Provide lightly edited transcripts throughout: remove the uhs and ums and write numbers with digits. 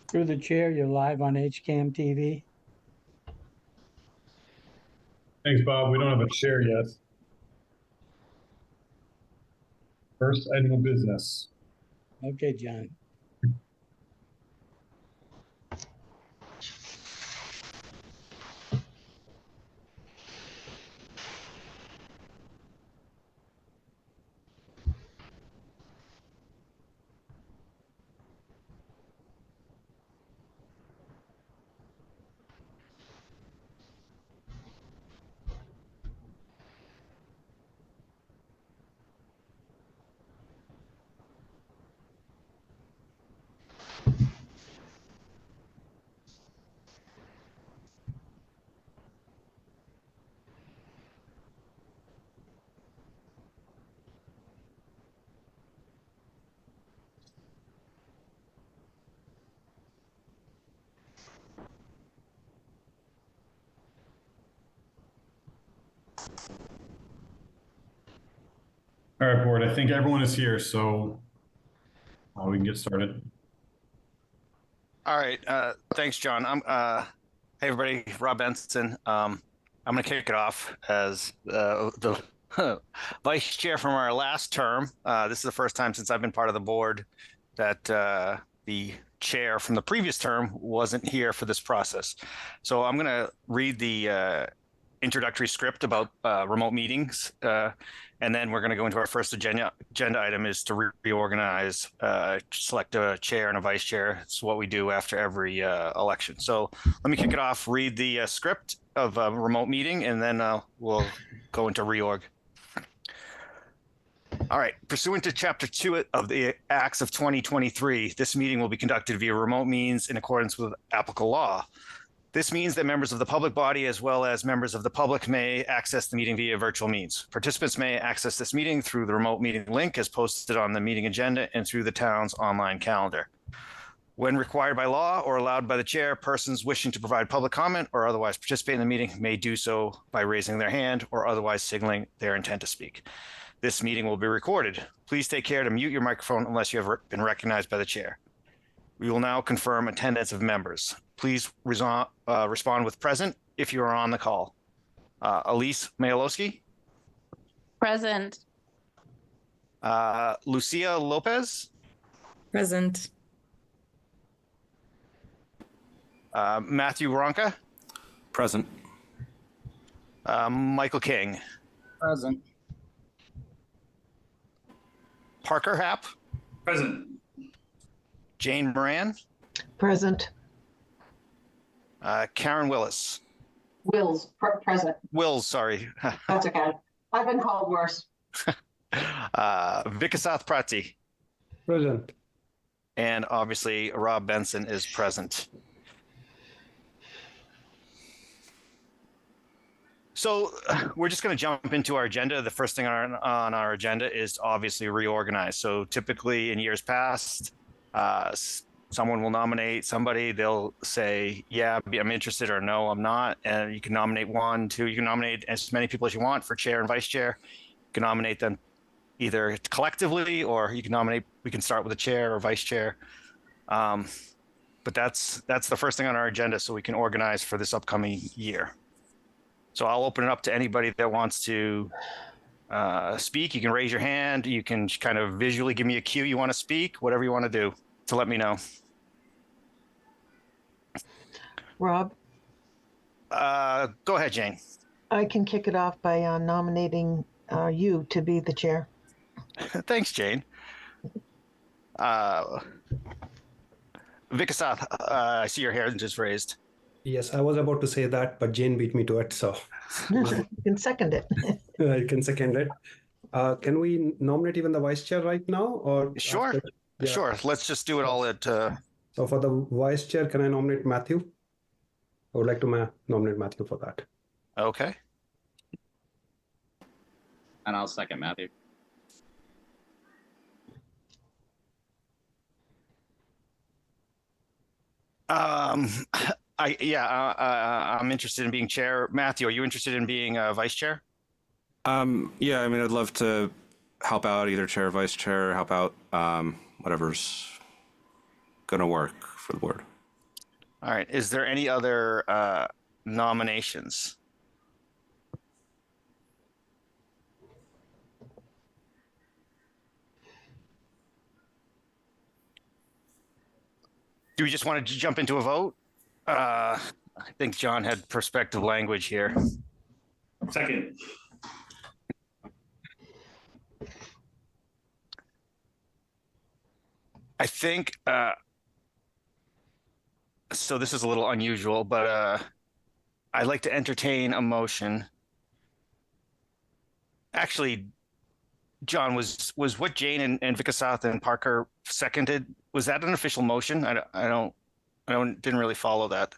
Through the chair, you're live on HCAM TV. Thanks, Bob. We don't have a chair yet. First item of business. Okay, John. All right, board. I think everyone is here, so we can get started. All right. Thanks, John. Hey, everybody. Rob Benson. I'm going to kick it off as the vice chair from our last term. This is the first time since I've been part of the board that the chair from the previous term wasn't here for this process. So I'm going to read the introductory script about remote meetings. And then we're going to go into our first agenda item is to reorganize, select a chair and a vice chair. It's what we do after every election. So let me kick it off, read the script of a remote meeting, and then we'll go into reorg. All right. Pursuant to Chapter 2 of the Acts of 2023, this meeting will be conducted via remote means in accordance with applicable law. This means that members of the public body as well as members of the public may access the meeting via virtual means. Participants may access this meeting through the remote meeting link as posted on the meeting agenda and through the town's online calendar. When required by law or allowed by the chair, persons wishing to provide public comment or otherwise participate in the meeting may do so by raising their hand or otherwise signaling their intent to speak. This meeting will be recorded. Please take care to mute your microphone unless you have been recognized by the chair. We will now confirm attendance of members. Please respond with present if you are on the call. Elise Mayalowski. Present. Lucia Lopez. Present. Matthew Ronca. Present. Michael King. Present. Parker Happ. Present. Jane Moran. Present. Karen Willis. Present. Wills, sorry. That's okay. I've been called worse. Vikasath Prati. Present. And obviously Rob Benson is present. So we're just going to jump into our agenda. The first thing on our agenda is obviously reorganize. So typically in years past, someone will nominate somebody. They'll say, yeah, I'm interested, or no, I'm not. And you can nominate one, two. You can nominate as many people as you want for chair and vice chair. You can nominate them either collectively, or you can nominate. We can start with a chair or vice chair. But that's the first thing on our agenda, so we can organize for this upcoming year. So I'll open it up to anybody that wants to speak. You can raise your hand. You can kind of visually give me a cue you want to speak, whatever you want to do to let me know. Rob, Go ahead, Jane. I can kick it off by nominating you to be the chair. Thanks, Jane. Vikasath, I see your hand just raised. Yes, I was about to say that, but Jane beat me to it, so You can second it. I can second it. Can we nominate even the vice chair right now, or Sure, after? Yeah. sure. Let's just do it all at. So for the vice chair, can I nominate Matthew? I would like to nominate Matthew for that. Okay. And I'll second Matthew. I'm interested in being chair. Matthew, are you interested in being vice chair? Yeah, I mean, I'd love to help out, either chair or vice chair, help out whatever's going to work for the board. All right. Is there any other nominations? Do we just want to jump into a vote? I think John had perspective language here. Second. I think so this is a little unusual, but I'd like to entertain a motion. Actually, John, was what Jane and Vikasath and Parker seconded, was that an official motion? I didn't really follow that.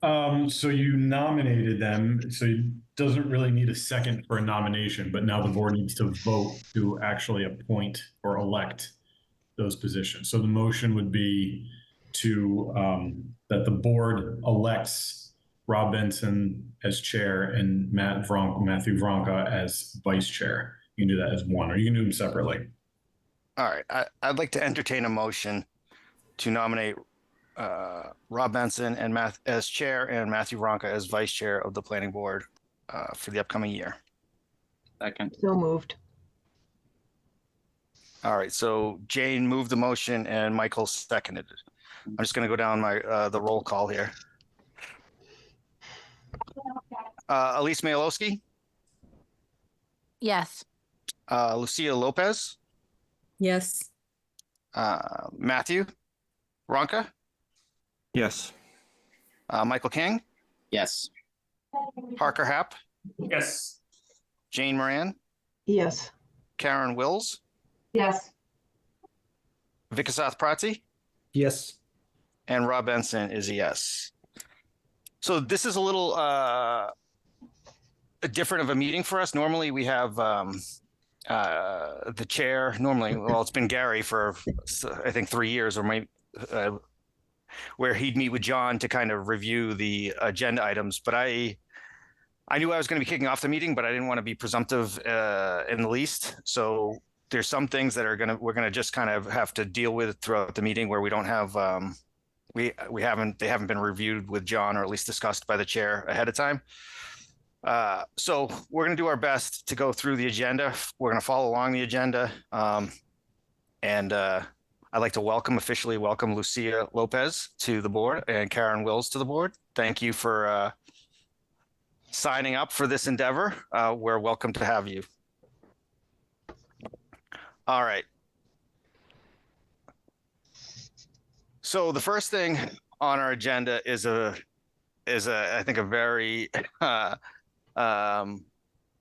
So you nominated them, so it doesn't really need a second for a nomination, but now the board needs to vote to actually appoint or elect those positions. So the motion would be to that the board elects Rob Benson as chair and Matthew Vronka as vice chair. You can do that as one, or you can do them separately. All right, I'd like to entertain a motion to nominate Rob Benson and as chair and Matthew Vronka as vice chair of the planning board for the upcoming year. Second. So moved. All right, so Jane moved the motion and Michael seconded it. I'm just going to go down my the roll call here. Elise Mayalowski, Yes. Lucia Lopez, Yes. Matthew Vronka, Yes. Michael King, Yes. Parker Happ, Yes. Jane Moran, Yes. Karen Wills, Yes. Vikasath Pratzi, Yes. and Rob Benson is a yes. So this is a little different of a meeting for us. Normally we have the chair. Normally, well, it's been Gary for I think 3 years, or maybe where he'd meet with John to kind of review the agenda items. But I knew I was going to be kicking off the meeting, but I didn't want to be presumptive in the least. So there's some things that we're gonna just kind of have to deal with throughout the meeting where we don't have they haven't been reviewed with John, or at least discussed by the chair ahead of time. So we're going to do our best to go through the agenda. We're going to follow along the agenda. And I'd like to officially welcome Lucia Lopez to the board and Karen Wills to the board. Thank you for signing up for this endeavor. We're welcome to have you. All right. So the first thing on our agenda is I think a very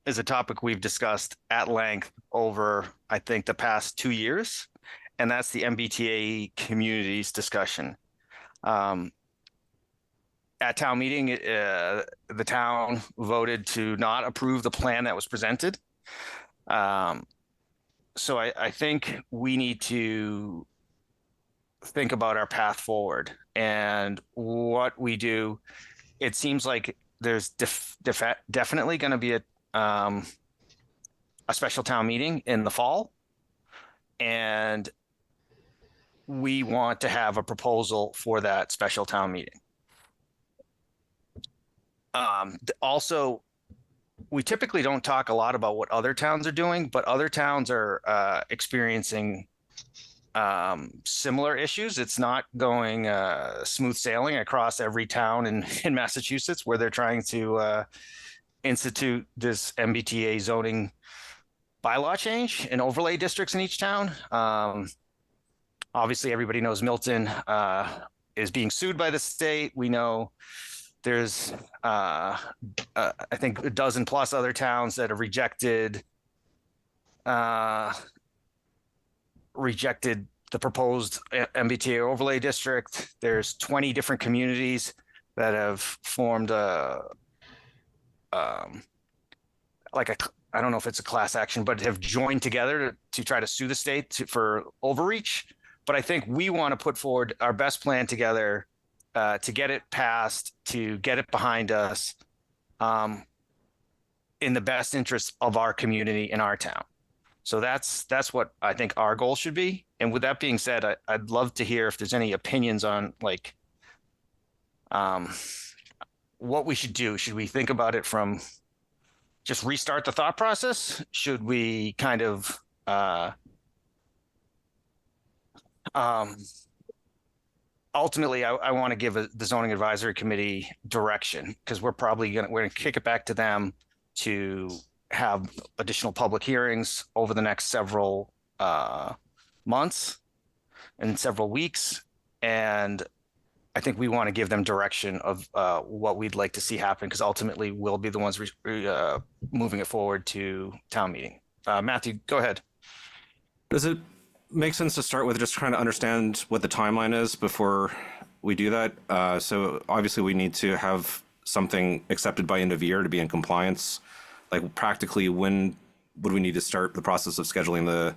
is a topic we've discussed at length over, I think, the past 2 years, and that's the MBTA communities discussion. At town meeting, the town voted to not approve the plan that was presented. So I think we need to think about our path forward and what we do. It seems like there's definitely going to be a special town meeting in the fall, and we want to have a proposal for that special town meeting. Also, we typically don't talk a lot about what other towns are doing, but other towns are experiencing similar issues. It's not going smooth sailing across every town in Massachusetts where they're trying to institute this MBTA zoning bylaw change and overlay districts in each town. Obviously, everybody knows Milton is being sued by the state. We know there's, I think, a dozen plus other towns that have rejected the proposed MBTA overlay district. There's 20 different communities that have formed I don't know if it's a class action, but have joined together to try to sue the state for overreach. But I think we want to put forward our best plan together to get it passed, to get it behind us, in the best interest of our community in our town. So that's what I think our goal should be. And with that being said, I'd love to hear if there's any opinions on like what we should do. Should we think about it from just restart the thought process? Should we kind of ultimately, I want to give the zoning advisory committee direction, because we're gonna kick it back to them to have additional public hearings over the next several months and several weeks. And I think we want to give them direction of what we'd like to see happen, because ultimately we'll be the ones moving it forward to town meeting. Matthew, go ahead. Does it make sense to start with just trying to understand what the timeline is before we do that? So obviously we need to have something accepted by end of year to be in compliance. Like practically, when would we need to start the process of scheduling the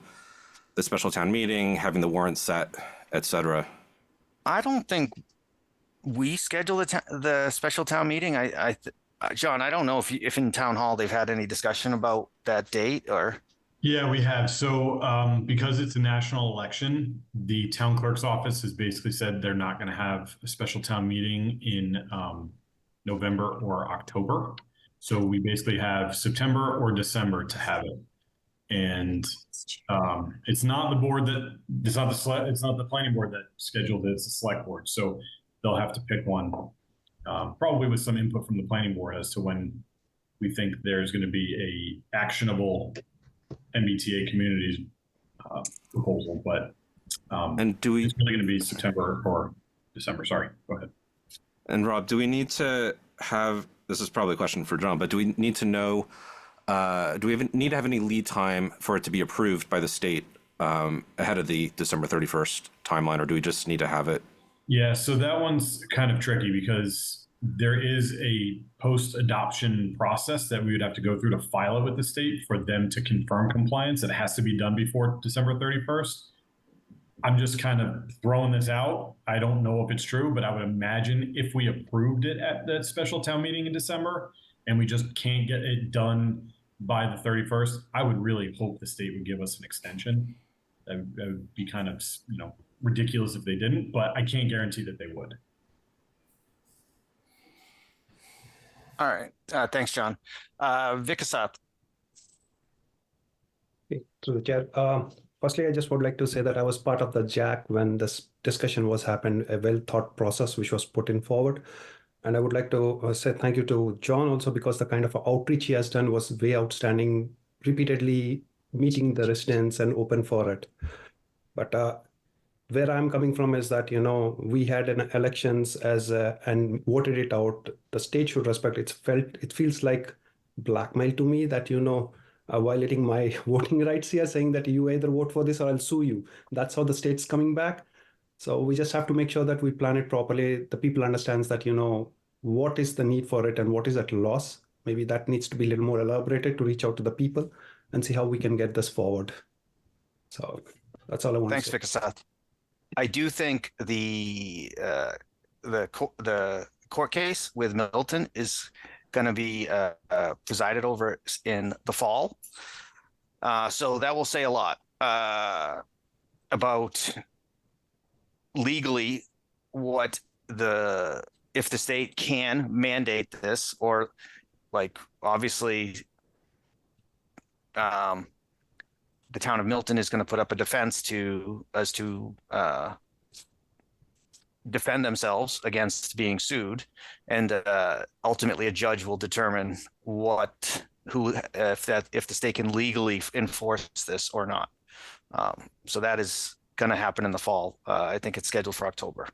special town meeting, having the warrant set, et cetera? I don't think we schedule the special town meeting. John, I don't know if in town hall they've had any discussion about that date or. Yeah, we have. So because it's a national election, the town clerk's office has basically said they're not going to have a special town meeting in November or October. So we basically have September or December to have it. And it's not the board that, it's not the planning board that scheduled it, it's the select board. So they'll have to pick one, probably with some input from the planning board as to when we think there's going to be a actionable MBTA communities proposal, but And do we, it's really going to be September or December. Sorry, go ahead. and Rob, do we need to have, this is probably a question for John, but do we need to know, do we need to have any lead time for it to be approved by the state ahead of the December 31st timeline, or do we just need to have it? Yeah, so that one's kind of tricky because there is a post-adoption process that we would have to go through to file it with the state for them to confirm compliance. It has to be done before December 31st. I'm just kind of throwing this out. I don't know if it's true, but I would imagine if we approved it at that special town meeting in December and we just can't get it done by the 31st, I would really hope the state would give us an extension. That would be kind of, ridiculous if they didn't, but I can't guarantee that they would. All right. Thanks, John. Vikasath. Okay, through the chair. Firstly, I just would like to say that I was part of the JAC when this discussion was happened, a well thought process which was put in forward. And I would like to say thank you to John also, because the kind of outreach he has done was way outstanding, repeatedly meeting the residents and open for it. But where I'm coming from is that, we had an elections and voted it out. The state should respect it. It feels like blackmail to me that, violating my voting rights here, saying that you either vote for this or I'll sue you. That's how the state's coming back. So we just have to make sure that we plan it properly. The people understands that, what is the need for it and what is at loss. Maybe that needs to be a little more elaborated to reach out to the people and see how we can get this forward. So that's all I want Thanks, to say. Vikasath. I do think the court case with Milton is going to be presided over in the fall. So that will say a lot about legally if the state can mandate this, or like obviously the town of Milton is going to put up a defense to defend themselves against being sued, and ultimately a judge will determine if the state can legally enforce this or not. So that is going to happen in the fall. I think it's scheduled for October.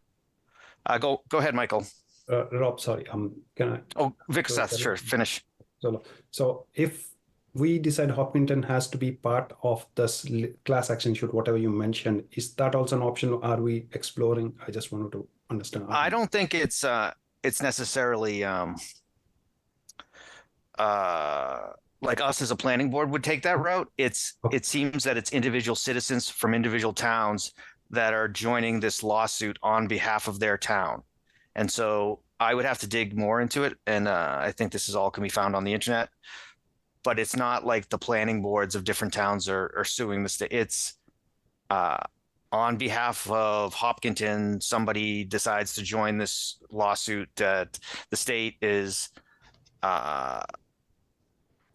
Go ahead, Michael. Rob, sorry. Can I? Oh, Vikasath, sure, finish. So if we decide Hopkinton has to be part of this class action shoot, whatever you mentioned, is that also an option? Are we exploring? I just wanted to understand. I don't think it's necessarily like us as a planning board would take that route. It seems that it's individual citizens from individual towns that are joining this lawsuit on behalf of their town. And so I would have to dig more into it. And I think this is all can be found on the internet. But it's not like the planning boards of different towns are suing the state. It's on behalf of Hopkinton, somebody decides to join this lawsuit that the state is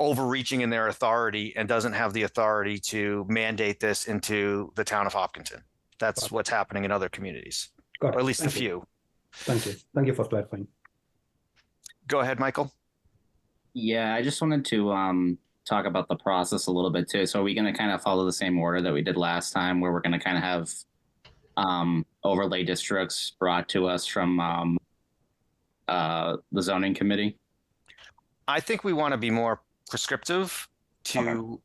overreaching in their authority and doesn't have the authority to mandate this into the town of Hopkinton. That's what's happening in other communities, Got or it. at least a Thank you. few. Thank you. Thank you for clarifying. Go ahead, Michael. Yeah, I just wanted to talk about the process a little bit too. So are we going to kind of follow the same order that we did last time, where we're going to kind of have overlay districts brought to us from the zoning committee? I think we want to be more prescriptive to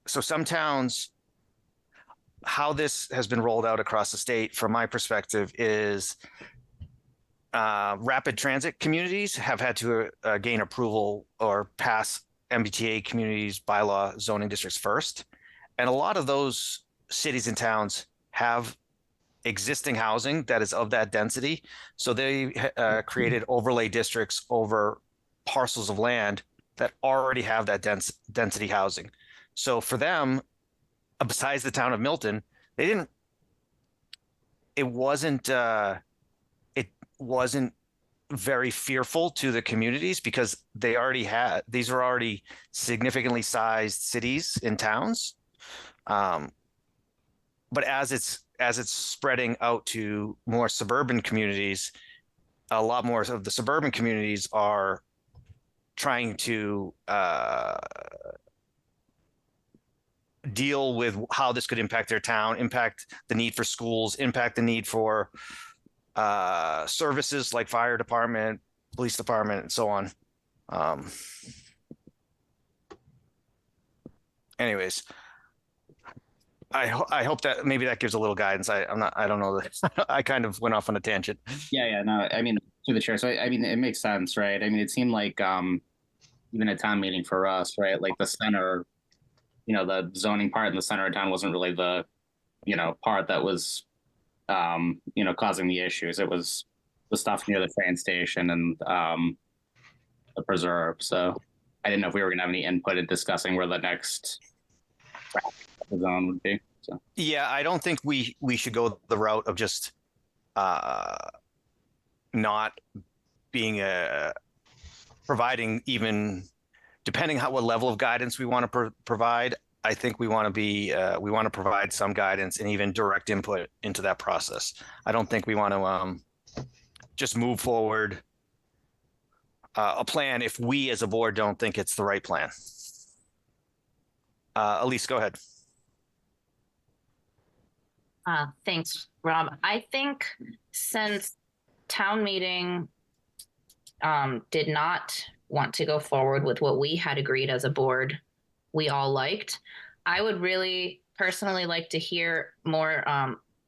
so some towns, how this has been rolled out across the state from my perspective is rapid transit communities have had to gain approval or pass MBTA communities bylaw zoning districts first, and a lot of those cities and towns have existing housing that is of that density. So they created overlay districts over parcels of land that already have that density housing. So for them, besides the town of Milton, it wasn't very fearful to the communities because these are already significantly sized cities and towns. But as it's spreading out to more suburban communities, a lot more of the suburban communities are trying to deal with how this could impact their town, impact the need for schools, impact the need for services like fire department, police department, and so on. Anyways, I hope that maybe that gives a little guidance. I don't know that I kind of went off on a tangent. Yeah, no, I mean, through the chair. So I mean, it makes sense, right? I mean, it seemed like even a town meeting for us, right? Like the center, the zoning part in the center of town wasn't really the, part that was, causing the issues. It was the stuff near the train station and the preserve. So I didn't know if we were going to have any input in discussing where the next zone would be. So Yeah, I don't think we should go the route of just not being providing, even depending on what level of guidance we want to provide. I think we want to provide some guidance and even direct input into that process. I don't think we want to just move forward a plan if we as a board don't think it's the right plan. Elise, go ahead. Thanks, Rob. I think since town meeting did not want to go forward with what we had agreed as a board, we all liked, I would really personally like to hear more,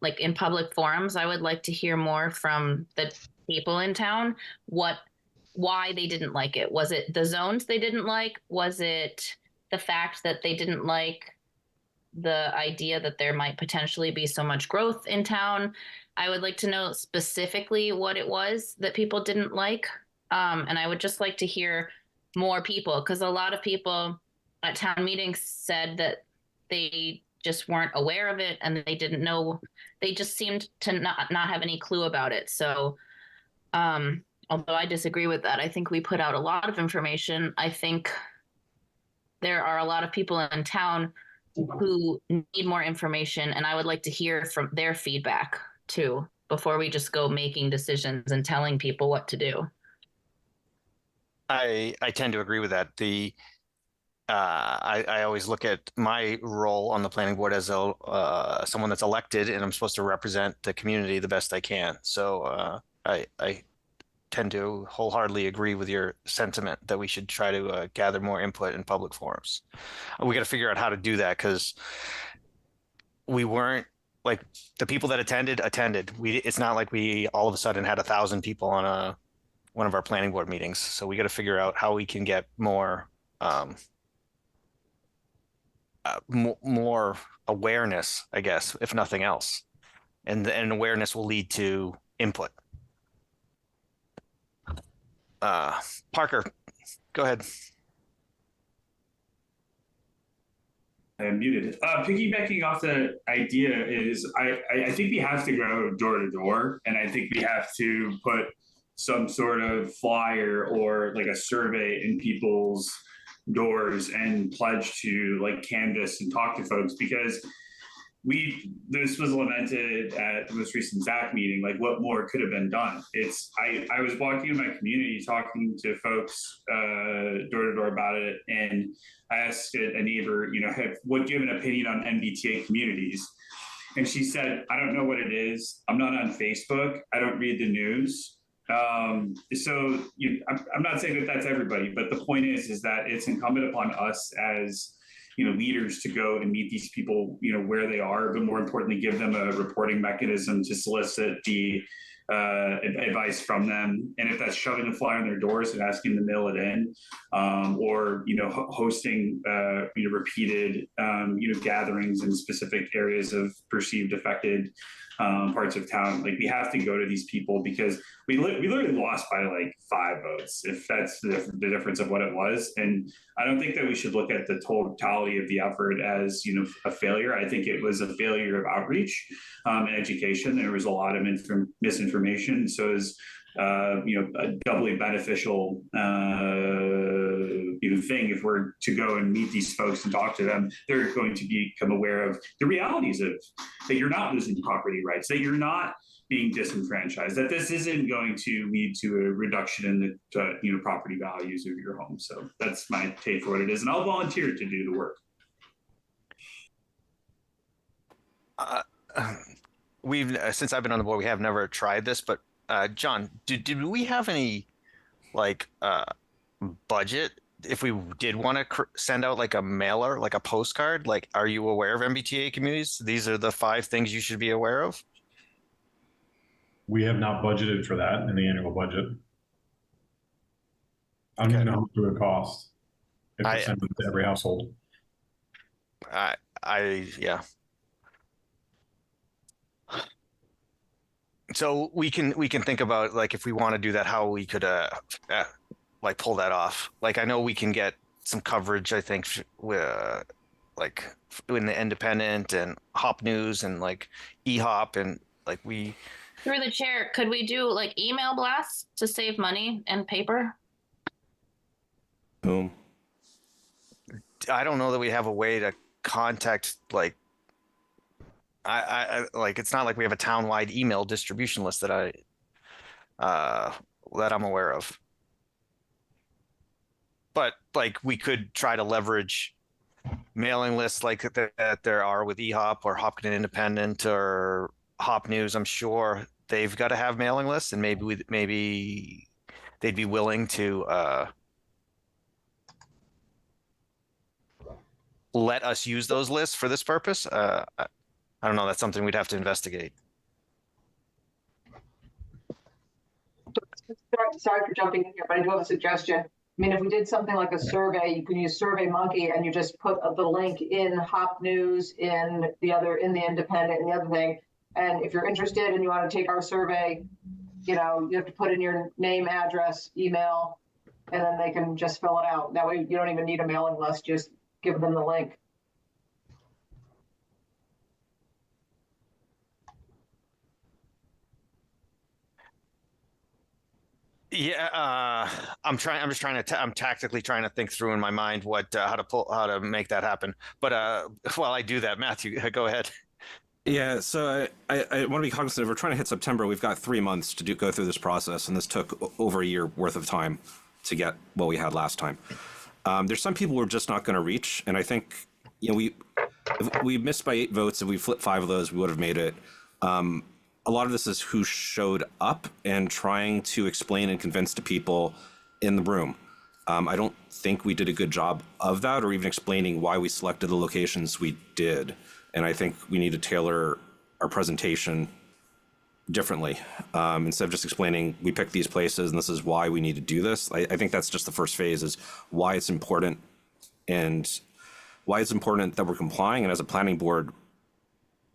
like in public forums, I would like to hear more from the people in town, why they didn't like it. Was it the zones they didn't like? Was it the fact that they didn't like the idea that there might potentially be so much growth in town? I would like to know specifically what it was that people didn't like. And I would just like to hear more people, because a lot of people at town meetings said that they just weren't aware of it and they didn't know. They just seemed to not have any clue about it. So although I disagree with that, I think we put out a lot of information. I think there are a lot of people in town who need more information, and I would like to hear from their feedback too, before we just go making decisions and telling people what to do. I tend to agree with that. I always look at my role on the planning board as someone that's elected, and I'm supposed to represent the community the best I can. So I tend to wholeheartedly agree with your sentiment that we should try to gather more input in public forums. We got to figure out how to do that, because we weren't, like, the people that attended. It's not like we all of a sudden had 1,000 people on one of our planning board meetings. So we got to figure out how we can get more more awareness, I guess, if nothing else, and awareness will lead to input. Parker, go ahead. I'm muted. Piggybacking off the idea is I think we have to go door to door, and I think we have to put some sort of flyer or like a survey in people's doors and pledge to like canvass and talk to folks, because this was lamented at the most recent ZAC meeting, like what more could have been done. I was walking in my community talking to folks door to door about it, and I asked a neighbor, do you have an opinion on MBTA communities? And she said, I don't know what it is. I'm not on Facebook. I don't read the news. I'm not saying that that's everybody, but the point is that it's incumbent upon us as leaders to go and meet these people, where they are, but more importantly, give them a reporting mechanism to solicit the advice from them. And if that's shoving a flyer on their doors and asking them to mail it in, or hosting repeated gatherings in specific areas of perceived affected parts of town, like we have to go to these people, because we literally lost by like 5 votes, if that's the difference of what it was. And I don't think that we should look at the totality of the effort as a failure. I think it was a failure of outreach and education. There was a lot of misinformation, so it was a doubly beneficial thing. If we're to go and meet these folks and talk to them, they're going to become aware of the realities of that you're not losing property rights, that you're not being disenfranchised, that this isn't going to lead to a reduction in the property values of your home. So that's my take for what it is, and I'll volunteer to do the work. We've since I've been on the board, we have never tried this, but John, did we have any budget if we did want to send out like a mailer, like a postcard? Like, are you aware of MBTA communities? These are the 5 things you should be aware of. We have not budgeted for that in the annual budget. I don't even know how much it would cost if we send it to every household. Yeah. So we can think about, like, if we want to do that, how we could like pull that off. Like, I know we can get some coverage, I think, like in the Independent and Hop News and like eHop, and like we. Through the chair, could we do like email blasts to save money and paper? Boom. I don't know that we have a way to contact, like, I like, it's not like we have a town-wide email distribution list that I'm aware of. But like, we could try to leverage mailing lists like that there are with eHop or Hopkins Independent or Hop News. I'm sure they've got to have mailing lists, and maybe they'd be willing to let us use those lists for this purpose. I don't know. That's something we'd have to investigate. Sorry for jumping in here, but I do have a suggestion. I mean, if we did something like a survey, you can use SurveyMonkey, and you just put the link in Hop News, in the Independent, and the other thing. And if you're interested and you want to take our survey, you have to put in your name, address, email, and then they can just fill it out. That way you don't even need a mailing list, just give them the link. Yeah, I'm tactically trying to think through in my mind how to make that happen. But while I do that, Matthew, go ahead. Yeah, so I want to be cognizant. If we're trying to hit September, we've got 3 months to go through this process, and this took over a year worth of time to get what we had last time. There's some people we're just not going to reach, and I think if we missed by 8 votes. If we flipped 5 of those, we would have made it. A lot of this is who showed up and trying to explain and convince to people in the room. I don't think we did a good job of that, or even explaining why we selected the locations we did. And I think we need to tailor our presentation differently. Instead of just explaining, we picked these places and this is why we need to do this. I think that's just the first phase, is why it's important, and why it's important that we're complying. And as a planning board,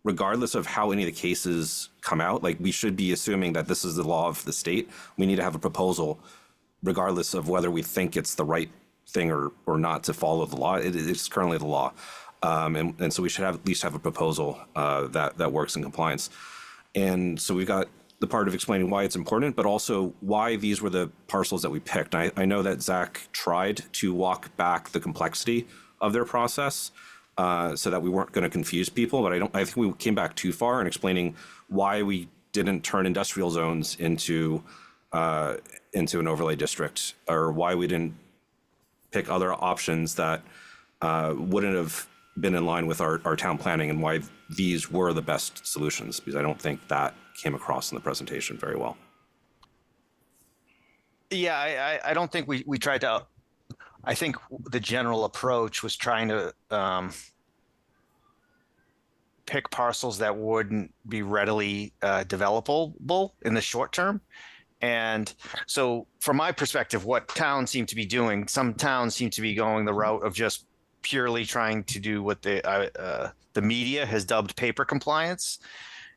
regardless of how any of the cases come out, like, we should be assuming that this is the law of the state. We need to have a proposal, regardless of whether we think it's the right thing or not, to follow the law. It's currently the law. And so we should at least have a proposal that works in compliance. And so we got the part of explaining why it's important, but also why these were the parcels that we picked. I know that Zach tried to walk back the complexity of their process so that we weren't going to confuse people, but I think we came back too far in explaining why we didn't turn industrial zones into an overlay district, or why we didn't pick other options that wouldn't have been in line with our town planning, and why these were the best solutions, because I don't think that came across in the presentation very well. Yeah, I don't think we tried to. I think the general approach was trying to pick parcels that wouldn't be readily developable in the short term. And so from my perspective, what towns seem to be doing, some towns seem to be going the route of just purely trying to do what the media has dubbed paper compliance.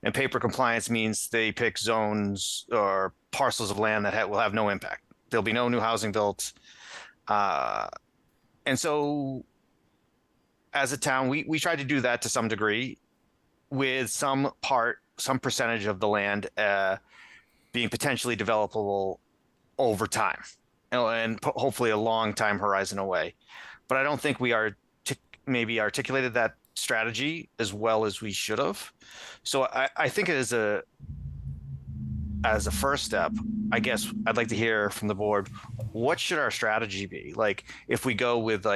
And paper compliance means they pick zones or parcels of land that will have no impact. There'll be no new housing built. And so as a town, we tried to do that to some degree, with some percentage of the land being potentially developable over time, and hopefully a long time horizon away. But I don't think we maybe articulated that strategy as well as we should have. So I think as a first step, I guess I'd like to hear from the board, what should our strategy be? Like, if we go with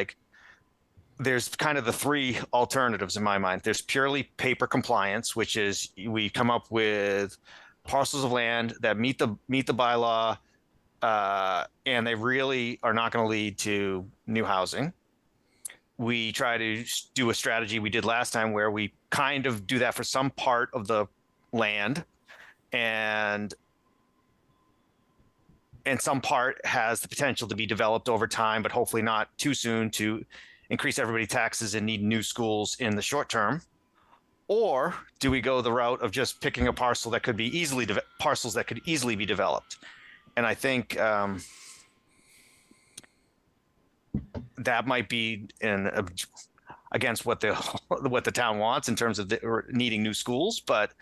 there's kind of the three alternatives in my mind. There's purely paper compliance, which is we come up with parcels of land that meet the bylaw, and they really are not going to lead to new housing. We try to do a strategy we did last time where we kind of do that for some part of the land, and some part has the potential to be developed over time, but hopefully not too soon to increase everybody's taxes and need new schools in the short term. Or do we go the route of just picking a parcel that could be parcels that could easily be developed? And I think that might be against what the town wants in terms of needing new schools, but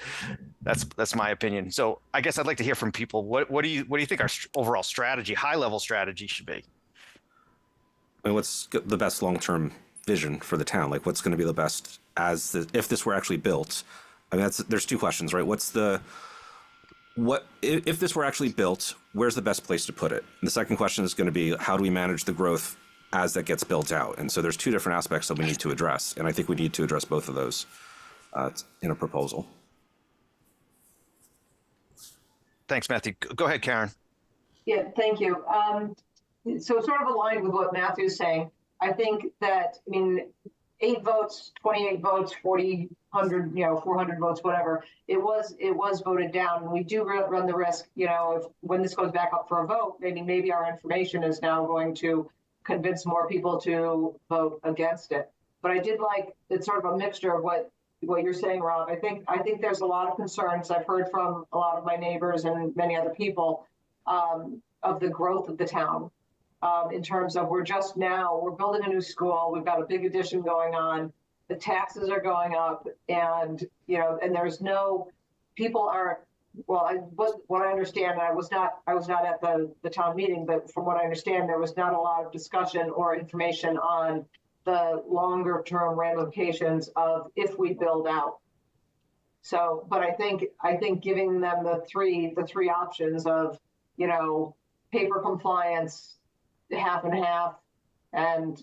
that's my opinion. So I guess I'd like to hear from people. What do you think our overall strategy, high level strategy, should be? I mean, what's the best long-term vision for the town? Like, what's going to be the best if this were actually built? I mean, there's two questions, right? If this were actually built, where's the best place to put it? And the second question is going to be, how do we manage the growth as that gets built out? And so there's two different aspects that we need to address, and I think we need to address both of those in a proposal. Thanks, Matthew. Go ahead, Karen. Yeah, thank you. So sort of aligned with what Matthew's saying, I think that, 8 votes, 28 votes, 40, 100, 400 votes, whatever, it was voted down. And we do run the risk, when this goes back up for a vote, maybe our information is now going to convince more people to vote against it. But I did like, it's sort of a mixture of what you're saying, Rob. I think there's a lot of concerns I've heard from a lot of my neighbors and many other people of the growth of the town. In terms of we're building a new school, we've got a big addition going on, the taxes are going up, and there's people aren't, what I understand, I was not at the town meeting, but from what I understand, there was not a lot of discussion or information on the longer term ramifications of if we build out. So, but I think giving them the three options of, paper compliance, half and half, and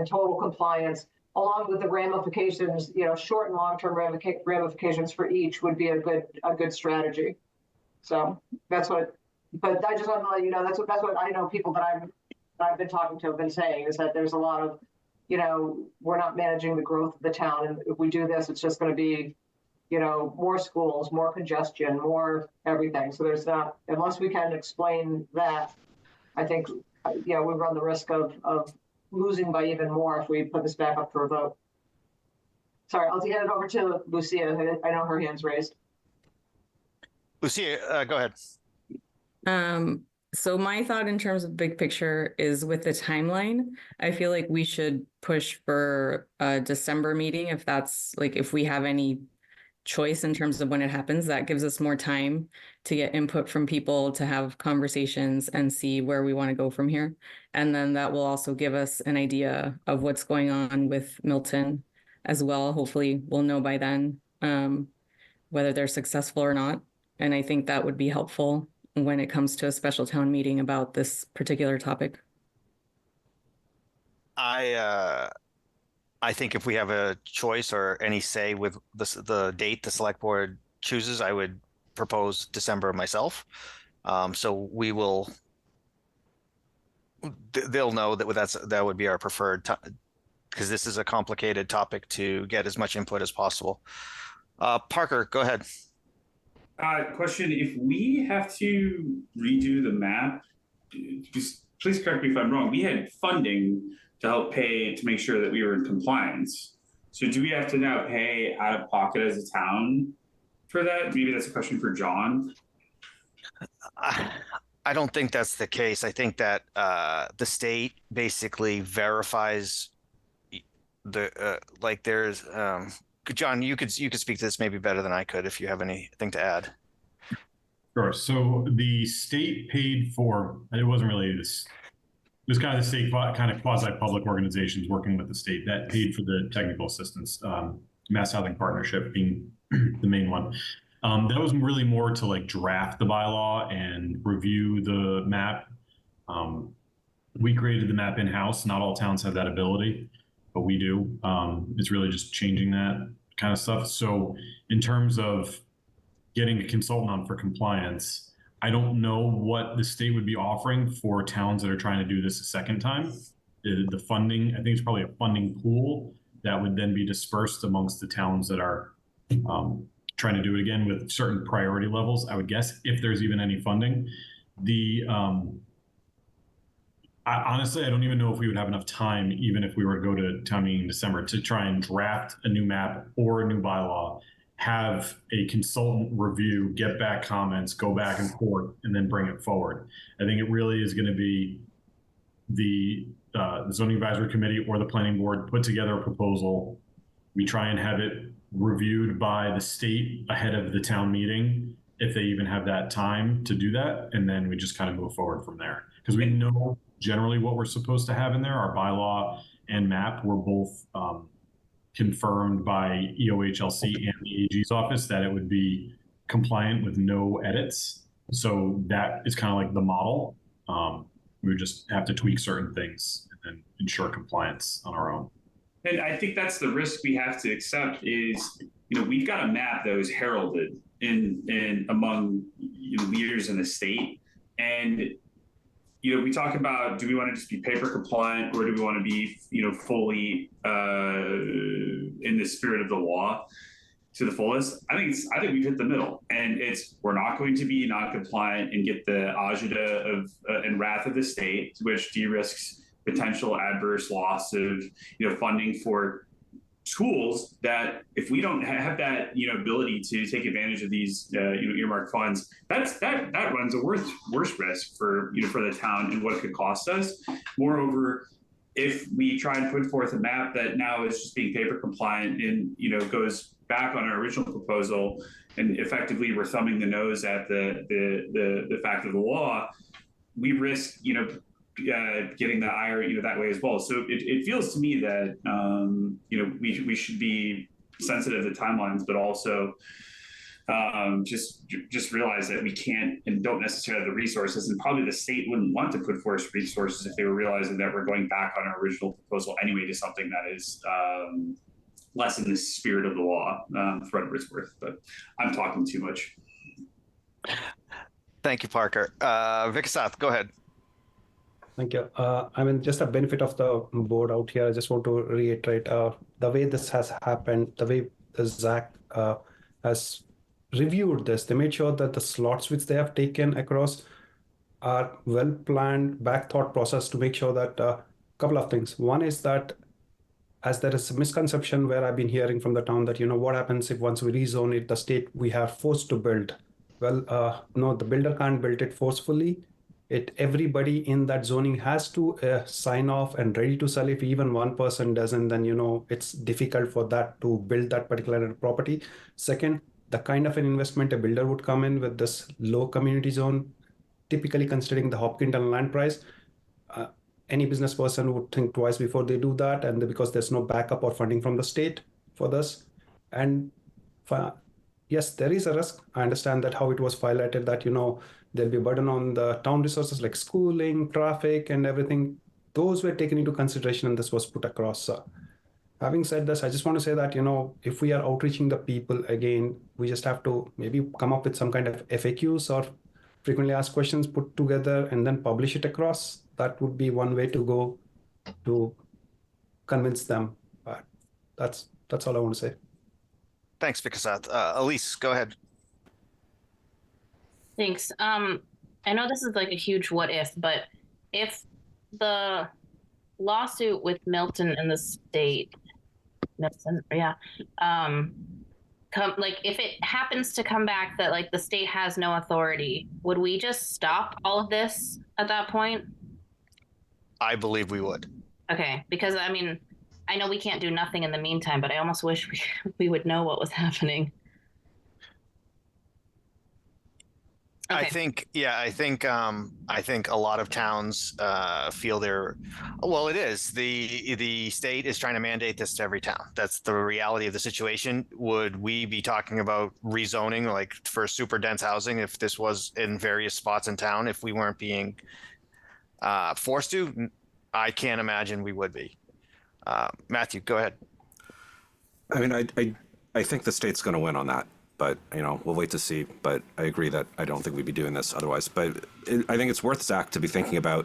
total compliance, along with the ramifications, short and long-term ramifications for each, would be a good strategy. So that's what. But I just want to let you know that's what I know. People that I've been talking to have been saying is that there's a lot of, we're not managing the growth of the town, and if we do this, it's just going to be, more schools, more congestion, more everything. So there's not, unless we can explain that, I think. We run the risk of losing by even more if we put this back up for a vote. Sorry, I'll hand it over to Lucia. I know her hand's raised. Lucia, go ahead. So my thought in terms of big picture is with the timeline, I feel like we should push for a December meeting if that's like, if we have any choice in terms of when it happens, that gives us more time to get input from people, to have conversations and see where we want to go from here. And then that will also give us an idea of what's going on with Milton as well. Hopefully we'll know by then whether they're successful or not. And I think that would be helpful when it comes to a special town meeting about this particular topic. I think if we have a choice or any say with the date the select board chooses, I would propose December myself. So we will, they'll know that would be our preferred time, because this is a complicated topic to get as much input as possible. Parker, go ahead. Question: if we have to redo the map, just please correct me if I'm wrong. We had funding to help pay to make sure that we were in compliance. So do we have to now pay out of pocket as a town for that? Maybe that's a question for John. I don't think that's the case. I think that the state basically verifies the like there's John, you could speak to this maybe better than I could if you have anything to add. Sure. So the state paid for, and it wasn't really this. It was kind of the state, kind of quasi-public organizations working with the state that paid for the technical assistance. Mass Housing Partnership being the main one. That was really more to like draft the bylaw and review the map. We created the map in-house. Not all towns have that ability, but we do. It's really just changing that kind of stuff. So in terms of getting a consultant on for compliance, I don't know what the state would be offering for towns that are trying to do this a second time. The funding, I think it's probably a funding pool that would then be dispersed amongst the towns that are trying to do it again with certain priority levels, I would guess, if there's even any funding. Honestly, I don't even know if we would have enough time, even if we were to go to town meeting in December, to try and draft a new map or a new bylaw, have a consultant review, get back comments, go back and forth, and then bring it forward. I think it really is going to be the zoning advisory committee or the planning board put together a proposal. We try and have it reviewed by the state ahead of the town meeting, if they even have that time to do that. And then we just kind of move forward from there. Because we know generally what we're supposed to have in there. Our bylaw and map were both confirmed by EOHLC and the AG's office that it would be compliant with no edits. So that is kind of like the model. We would just have to tweak certain things and then ensure compliance on our own. And I think that's the risk we have to accept is, we've got a map that was heralded in among leaders in the state. And, we talk about, do we want to just be paper compliant or do we want to be, fully in the spirit of the law to the fullest? I think we've hit the middle, and we're not going to be non-compliant and get the agita of and wrath of the state, which de-risks potential adverse loss of funding for schools that, if we don't have that ability to take advantage of these earmarked funds, that runs a worse risk for the town and what it could cost us. Moreover, if we try and put forth a map that now is just being paper compliant and goes back on our original proposal, and effectively we're thumbing the nose at the fact of the law, we risk getting the ire that way as well. So it feels to me that we should be sensitive to timelines, but also just realize that we can't and don't necessarily have the resources, and probably the state wouldn't want to put forth resources if they were realizing that we're going back on our original proposal anyway to something that is less in the spirit of the law, for whatever it's worth. But I'm talking too much. Thank you, Parker. Vikasath, go ahead. Thank you. Just a benefit of the board out here, I just want to reiterate the way this has happened, the way Zach has reviewed this. They made sure that the slots which they have taken across are well planned, back thought process to make sure that a couple of things. One is that, as there is a misconception where I've been hearing from the town that, what happens if once we rezone it, the state we have forced to build. Well, no, the builder can't build it forcefully. everybody in that zoning has to sign off and ready to sell. If even one person doesn't, then it's difficult for that to build that particular property. Second, the kind of an investment a builder would come in with this low community zone, typically considering the Hopkinton land price, any business person would think twice before they do that, and because there's no backup or funding from the state for this. And yes, there is a risk. I understand that how it was highlighted that there'll be a burden on the town resources like schooling, traffic, and everything. Those were taken into consideration, and this was put across. Having said this, I just want to say that if we are outreaching the people again, we just have to maybe come up with some kind of FAQs or frequently asked questions put together and then publish it across. That would be one way to go to convince them. But that's all I want to say. Thanks, Vikas. Elise, go ahead. Thanks. I know this is like a huge what if, but if the lawsuit with Milton and the state, if it happens to come back that like the state has no authority, would we just stop all of this at that point? I believe we would. Okay, because I mean, I know we can't do nothing in the meantime, but I almost wish we would know what was happening. Okay. I think a lot of towns feel it is the state is trying to mandate this to every town. That's the reality of the situation. Would we be talking about rezoning like for super dense housing if this was in various spots in town, if we weren't being forced to? I can't imagine we would be. Matthew, go ahead. I mean, I think the state's going to win on that, but we'll wait to see. But I agree that I don't think we'd be doing this otherwise. But I think it's worth, Zach, to be thinking about,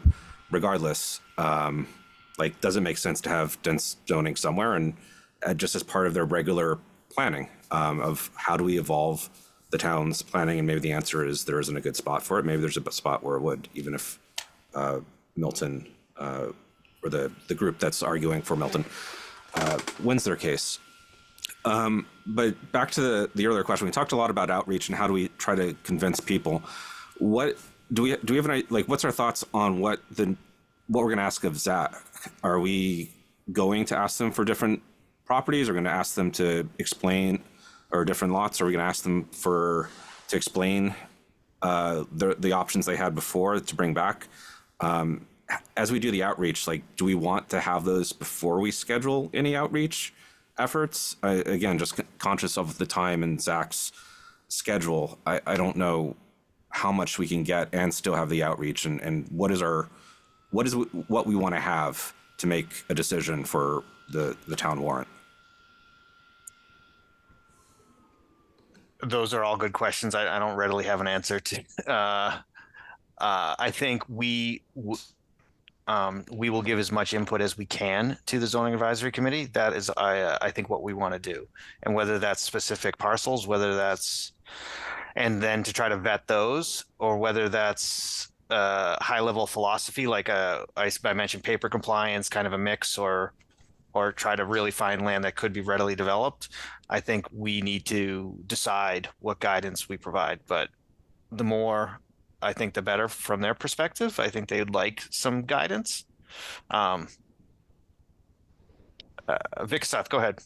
regardless. Does it make sense to have dense zoning somewhere, and just as part of their regular planning of how do we evolve the town's planning? And maybe the answer is there isn't a good spot for it. Maybe there's a spot where it would, even if Milton or the group that's arguing for Milton wins their case. But back to the earlier question, we talked a lot about outreach and how do we try to convince people. What do we have what's our thoughts on what we're going to ask of Zach? Are we going to ask them for different properties? Are we going to ask them to explain, or different lots? Are we going to ask them to explain the options they had before to bring back? As we do the outreach, do we want to have those before we schedule any outreach efforts? Again, just conscious of the time and Zach's schedule. I don't know how much we can get and still have the outreach, and what we want to have to make a decision for the town warrant. Those are all good questions. I don't readily have an answer to. I think we will give as much input as we can to the zoning advisory committee. That is, I think, what we want to do, and whether that's specific parcels, and then to try to vet those, or whether that's high level philosophy, like I mentioned, paper compliance, kind of a mix, or try to really find land that could be readily developed. I think we need to decide what guidance we provide, but the more, I think, the better from their perspective. I think they'd like some guidance. Vikas, go ahead.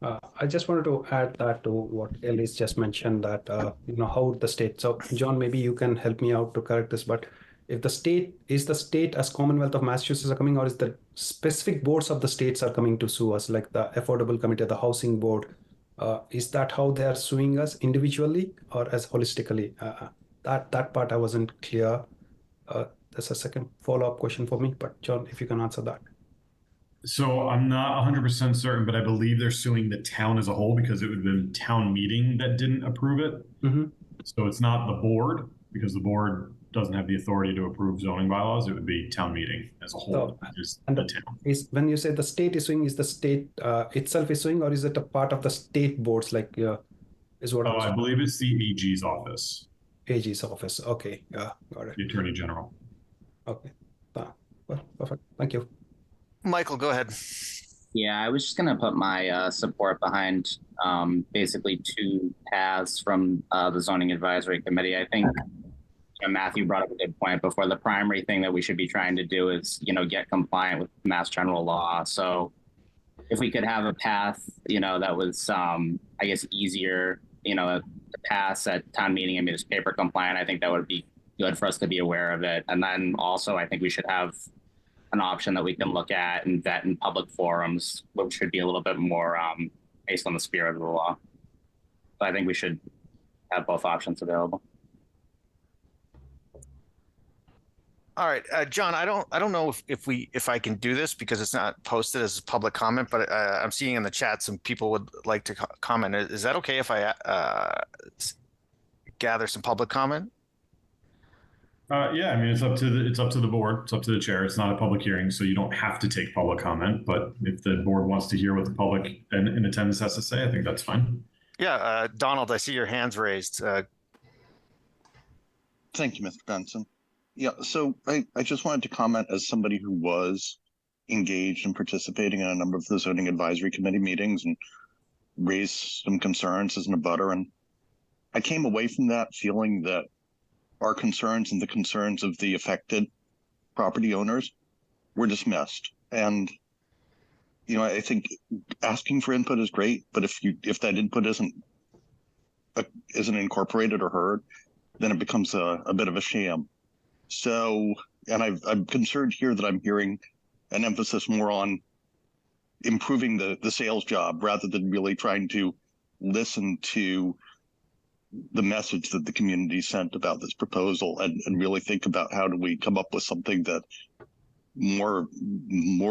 I just wanted to add that to what Elise just mentioned, that how the state. So John, maybe you can help me out to correct this. But if the state as Commonwealth of Massachusetts are coming, or is the specific boards of the states are coming to sue us, like the Affordable Committee, the Housing Board? Is that how they are suing us individually or as holistically? That part I wasn't clear. There's a second follow-up question for me, but John, if you can answer that. So I'm not 100% certain, but I believe they're suing the town as a whole because it would have been town meeting that didn't approve it. Mm-hmm. So it's not the board, because the board doesn't have the authority to approve zoning bylaws. It would be town meeting as a whole. And the town. When you say the state is suing, is the state itself is suing, or is it a part of the state boards? Is what? I believe it's the AG's office. AG's office. Okay. Yeah, got it. The Attorney General. Okay. Well, perfect. Thank you. Michael, go ahead. Yeah, I was just going to put my support behind basically two paths from the Zoning Advisory Committee. I think Matthew brought up a good point before. The primary thing that we should be trying to do is, get compliant with Mass General Law. So if we could have a path, that was, I guess, easier, to pass at town meeting, I mean, it's paper compliant, I think that would be good for us to be aware of it. And then also, I think we should have an option that we can look at and vet in public forums, which should be a little bit more based on the spirit of the law. So I think we should have both options available. All right, John, I don't know if I can do this because it's not posted as public comment, but I'm seeing in the chat some people would like to comment. Is that okay if I gather some public comment? Yeah, I mean, it's up to the board. It's up to the chair. It's not a public hearing, so you don't have to take public comment. But if the board wants to hear what the public in attendance has to say, I think that's fine. Yeah, Donald, I see your hands raised. Thank you, Mr. Benson. Yeah, so I just wanted to comment as somebody who was engaged and participating in a number of the zoning advisory committee meetings and raised some concerns as an abutter. And I came away from that feeling that our concerns and the concerns of the affected property owners were dismissed. And, I think asking for input is great, but if that input isn't incorporated or heard, then it becomes a bit of a sham. So, and I'm concerned here that I'm hearing an emphasis more on improving the sales job rather than really trying to listen to the message that the community sent about this proposal and really think about how do we come up with something that more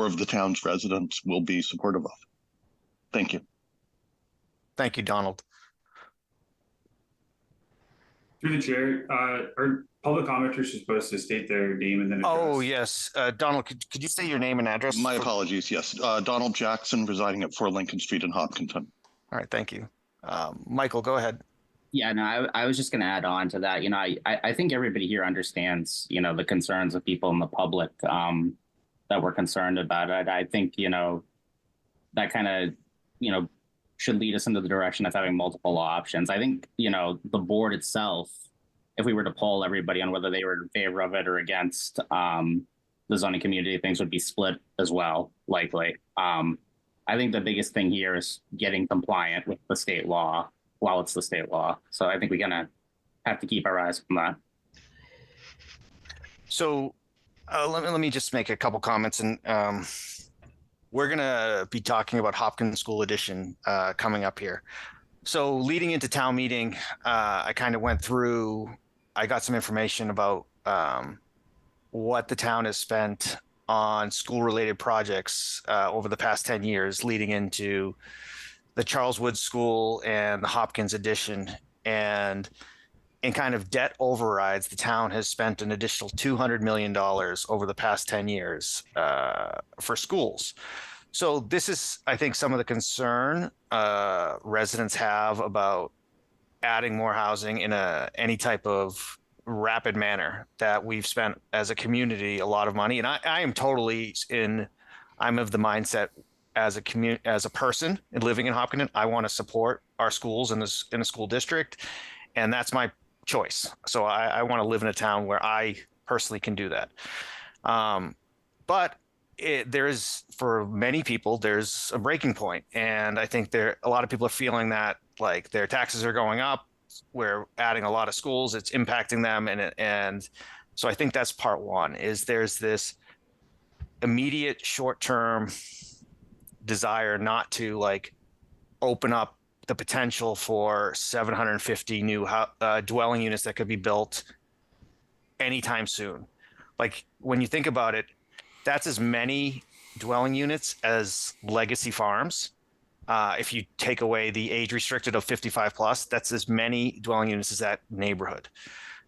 of the town's residents will be supportive of. Thank you. Thank you, Donald. Through the chair, are public commenters supposed to state their name and then address? Oh, yes. Donald, could you say your name and address? My apologies. Yes. Donald Jackson, residing at 4 Lincoln Street in Hopkinton. All right. Thank you. Michael, go ahead. Yeah, no, I was just going to add on to that. I think everybody here understands, the concerns of people in the public that we're concerned about it. I think, that kind of, should lead us into the direction of having multiple options. I think, the board itself, if we were to poll everybody on whether they were in favor of it or against the zoning community, things would be split as well, likely. I think the biggest thing here is getting compliant with the state law while it's the state law. So I think we're going to have to keep our eyes on that. So let me just make a couple comments, and we're going to be talking about Hopkins School Edition coming up here. So leading into town meeting, I kind of went through, I got some information about what the town has spent on school-related projects over the past 10 years leading into the Charles Wood School and the Hopkins Edition. And in kind of debt overrides, the town has spent an additional $200 million over the past 10 years for schools. So this is, I think, some of the concern residents have about adding more housing in any type of rapid manner, that we've spent as a community a lot of money. And I am totally I'm of the mindset as a person and living in Hopkinton, I want to support our schools in a school district, and that's my choice. So I want to live in a town where I personally can do that. But there is, for many people, there's a breaking point, and I think a lot of people are feeling that like their taxes are going up. We're adding a lot of schools, it's impacting them, and so I think that's part one. Is there's this immediate short-term desire not to open up the potential for 750 new dwelling units that could be built anytime soon. Like, when you think about it, that's as many dwelling units as legacy farms. If you take away the age restricted of 55 plus, that's as many dwelling units as that neighborhood.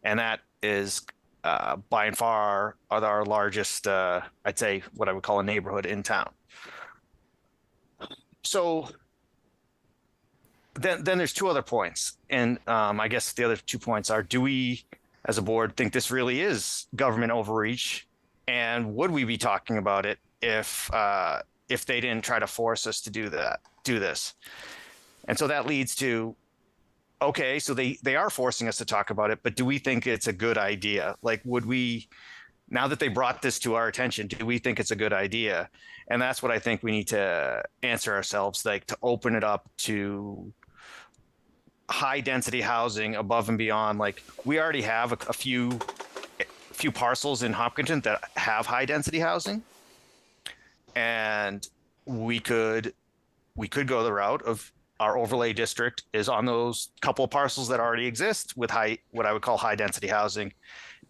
And that is by and far our largest, I'd say what I would call a neighborhood in town. So then there's two other points. And I guess the other 2 points are, do we as a board think this really is government overreach? And would we be talking about it if they didn't try to force us to do this? And so that leads to, okay, so they are forcing us to talk about it, but do we think it's a good idea? Like, would we, now that they brought this to our attention, do we think it's a good idea? And that's what I think we need to answer ourselves, like to open it up to high density housing above and beyond. Like, we already have a few parcels in Hopkinton that have high density housing, and we could go the route of our overlay district is on those couple of parcels that already exist with what I would call high density housing,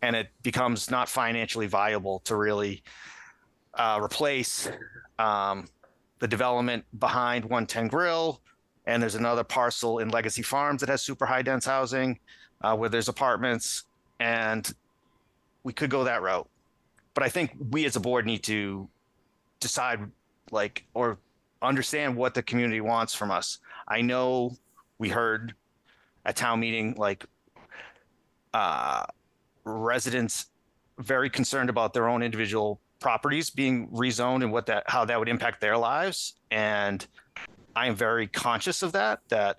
and it becomes not financially viable to really replace the development behind 110 Grill. And there's another parcel in Legacy Farms that has super high dense housing where there's apartments, and we could go that route. But I think we as a board need to decide, like, or understand what the community wants from us. I know we heard at town meeting, like, residents very concerned about their own individual properties being rezoned and how that would impact their lives. And I am very conscious of that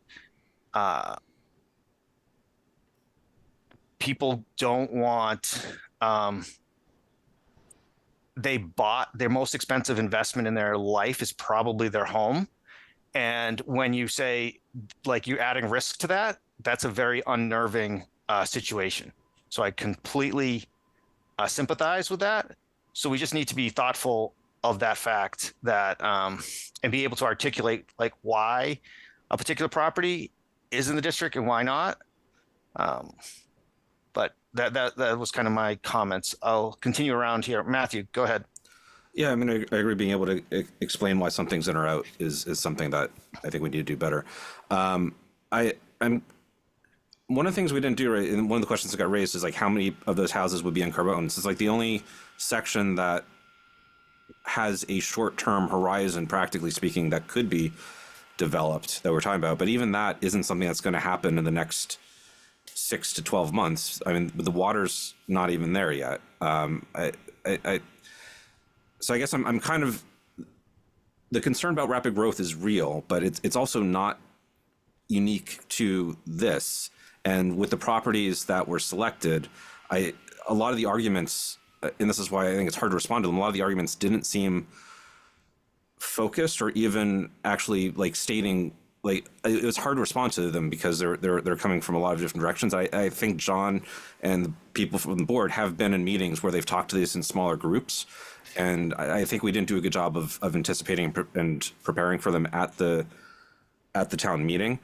people don't want, they bought their most expensive investment in their life is probably their home. And when you say, like, you're adding risk to that, that's a very unnerving situation. So I completely sympathize with that. So we just need to be thoughtful of that fact, that and be able to articulate, like, why a particular property is in the district and why not. But that was kind of my comments. I'll continue around here. Matthew, go ahead. Yeah, I mean, I agree. Being able to explain why something's in or out is something that I think we need to do better. I'm one of the things we didn't do, right, and one of the questions that got raised is, like, how many of those houses would be in Carbone? It's like the only section that has a short-term horizon, practically speaking, that could be developed that we're talking about. But even that isn't something that's going to happen in the next 6 to 12 months. I mean, the water's not even there yet. So I guess I'm kind of, the concern about rapid growth is real, but it's also not unique to this. And with the properties that were selected, a lot of the arguments, and this is why I think it's hard to respond to them, a lot of the arguments didn't seem focused or even actually, like, stating, like, it was hard to respond to them because they're coming from a lot of different directions. I think John and the people from the board have been in meetings where they've talked to these in smaller groups, and I think we didn't do a good job of anticipating and preparing for them at the town meeting.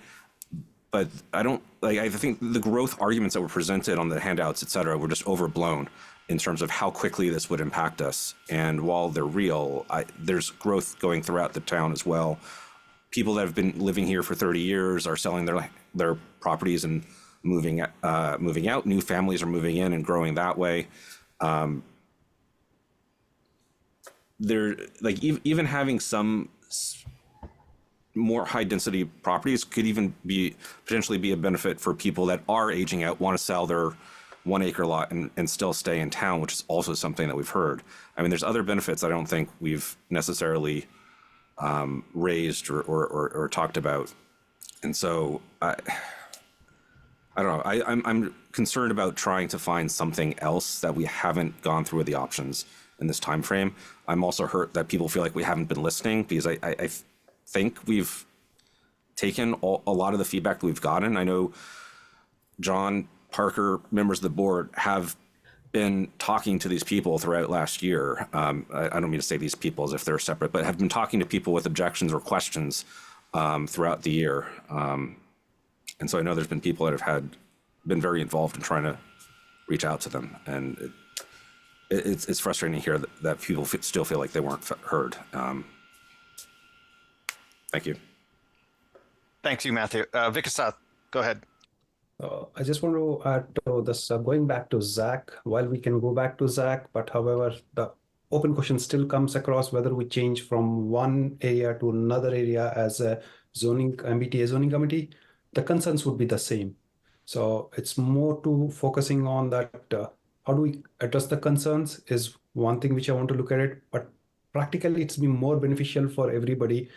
But I think the growth arguments that were presented on the handouts, et cetera, were just overblown in terms of how quickly this would impact us. And while they're real, there's growth going throughout the town as well. People that have been living here for 30 years are selling their properties and moving out. New families are moving in and growing that way. They're like, even having some more high density properties could even potentially be a benefit for people that are aging out, want to sell their 1 acre lot and still stay in town, which is also something that we've heard. I mean, there's other benefits I don't think we've necessarily raised or talked about. And so I don't know. I'm concerned about trying to find something else that we haven't gone through with the options in this time frame. I'm also hurt that people feel like we haven't been listening, because I think we've taken a lot of the feedback that we've gotten. I know John, Parker, members of the board have been talking to these people throughout last year. I don't mean to say these people as if they're separate, but have been talking to people with objections or questions throughout the year. And so I know there's been people that have been very involved in trying to reach out to them. And it's frustrating to hear that people still feel like they weren't heard. Thank you. Thanks you, Matthew. Vikasath, go ahead. I just want to add to this, going back to Zach, while we can go back to Zach, but however, the open question still comes across whether we change from one area to another area as a MBTA zoning committee, the concerns would be the same. So it's more to focusing on that, how do we address the concerns is one thing which I want to look at it, but practically it's been more beneficial for everybody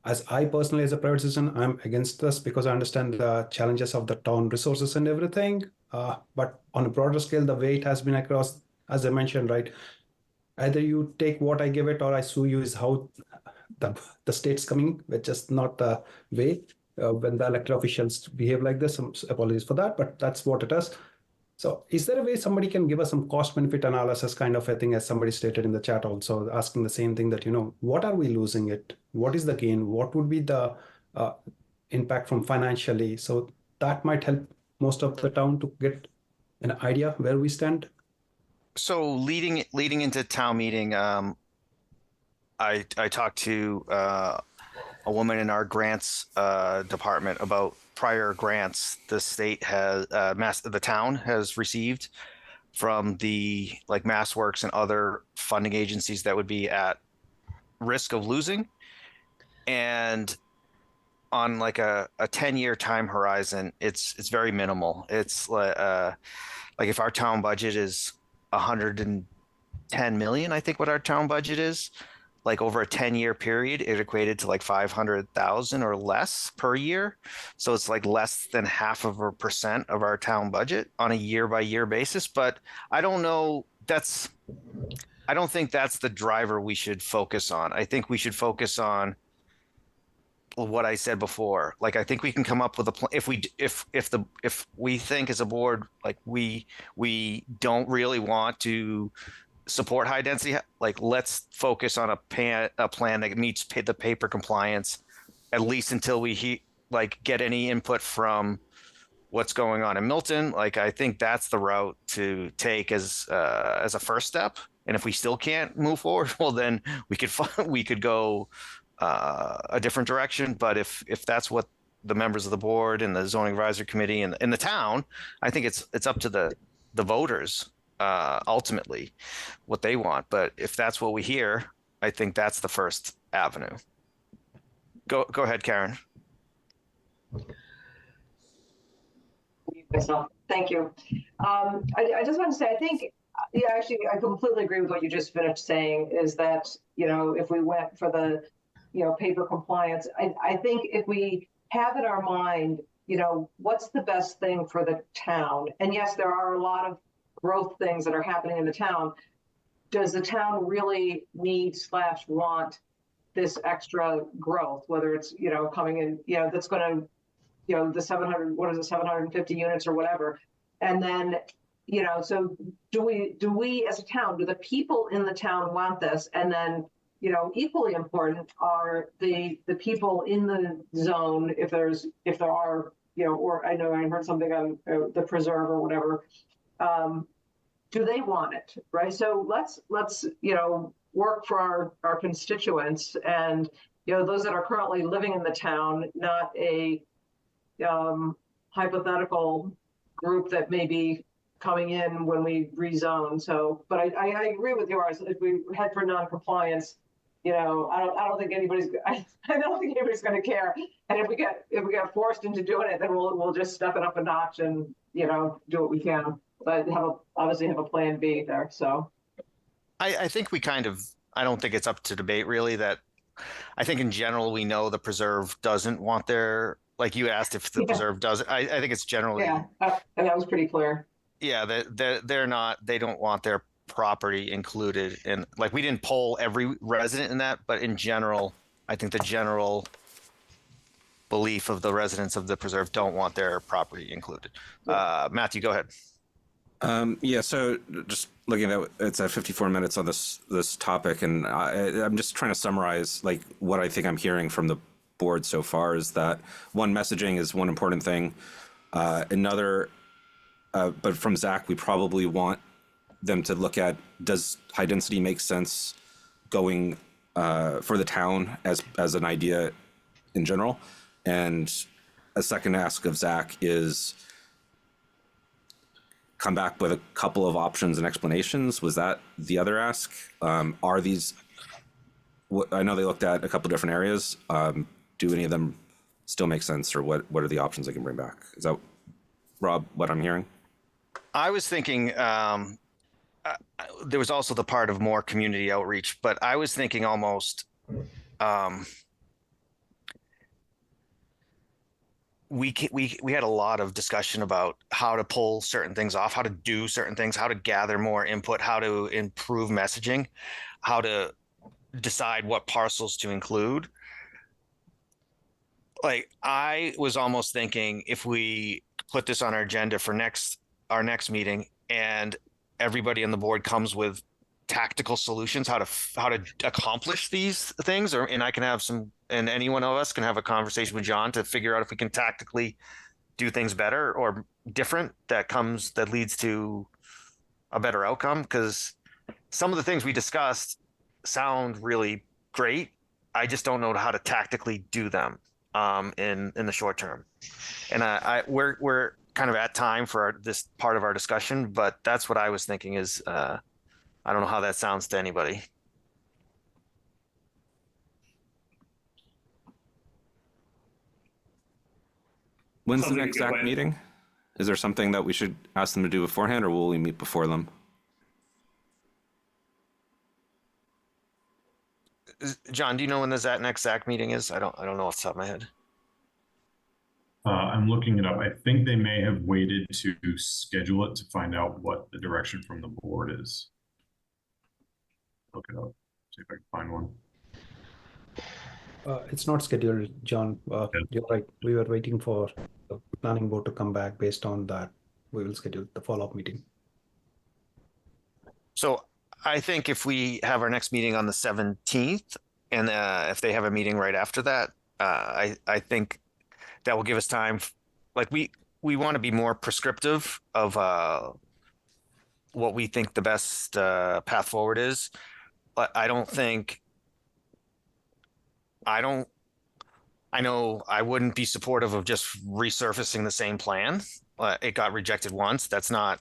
as I personally, as a private citizen, I'm against this because I understand the challenges of the town resources and everything. But on a broader scale, the way it has been across, as I mentioned, right, either you take what I give it or I sue you is how the state's coming, which is not the way when the elected officials behave like this. Apologies for that, but that's what it is. So is there a way somebody can give us some cost benefit analysis kind of a thing, as somebody stated in the chat also, asking the same thing that, what are we losing it? What is the gain? What would be the impact from financially? So that might help most of the town to get an idea where we stand. So leading into town meeting, I talked to a woman in our grants department about prior grants the state has the town has received from the like MassWorks and other funding agencies that would be at risk of losing. And on like a 10-year time horizon, it's very minimal. It's like if our town budget is 110 million, I think what our town budget is, like over a 10-year period, it equated to like 500,000 or less per year. So it's like less than 0.5% of our town budget on a year-by-year basis. But I don't know, I don't think that's the driver we should focus on. I think we should focus on what I said before. Like, I think we can come up with a plan if we think as a board, like we don't really want to support high density, like let's focus on a plan that meets the paper compliance, at least until we get any input from what's going on in Milton. Like, I think that's the route to take as a first step. And if we still can't move forward, well, then we could go a different direction. But if that's what the members of the board and the zoning advisory committee and the town, I think it's up to the voters ultimately what they want. But if that's what we hear, I think that's the first avenue. Go ahead, Karen. Thank you. I just want to say, I think, actually, I completely agree with what you just finished saying, is that, if we went for the, paper compliance, I think if we have in our mind, what's the best thing for the town? And yes, there are a lot of growth things that are happening in the town. Does the town really need/want this extra growth, whether it's, coming in, that's going to, the 750 units or whatever. And then, so do we as a town, do the people in the town want this? And then, equally important are the people in the zone, if there are, or I know I heard something on the preserve or whatever, do they want it, right? So let's work for our constituents and, those that are currently living in the town, not a hypothetical group that may be coming in when we rezone. So, but I agree with yours. If we head for non-compliance, I don't think anybody's going to care. And if we get forced into doing it, then we'll just step it up a notch and do what we can. But obviously have a plan B there. So, I think I don't think it's up to debate really. That I think in general we know the preserve doesn't want their, like you asked if the preserve does. I think it's generally and that was pretty clear. Yeah, they don't want their property included. And like, we didn't poll every resident in that, but in general, I think the general belief of the residents of the preserve don't want their property included. Matthew, go ahead. Yeah, so just looking at it's at 54 minutes on this topic, and I'm just trying to summarize like what I think I'm hearing from the board so far is that one, messaging is one important thing. Another, but from Zach, we probably want them to look at, does high density make sense going for the town as an idea in general? And a second ask of Zach is come back with a couple of options and explanations. Was that the other ask? Are these, I know they looked at a couple different areas. Do any of them still make sense, or what are the options they can bring back? Is that, Rob, what I'm hearing? I was thinking there was also the part of more community outreach, but I was thinking almost we had a lot of discussion about how to pull certain things off, how to do certain things, how to gather more input, how to improve messaging, how to decide what parcels to include. Like, I was almost thinking if we put this on our agenda for our next meeting, and everybody on the board comes with tactical solutions how to accomplish these things, and I can have some, and anyone of us can have a conversation with John to figure out if we can tactically do things better or different that leads to a better outcome. Because some of the things we discussed sound really great. I just don't know how to tactically do them in the short term. And we're kind of at time for this part of our discussion, but that's what I was thinking is, I don't know how that sounds to anybody. When's Sounds the like a next good ZAC plan. meeting? Is there something that we should ask them to do beforehand, or will we meet before them? John, do you know when the next ZAC meeting is? I don't know off the top of my head. I'm looking it up. I think they may have waited to schedule it to find out what the direction from the board is. Look it up, see if I can find one. It's not scheduled, John. You're right. We were waiting for the planning board to come back. Based on that, we will schedule the follow-up meeting. So I think if we have our next meeting on the 17th, and if they have a meeting right after that, I think that will give us time. Like, we want to be more prescriptive of what we think the best path forward is. But I know I wouldn't be supportive of just resurfacing the same plan. It got rejected once. That's not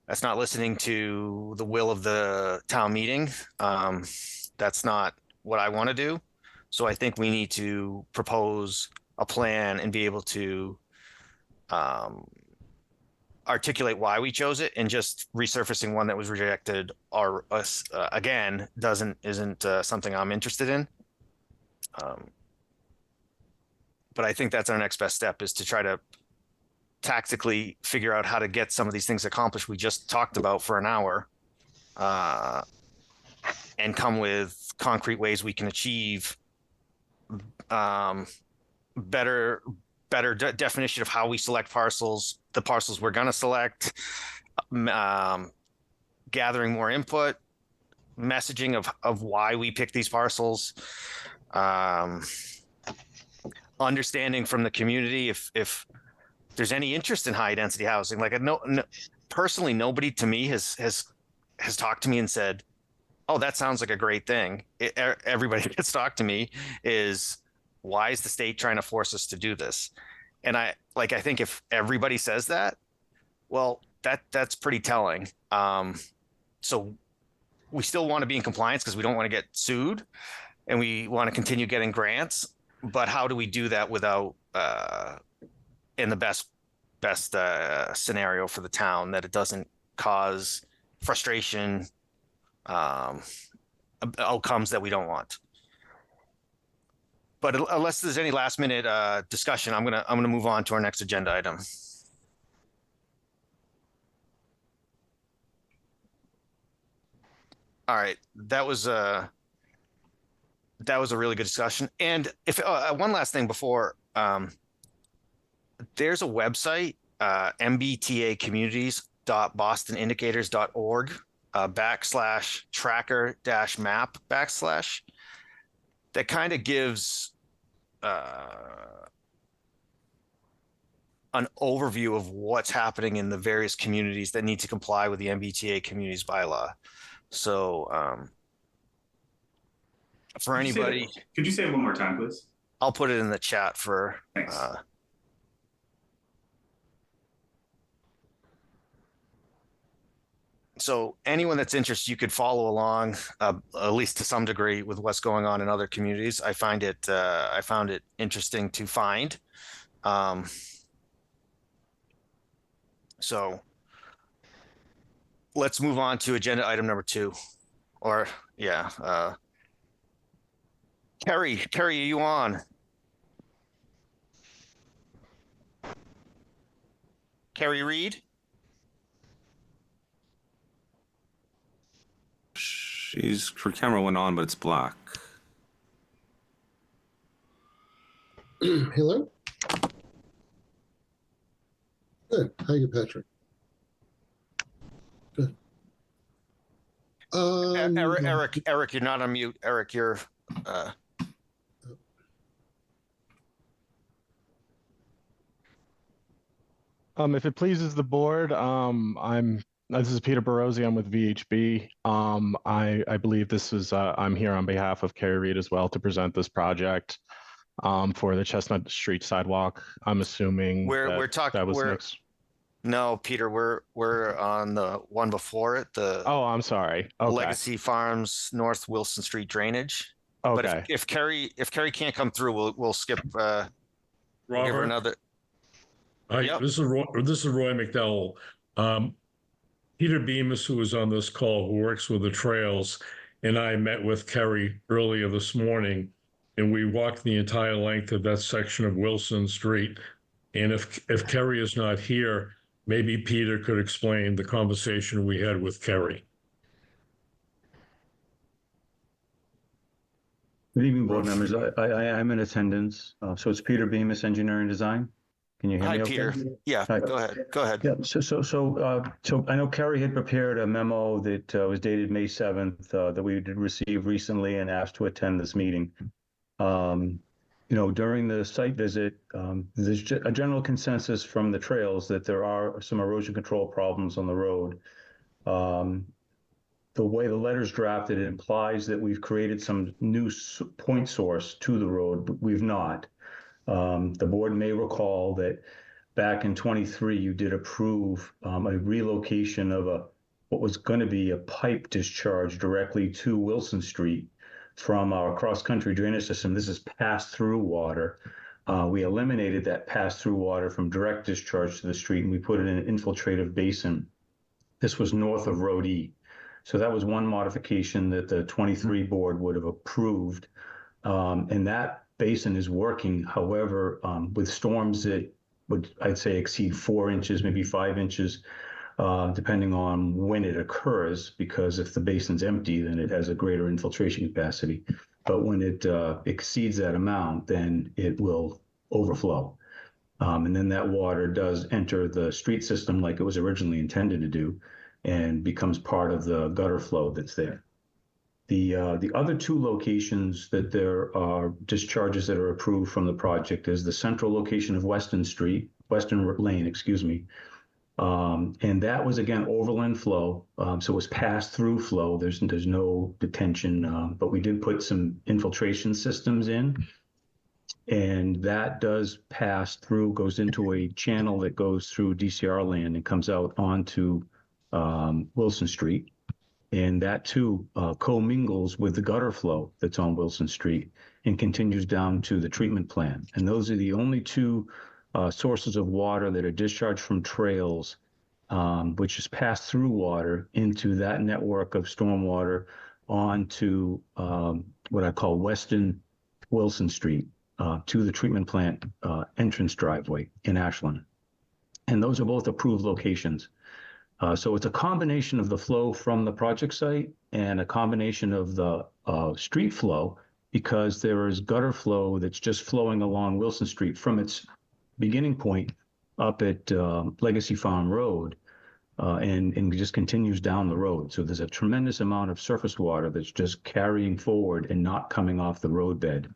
listening to the will of the town meeting. That's not what I want to do. So I think we need to propose a plan and be able to articulate why we chose it, and just resurfacing one that was rejected or again isn't something I'm interested in. But I think that's our next best step, is to try to tactically figure out how to get some of these things accomplished we just talked about for an hour, and come with concrete ways we can achieve better definition of how we select parcels, the parcels we're going to select, gathering more input, messaging of why we pick these parcels, understanding from the community if there's any interest in high density housing. Like, personally, nobody to me has talked to me and said, oh, that sounds like a great thing. Everybody that's talked to me is, why is the state trying to force us to do this? And I think if everybody says that, well, that's pretty telling. So we still want to be in compliance because we don't want to get sued, and we want to continue getting grants. But how do we do that without, in the best scenario for the town, that it doesn't cause frustration, outcomes that we don't want? But unless there's any last minute discussion, I'm gonna move on to our next agenda item. All right, that was a really good discussion. And if one last thing before, there's a website, mbtacommunities.bostonindicators.org /tracker-map/ that kind of gives an overview of what's happening in the various communities that need to comply with the MBTA communities bylaw. So for anybody, Could you say it one more time, please? I'll put it in the chat for Thanks. So anyone that's interested, you could follow along, at least to some degree, with what's going on in other communities. I found it interesting to find. So let's move on to agenda item number 2, or yeah. Kerry, are you on? Carrie Reed? Her camera went on, but it's black. Hello? Good. How you, Patrick? Good. Eric, you're not on mute. Eric, you're If it pleases the board, this is Peter Barozzi. I'm with VHB. I believe this is I'm here on behalf of Carrie Reed as well to present this project for the Chestnut Street sidewalk. I'm assuming we're talking. that was next. No, Peter, we're on the one before it. Oh, I'm sorry. Okay. Legacy Farms North Wilson Street drainage. Okay. But if Carrie can't come through, we'll skip. We'll give her another. Hi, Yep. this is Roy McDowell. Peter Bemis, who was on this call, who works with the trails, and I met with Kerry earlier this morning, and we walked the entire length of that section of Wilson Street. And if Kerry is not here, maybe Peter could explain the conversation we had with Kerry. Good evening, board members. I'm in attendance. So it's Peter Bemis, Engineering Design. Can you hear me? Hi, okay? Peter. Yeah, Hi. go ahead. Yeah. So I know Kerry had prepared a memo that was dated May 7th that we did receive recently and asked to attend this meeting. During the site visit, there's a general consensus from the trails that there are some erosion control problems on the road. The way the letter's drafted, it implies that we've created some new point source to the road, but we've not. The board may recall that back in 23, you did approve a relocation of what was going to be a pipe discharge directly to Wilson Street from our cross-country drainage system. This is pass-through water. We eliminated that pass-through water from direct discharge to the street, and we put it in an infiltrative basin. This was north of Road E. So that was one modification that the 23 board would have approved. And that basin is working. However, with storms that would, I'd say, exceed 4 inches, maybe 5 inches, depending on when it occurs, because if the basin's empty, then it has a greater infiltration capacity. But when it exceeds that amount, then it will overflow. And then that water does enter the street system like it was originally intended to do and becomes part of the gutter flow that's there. The other two locations that there are discharges that are approved from the project is the central location of Weston Lane, excuse me. And that was, again, overland flow. So it was pass-through flow. There's no detention, but we did put some infiltration systems in. And that does pass through, goes into a channel that goes through DCR land and comes out onto Wilson Street. And that too commingles with the gutter flow that's on Wilson Street and continues down to the treatment plant. And those are the only two sources of water that are discharged from trails, which is pass through water into that network of stormwater onto what I call Weston Wilson Street to the treatment plant entrance driveway in Ashland. And those are both approved locations. So it's a combination of the flow from the project site and a combination of the street flow, because there is gutter flow that's just flowing along Wilson Street from its beginning point up at Legacy Farm Road and just continues down the road. So there's a tremendous amount of surface water that's just carrying forward and not coming off the roadbed.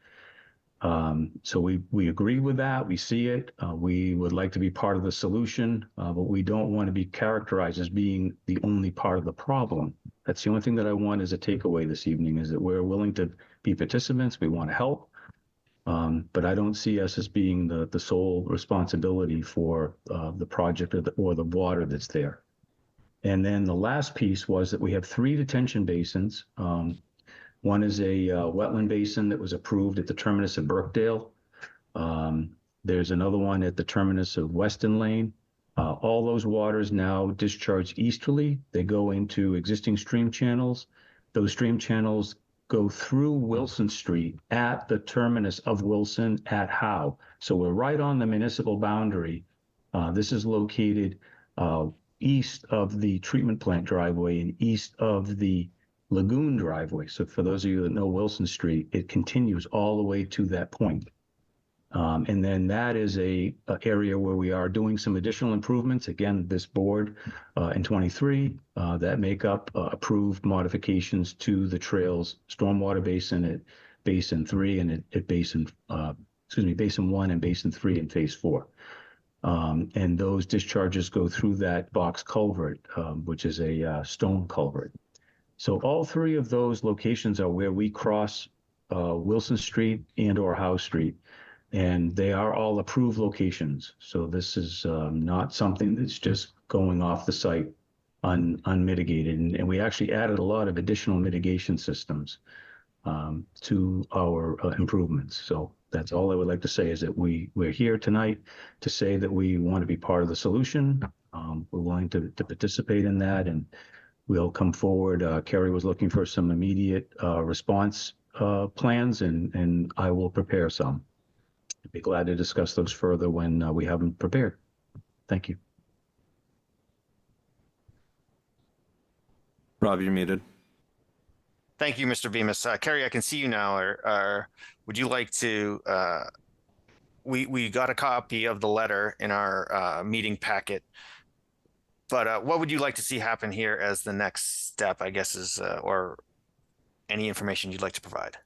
So we agree with that. We see it. We would like to be part of the solution, but we don't want to be characterized as being the only part of the problem. That's the only thing that I want as a takeaway this evening, is that we're willing to be participants. We want to help, but I don't see us as being the sole responsibility for the project or the water that's there. And then the last piece was that we have 3 detention basins. One is a wetland basin that was approved at the terminus of Birkdale. There's another one at the terminus of Weston Lane. All those waters now discharge easterly. They go into existing stream channels. Those stream channels go through Wilson Street at the terminus of Wilson at Howe. So we're right on the municipal boundary This is located east of the treatment plant driveway and east of the lagoon driveway. So for those of you that know Wilson Street, it continues all the way to that point. And then that is a area where we are doing some additional improvements. Again, this board in 23 that make up approved modifications to the trails stormwater basin at Basin 3 and at Basin 1 and Basin 3 in Phase 4. And those discharges go through that box culvert, which is a stone culvert. So all three of those locations are where we cross Wilson Street and or Howe Street. And they are all approved locations. So this is not something that's just going off the site unmitigated. And we actually added a lot of additional mitigation systems to our improvements. So that's all I would like to say, is that we're here tonight to say that we want to be part of the solution. We're willing to participate in that, and we'll come forward. Kerry was looking for some immediate response plans, and I will prepare some. I'd be glad to discuss those further when we have them prepared. Thank you. Rob, you're muted. Thank you, Mr. Bemis. Kerry, I can see you now. Would you like to, we got a copy of the letter in our meeting packet, but what would you like to see happen here as the next step, I guess, is, or any information you'd like to provide?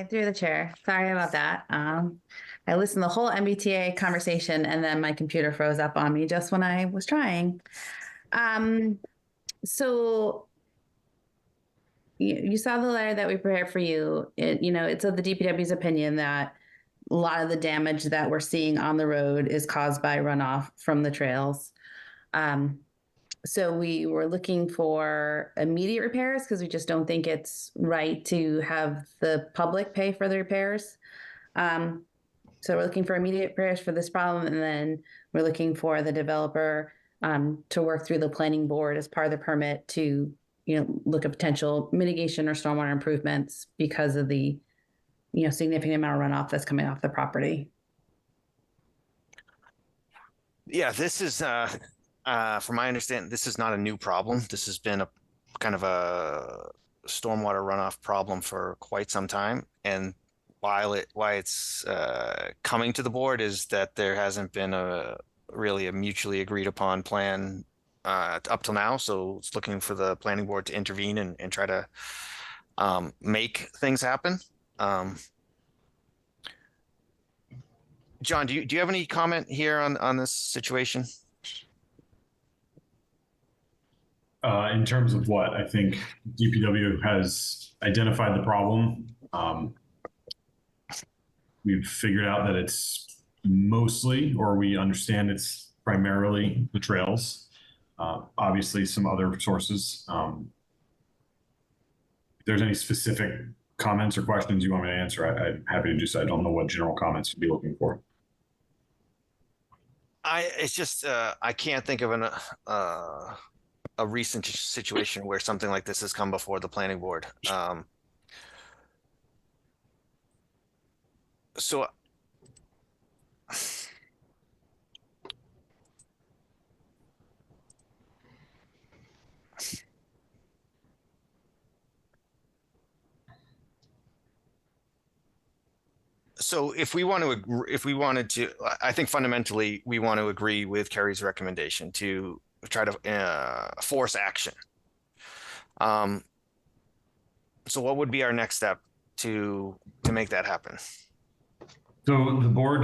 Through the chair. Sorry about that. I listened to the whole MBTA conversation and then my computer froze up on me just when I was trying. So you saw the letter that we prepared for you. It's of the DPW's opinion that a lot of the damage that we're seeing on the road is caused by runoff from the trails. So we were looking for immediate repairs because we just don't think it's right to have the public pay for the repairs. So we're looking for immediate repairs for this problem, and then we're looking for the developer to work through the planning board as part of the permit to look at potential mitigation or stormwater improvements because of the significant amount of runoff that's coming off the property. Yeah, this is from my understanding, this is not a new problem. This has been a kind of a stormwater runoff problem for quite some time. And why it's coming to the board is that there hasn't been really a mutually agreed upon plan up till now. So it's looking for the planning board to intervene and try to make things happen. John, do you have any comment here on this situation? In terms of what? I think DPW has identified the problem. We've figured out that it's mostly, or we understand it's primarily the trails. Obviously some other sources. If there's any specific comments or questions you want me to answer, I'm happy to do so. I don't know what general comments you'd be looking for. It's just I can't think of a recent situation where something like this has come before the planning board. So if we wanted to, I think fundamentally we want to agree with Kerry's recommendation to try to force action. So what would be our next step to make that happen? So the board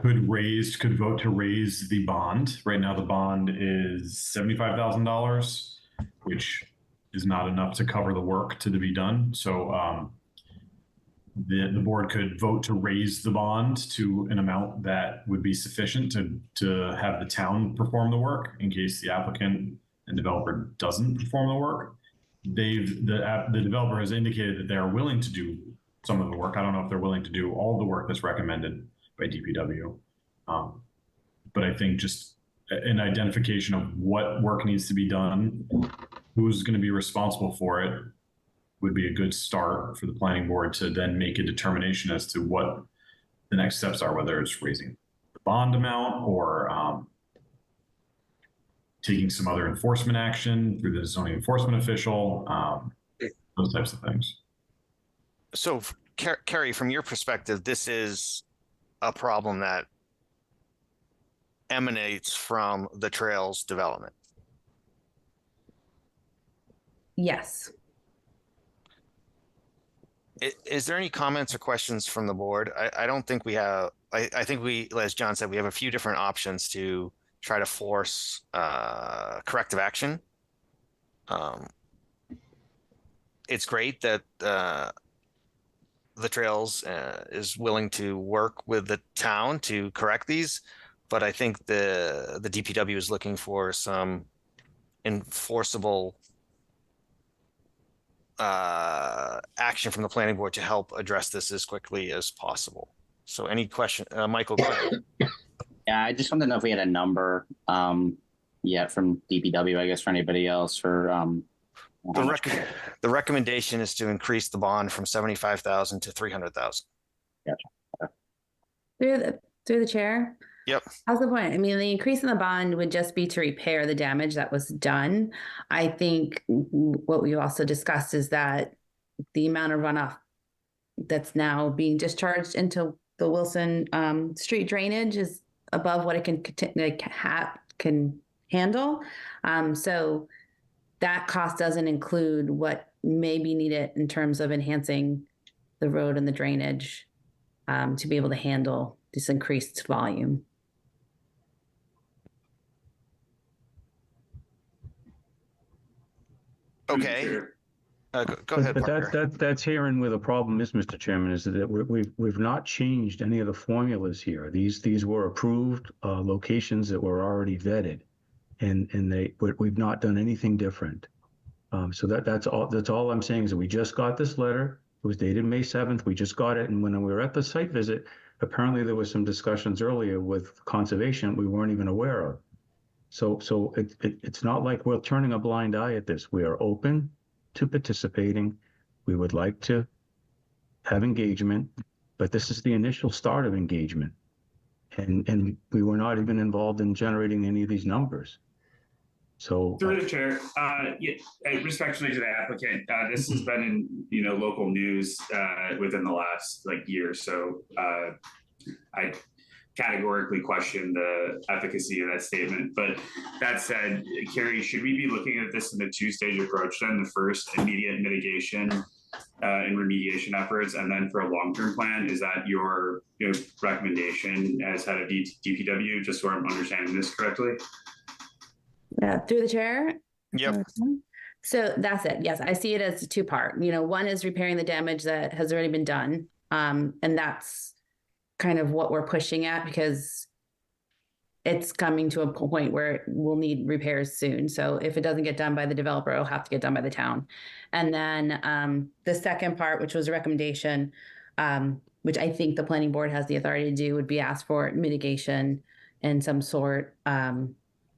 could vote to raise the bond. Right now the bond is $75,000, which is not enough to cover the work to be done. So the board could vote to raise the bond to an amount that would be sufficient to have the town perform the work in case the applicant and developer doesn't perform the work. The developer has indicated that they're willing to do some of the work. I don't know if they're willing to do all the work that's recommended by DPW. But I think just an identification of what work needs to be done, who's going to be responsible for it, would be a good start for the planning board to then make a determination as to what the next steps are, whether it's raising the bond amount or taking some other enforcement action through the zoning enforcement official, those types of things. So, Kerry, from your perspective, this is a problem that emanates from the trails development. Yes. Is there any comments or questions from the board? I don't think we have. I think we, as John said, we have a few different options to try to force corrective action. It's great that the trails is willing to work with the town to correct these, but I think the DPW is looking for some enforceable action from the planning board to help address this as quickly as possible. So any question, Michael? Go ahead. Yeah, I just wanted to know if we had a number yet from DPW, I guess, for anybody else for the recommendation is to increase the bond from 75,000 to 300,000. Gotcha. Through the chair. Yep. How's the point? I mean, the increase in the bond would just be to repair the damage that was done. I think what we've also discussed is that the amount of runoff that's now being discharged into the Wilson Street drainage is above what it can handle. So that cost doesn't include what may be needed in terms of enhancing the road and the drainage to be able to handle this increased volume. Okay. Go ahead, But Parker. that's herein where the problem is, Mr. Chairman, is that we've not changed any of the formulas here. These were approved locations that were already vetted, and we've not done anything different. So that's all I'm saying is that we just got this letter. It was dated May 7th. We just got it, and when we were at the site visit, apparently there was some discussions earlier with conservation we weren't even aware of. So it's not like we're turning a blind eye at this. We are open to participating. We would like to have engagement, but this is the initial start of engagement. And we were not even involved in generating any of these numbers. So through the chair, respectfully to the applicant, this has been in local news within the last year. So I categorically question the efficacy of that statement. But that said, Kerry, should we be looking at this in a two-stage approach then? The first, immediate mitigation and remediation efforts, and then for a long-term plan, is that your recommendation as head of DPW, just so I'm understanding this correctly? Yeah, through the chair. Yep. So that's it. Yes, I see it as a two-part. One is repairing the damage that has already been done. And that's kind of what we're pushing at because it's coming to a point where we'll need repairs soon. So if it doesn't get done by the developer, it'll have to get done by the town. And then the second part, which was a recommendation, which I think the planning board has the authority to do, would be ask for mitigation in some sort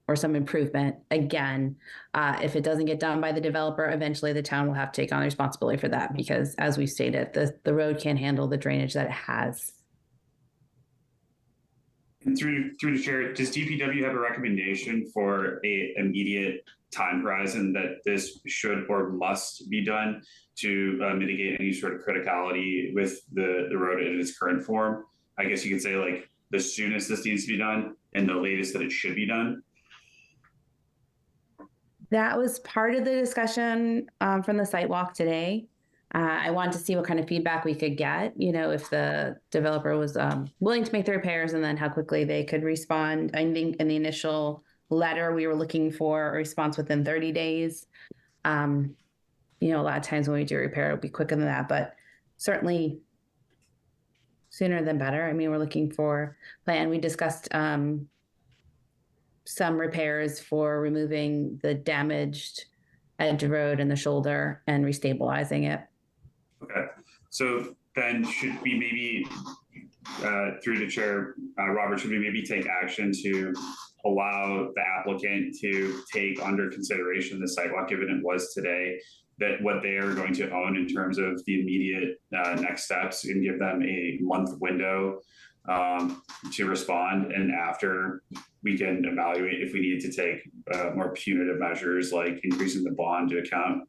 or some improvement. Again, if it doesn't get done by the developer, eventually the town will have to take on the responsibility for that because, as we stated, the road can't handle the drainage that it has. And through the chair, does DPW have a recommendation for a immediate time horizon that this should or must be done to mitigate any sort of criticality with the road in its current form? I guess you could say the soonest this needs to be done and the latest that it should be done. That was part of the discussion from the site walk today. I wanted to see what kind of feedback we could get, if the developer was willing to make the repairs and then how quickly they could respond. I think in the initial letter, we were looking for a response within 30 days. A lot of times when we do a repair, it'll be quicker than that, but certainly sooner than better. I mean, we're looking for plan. We discussed some repairs for removing the damaged edge road and the shoulder and restabilizing it. Okay, so then should we maybe, through the chair, Robert, should we maybe take action to allow the applicant to take under consideration the sidewalk, given it was today, that what they are going to own in terms of the immediate next steps, and give them a month window to respond, and after we can evaluate if we need to take more punitive measures like increasing the bond to account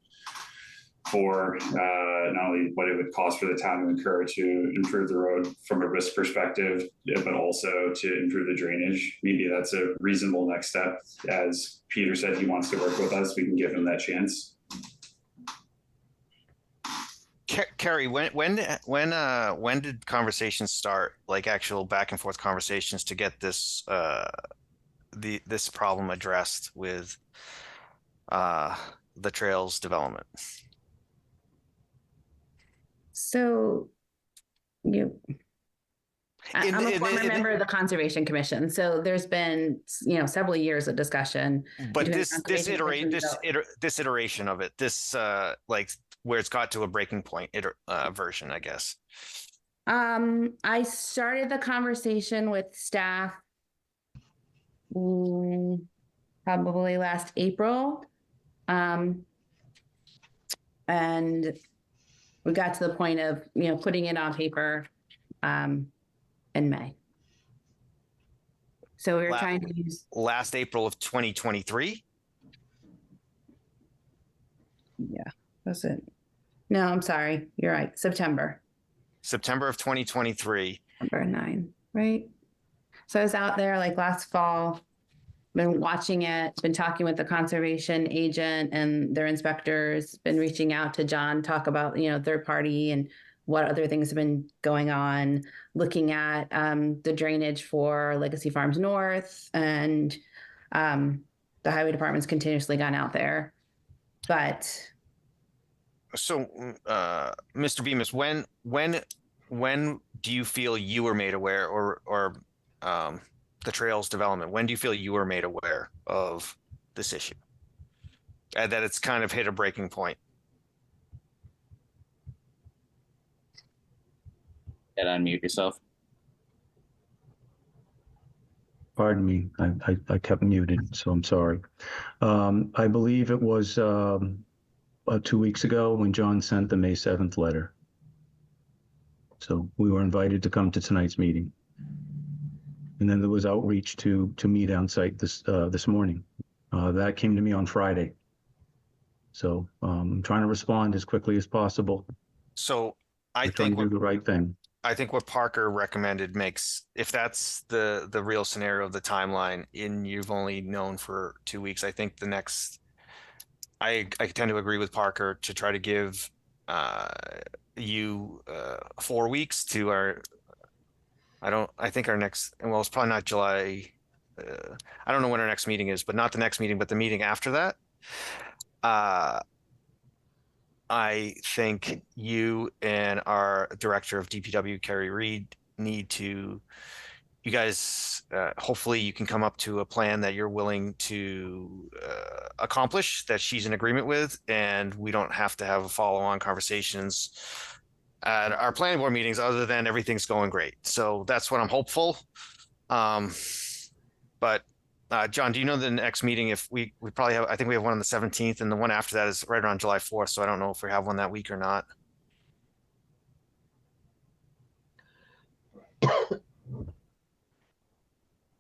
for not only what it would cost for the town to incur to improve the road from a risk perspective, but also to improve the drainage. Maybe that's a reasonable next step. As Peter said, he wants to work with us. We can give him that chance. Carrie, when did conversations start? Like actual back and forth conversations to get this this problem addressed with the trails development? So I'm a former member of the Conservation Commission, so there's been several years of discussion. But between this the Conservation Commission this iteration of it, this like where it's got to a breaking point version, I guess. I started the conversation with staff probably last April, and we got to the point of putting it on paper in May. So we were trying to use last April of 2023. Yeah, was it? No, I'm sorry. You're right. September of 2023. September 9, right? So I was out there like last fall, been watching it, been talking with the conservation agent and their inspectors, been reaching out to John, talk about, third party and what other things have been going on, looking at the drainage for Legacy Farms North, and the highway department's continuously gone out there. But so, Mr. Bemis, when do you feel you were made aware, or the trails development, when do you feel you were made aware of this issue, and that it's kind of hit a breaking point? Unmute yourself. Pardon me, I kept muted, so I'm sorry. I believe it was 2 weeks ago when John sent the May 7th letter. So we were invited to come to tonight's meeting. And then there was outreach to meet on site this morning. That came to me on Friday. So I'm trying to respond as quickly as possible. So I think we're trying to do the right thing. I think what Parker recommended makes, if that's the real scenario of the timeline, and you've only known for 2 weeks, I think the next, I tend to agree with Parker to try to give you 4 weeks to our, I think our next, well, it's probably not July. I don't know when our next meeting is, but not the next meeting, but the meeting after that. I think you and our director of DPW, Carrie Reed, need to, you guys, hopefully you can come up to a plan that you're willing to accomplish, that she's in agreement with, and we don't have to have follow-on conversations at our planning board meetings other than everything's going great. So that's what I'm hopeful. But John, do you know the next meeting? If we probably have, I think we have one on the 17th, and the one after that is right around July 4th. So I don't know if we have one that week or not.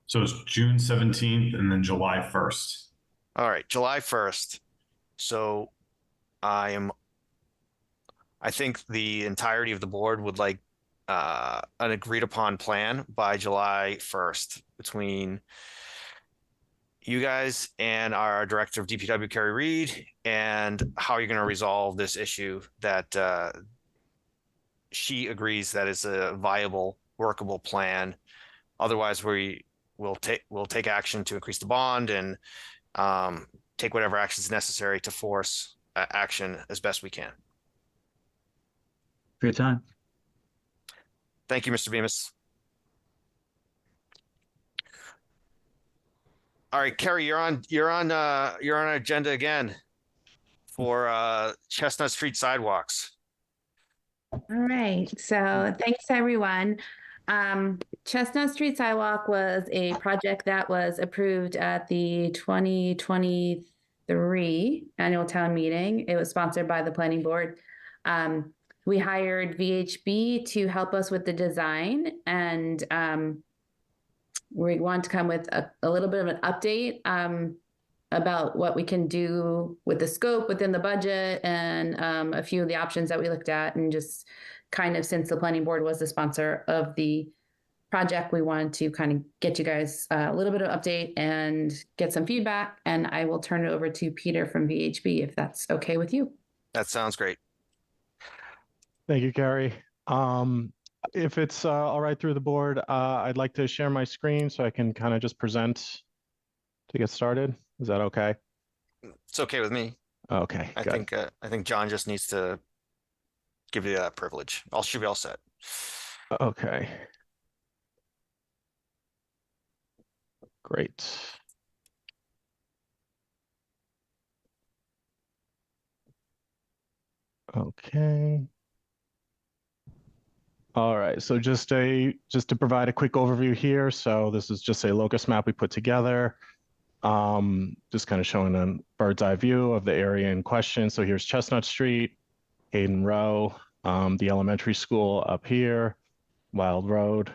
So it's June 17th and then July 1st. All right, July 1st. So I think the entirety of the board would like an agreed upon plan by July 1st between you guys and our director of DPW, Carrie Reed, and how you're going to resolve this issue that she agrees that is a viable, workable plan. Otherwise, we'll take action to increase the bond and take whatever actions necessary to force action as best we can. For your time. Thank you, Mr. Bemis. All right, Carrie, you're on our agenda again for Chestnut Street sidewalks. all right. So thanks everyone. Chestnut Street Sidewalk was a project that was approved at the 2023 annual town meeting. It was sponsored by the planning board. We hired VHB to help us with the design, and we want to come with a little bit of an update about what we can do with the scope within the budget and a few of the options that we looked at, and just kind of, since the planning board was the sponsor of the project, we wanted to kind of get you guys a little bit of update and get some feedback. And I will turn it over to Peter from VHB if that's okay with you. That sounds great. Thank you, Carrie. If it's all right through the board, I'd like to share my screen so I can kind of just present to get started. Is that okay? It's okay with me. Okay. I think John just needs to give you that privilege. Should be all set. Okay. Great. Okay. All right, so just to provide a quick overview here. So this is just a locus map we put together, just kind of showing a bird's eye view of the area in question. So here's Chestnut Street, Hayden Row, the elementary school up here, Wild Road.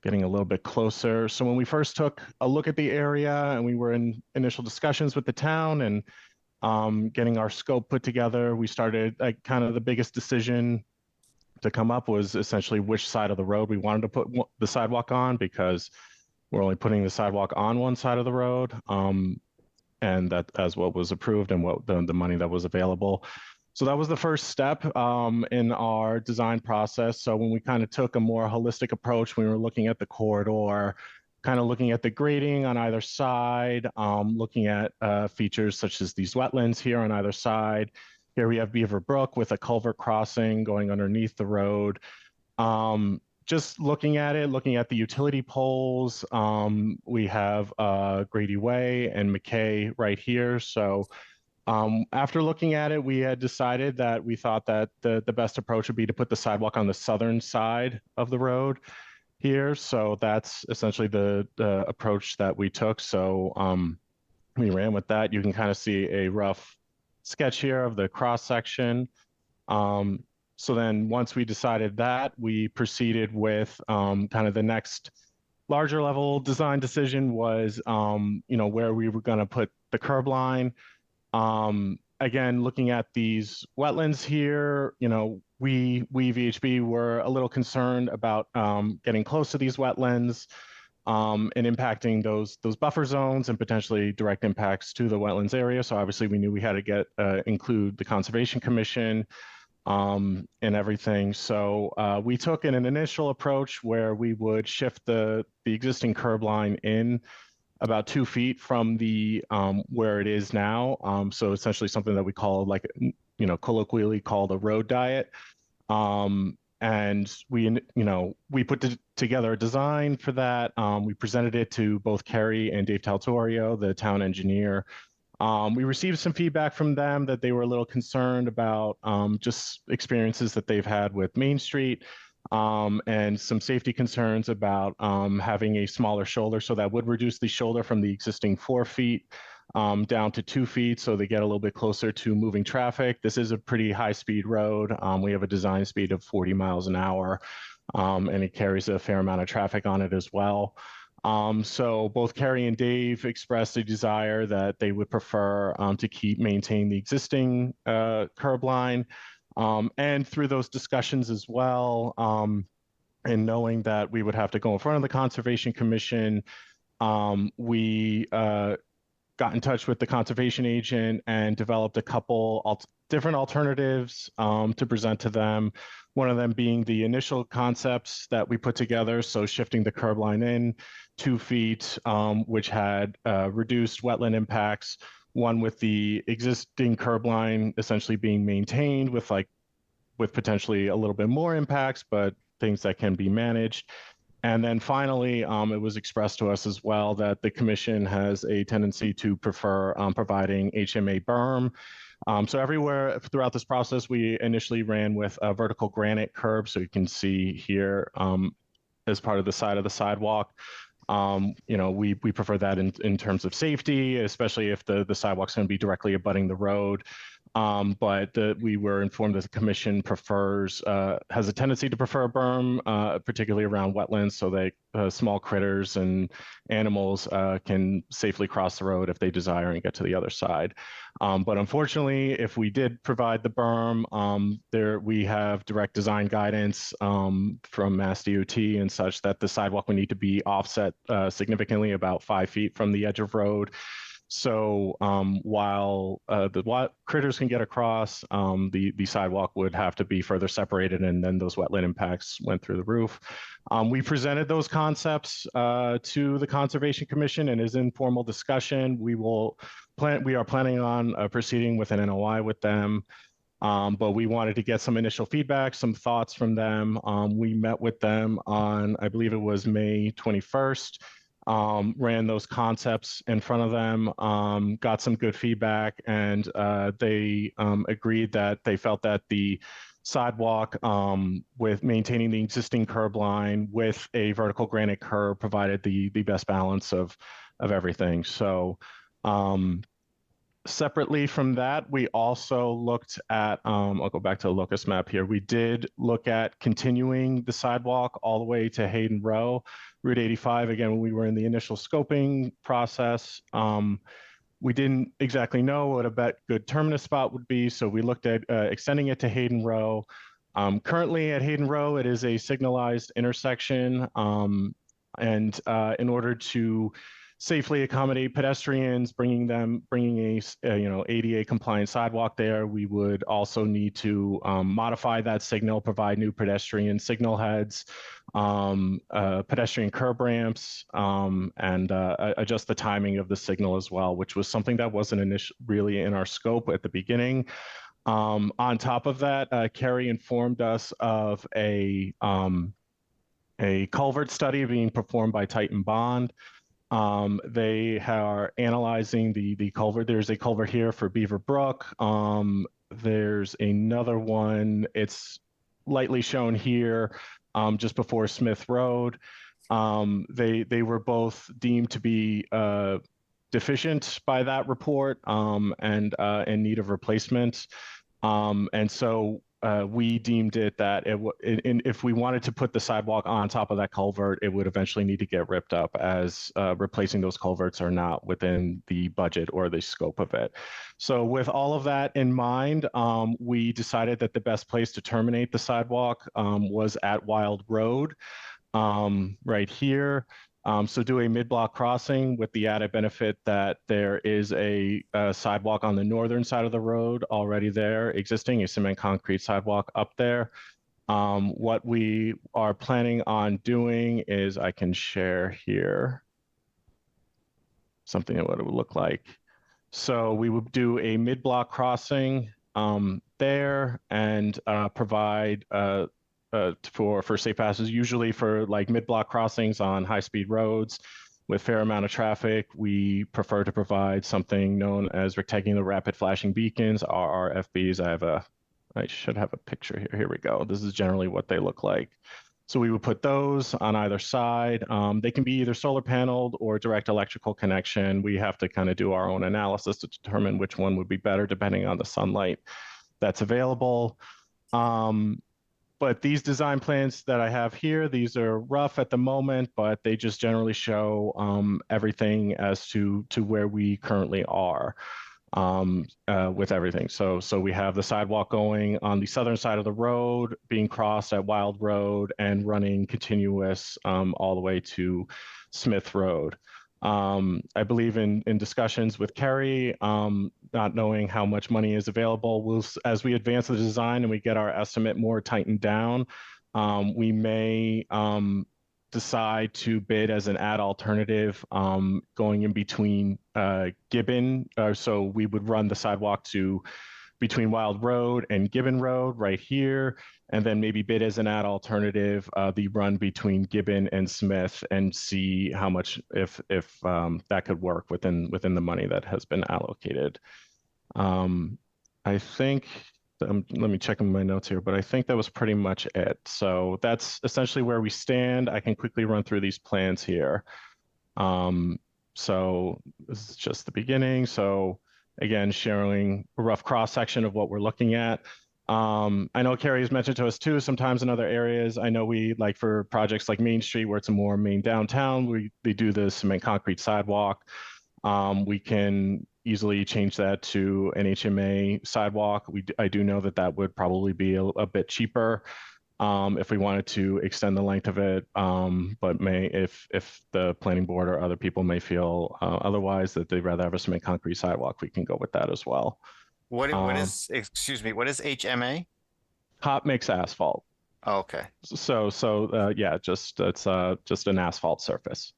Getting a little bit closer. So when we first took a look at the area and we were in initial discussions with the town and getting our scope put together, we started kind of the biggest decision to come up was essentially which side of the road we wanted to put the sidewalk on, because we're only putting the sidewalk on one side of the road, and that as what was approved and what the money that was available. So that was the first step in our design process. So when we kind of took a more holistic approach, we were looking at the corridor, kind of looking at the grading on either side, looking at features such as these wetlands here on either side. Here we have Beaver Brook with a culvert crossing going underneath the road. Just looking at it, looking at the utility poles, we have Grady Way and McKay right here. So after looking at it, we had decided that we thought that the best approach would be to put the sidewalk on the southern side of the road here. So that's essentially the approach that we took. So we ran with that. You can kind of see a rough sketch here of the cross section. So then once we decided that, we proceeded with kind of the next larger level design decision was, where we were going to put the curb line. Again, looking at these wetlands here, we VHB were a little concerned about getting close to these wetlands and impacting those buffer zones and potentially direct impacts to the wetlands area. So obviously we knew we had to include the Conservation Commission and everything. So we took an initial approach where we would shift the existing curb line in about 2 feet from the where it is now. So essentially something that we call colloquially called a road diet. And we put together a design for that. We presented it to both Kerry and Dave Taltorio, the town engineer. We received some feedback from them that they were a little concerned about just experiences that they've had with Main Street, and some safety concerns about having a smaller shoulder. So that would reduce the shoulder from the existing 4 feet down to 2 feet, so they get a little bit closer to moving traffic. This is a pretty high-speed road. We have a design speed of 40 miles an hour, and it carries a fair amount of traffic on it as well. So both Kerry and Dave expressed a desire that they would prefer to maintain the existing curb line. And through those discussions as well, and knowing that we would have to go in front of the Conservation Commission, we got in touch with the conservation agent and developed a couple different alternatives to present to them. One of them being the initial concepts that we put together, so shifting the curb line in 2 feet, which had reduced wetland impacts. One with the existing curb line essentially being maintained with potentially a little bit more impacts, but things that can be managed. And then finally, it was expressed to us as well that the commission has a tendency to prefer providing HMA berm. So everywhere throughout this process, we initially ran with a vertical granite curb. So you can see here as part of the side of the sidewalk. We prefer that in terms of safety, especially if the sidewalk's going to be directly abutting the road. But we were informed that the commission has a tendency to prefer a berm, particularly around wetlands, so that small critters and animals can safely cross the road if they desire and get to the other side. But unfortunately, if we did provide the berm, we have direct design guidance from Mass DOT and such that the sidewalk would need to be offset significantly, about 5 feet from the edge of road. So while the critters can get across, the sidewalk would have to be further separated, and then those wetland impacts went through the roof. We presented those concepts to the Conservation Commission, and as informal discussion, we are planning on proceeding with an NOI with them. But we wanted to get some initial feedback, some thoughts from them. We met with them on, I believe it was May 21st. Ran those concepts in front of them, got some good feedback, and they agreed that they felt that the sidewalk with maintaining the existing curb line with a vertical granite curb provided the best balance of everything. So separately from that, we also looked at, I'll go back to the locus map here. We did look at continuing the sidewalk all the way to Hayden Row, Route 85. Again, when we were in the initial scoping process, we didn't exactly know what a good terminus spot would be, so we looked at extending it to Hayden Row. Currently at Hayden Row, it is a signalized intersection, and in order to safely accommodate pedestrians, bringing a ADA compliant sidewalk there, we would also need to modify that signal, provide new pedestrian signal heads, pedestrian curb ramps, and adjust the timing of the signal as well, which was something that wasn't really in our scope at the beginning. On top of that, Kerry informed us of a culvert study being performed by Titan Bond. They are analyzing the culvert. There's a culvert here for Beaver Brook. There's another one. It's lightly shown here, just before Smith Road. They were both deemed to be deficient by that report and in need of replacement. And so we deemed it that if we wanted to put the sidewalk on top of that culvert, it would eventually need to get ripped up, as replacing those culverts are not within the budget or the scope of it. So with all of that in mind, we decided that the best place to terminate the sidewalk was at Wild Road, right here. So do a mid-block crossing with the added benefit that there is a sidewalk on the northern side of the road already there, existing, a cement concrete sidewalk up there. What we are planning on doing is, I can share here something of what it would look like. So we would do a mid-block crossing there and provide for safe passes, usually for like mid-block crossings on high-speed roads with fair amount of traffic. We prefer to provide something known as rectangular rapid flashing beacons, RRFBs. I should have a picture here. Here we go. This is generally what they look like. So we would put those on either side. They can be either solar paneled or direct electrical connection. We have to kind of do our own analysis to determine which one would be better depending on the sunlight that's available. But these design plans that I have here, these are rough at the moment, but they just generally show everything as to where we currently are with everything. So we have the sidewalk going on the southern side of the road, being crossed at Wild Road and running continuous all the way to Smith Road. I believe in discussions with Kerry, not knowing how much money is available, as we advance the design and we get our estimate more tightened down, we may decide to bid as an ad alternative going in between Gibbon. So we would run the sidewalk between Wild Road and Gibbon Road right here, and then maybe bid as an ad alternative the run between Gibbon and Smith, and see how much, if that could work within the money that has been allocated. I think, let me check in my notes here, but I think that was pretty much it. So that's essentially where we stand. I can quickly run through these plans here. So this is just the beginning. So again, showing a rough cross section of what we're looking at. I know Carrie has mentioned to us too, sometimes in other areas, I know we like for projects like Main Street, where it's a more main downtown, we do the cement concrete sidewalk. We can easily change that to an HMA sidewalk. I do know that that would probably be a bit cheaper if we wanted to extend the length of it. But if the planning board or other people may feel otherwise, that they'd rather have a cement concrete sidewalk, we can go with that as well. What is, excuse me, what is HMA? Hot mix asphalt. Oh, okay. So yeah, just it's just an asphalt surface.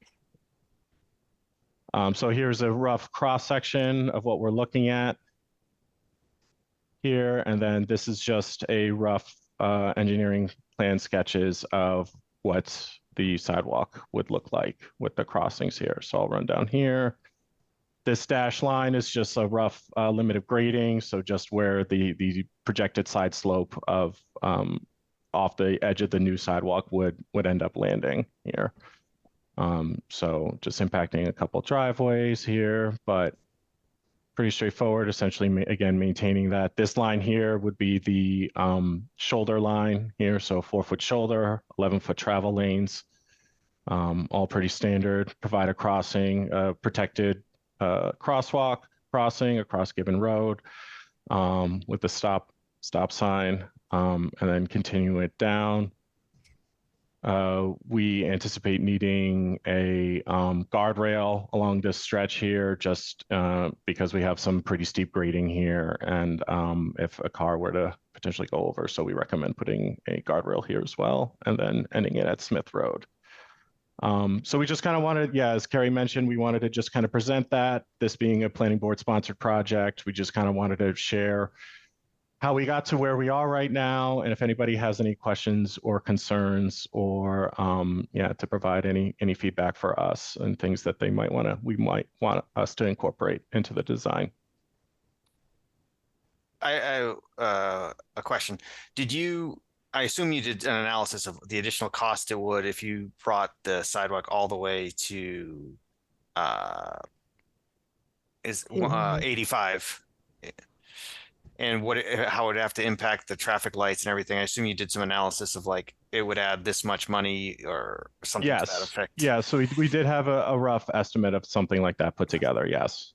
So here's a rough cross section of what we're looking at here, and then this is just a rough engineering plan sketches of what the sidewalk would look like with the crossings here. So I'll run down here. This dash line is just a rough limit of grading, so just where the projected side slope of off the edge of the new sidewalk would end up landing here. So just impacting a couple driveways here, but pretty straightforward. Essentially, again, maintaining that. This line here would be the shoulder line here, so 4-foot shoulder, 11-foot travel lanes, all pretty standard. Provide a crossing, protected crosswalk crossing across Gibbon Road with the stop sign, and then continue it down. We anticipate needing a guardrail along this stretch here, just because we have some pretty steep grading here, and if a car were to potentially go over, so we recommend putting a guardrail here as well, and then ending it at Smith Road. So we just kind of wanted, yeah, as Carrie mentioned, we wanted to just kind of present that, this being a planning board sponsored project. We just kind of wanted to share how we got to where we are right now, and if anybody has any questions or concerns, or yeah, to provide any feedback for us and things that we might want us to incorporate into the design. A question. I assume you did an analysis of the additional cost it would if you brought the sidewalk all the way to 85, and how it would have to impact the traffic lights and everything. I assume you did some analysis of like it would add this much money or something to that effect. Yeah, so we did have a rough estimate of something like that put together. Yes.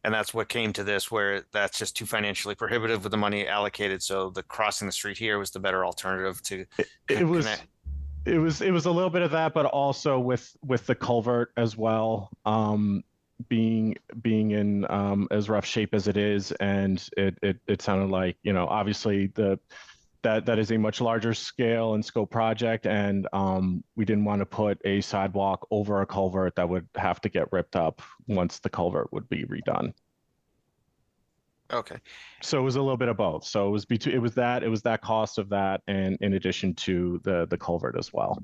And that's what came to this, where that's just too financially prohibitive with the money allocated. So the crossing the street here was the better alternative to connect. It was a little bit of that, but also with the culvert as well, being in as rough shape as it is, and it sounded like, you know, obviously that is a much larger scale and scope project, and we didn't want to put a sidewalk over a culvert that would have to get ripped up once the culvert would be redone. Okay. So it was a little bit of both. So it was that cost of that, and in addition to the culvert as well.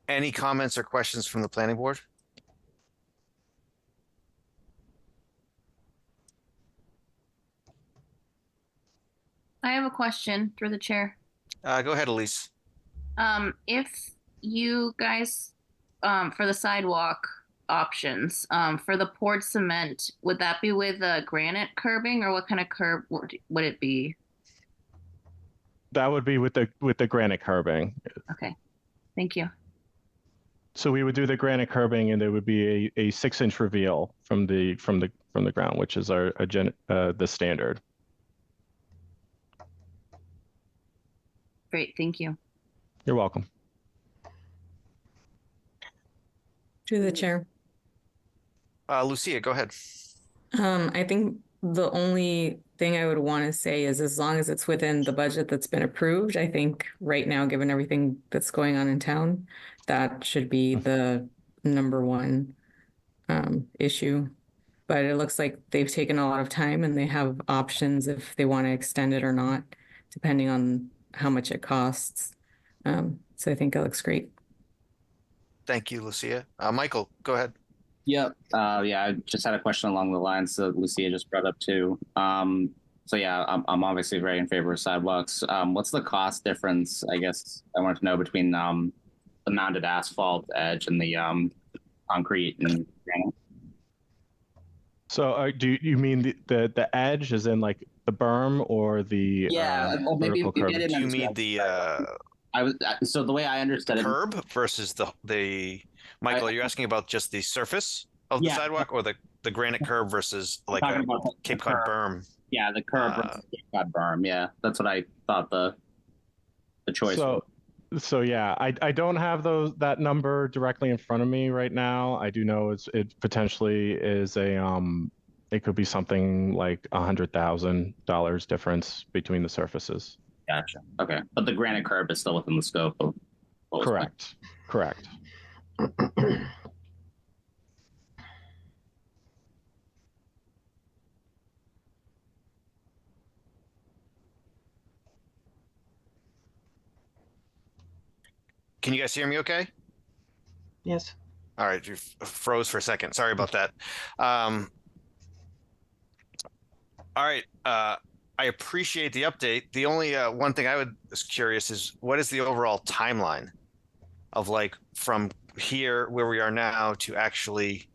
Any comments or questions from the planning board? I have a question through the chair. Go ahead, Elise. If you guys, for the sidewalk options, for the poured cement, would that be with granite curbing, or what kind of curb would it be? That would be with the granite curbing. Okay, thank you. So we would do the granite curbing, and there would be a 6-inch reveal from the ground, which is the standard. Great, thank you. You're welcome. To the chair. Lucia, go ahead. I think the only thing I would want to say is, as long as it's within the budget that's been approved, I think right now, given everything that's going on in town, that should be the number one issue. But it looks like they've taken a lot of time, and they have options if they want to extend it or not, depending on how much it costs. So I think it looks great. Thank you, Lucia. Michael, go ahead. Yep. Yeah, I just had a question along the lines that Lucia just brought up too. So yeah, I'm obviously very in favor of sidewalks. What's the cost difference, I guess I wanted to know, between the mounted asphalt edge and the concrete and granite? So do you mean the edge is in like the berm or the well, maybe vertical curb? I didn't Do you mean understand. the I was so the way I understood it. curb versus the Michael? Are you asking about just the surface of the Yeah. sidewalk, or the granite curb versus like talking a about the Cape Cod curb. berm? Yeah, the curb versus Cape Cod berm. Yeah, that's what I thought the choice was. So yeah, I don't have that number directly in front of me right now. I do know it potentially is it could be something like $100,000 difference between the surfaces. Gotcha. Okay, but the granite curb is still within the scope of. Correct. Correct. Can you guys hear me okay? Yes. All right, you froze for a second. Sorry about that. All right, I appreciate the update. The only one thing I was curious is what is the overall timeline of like from here where we are now to actually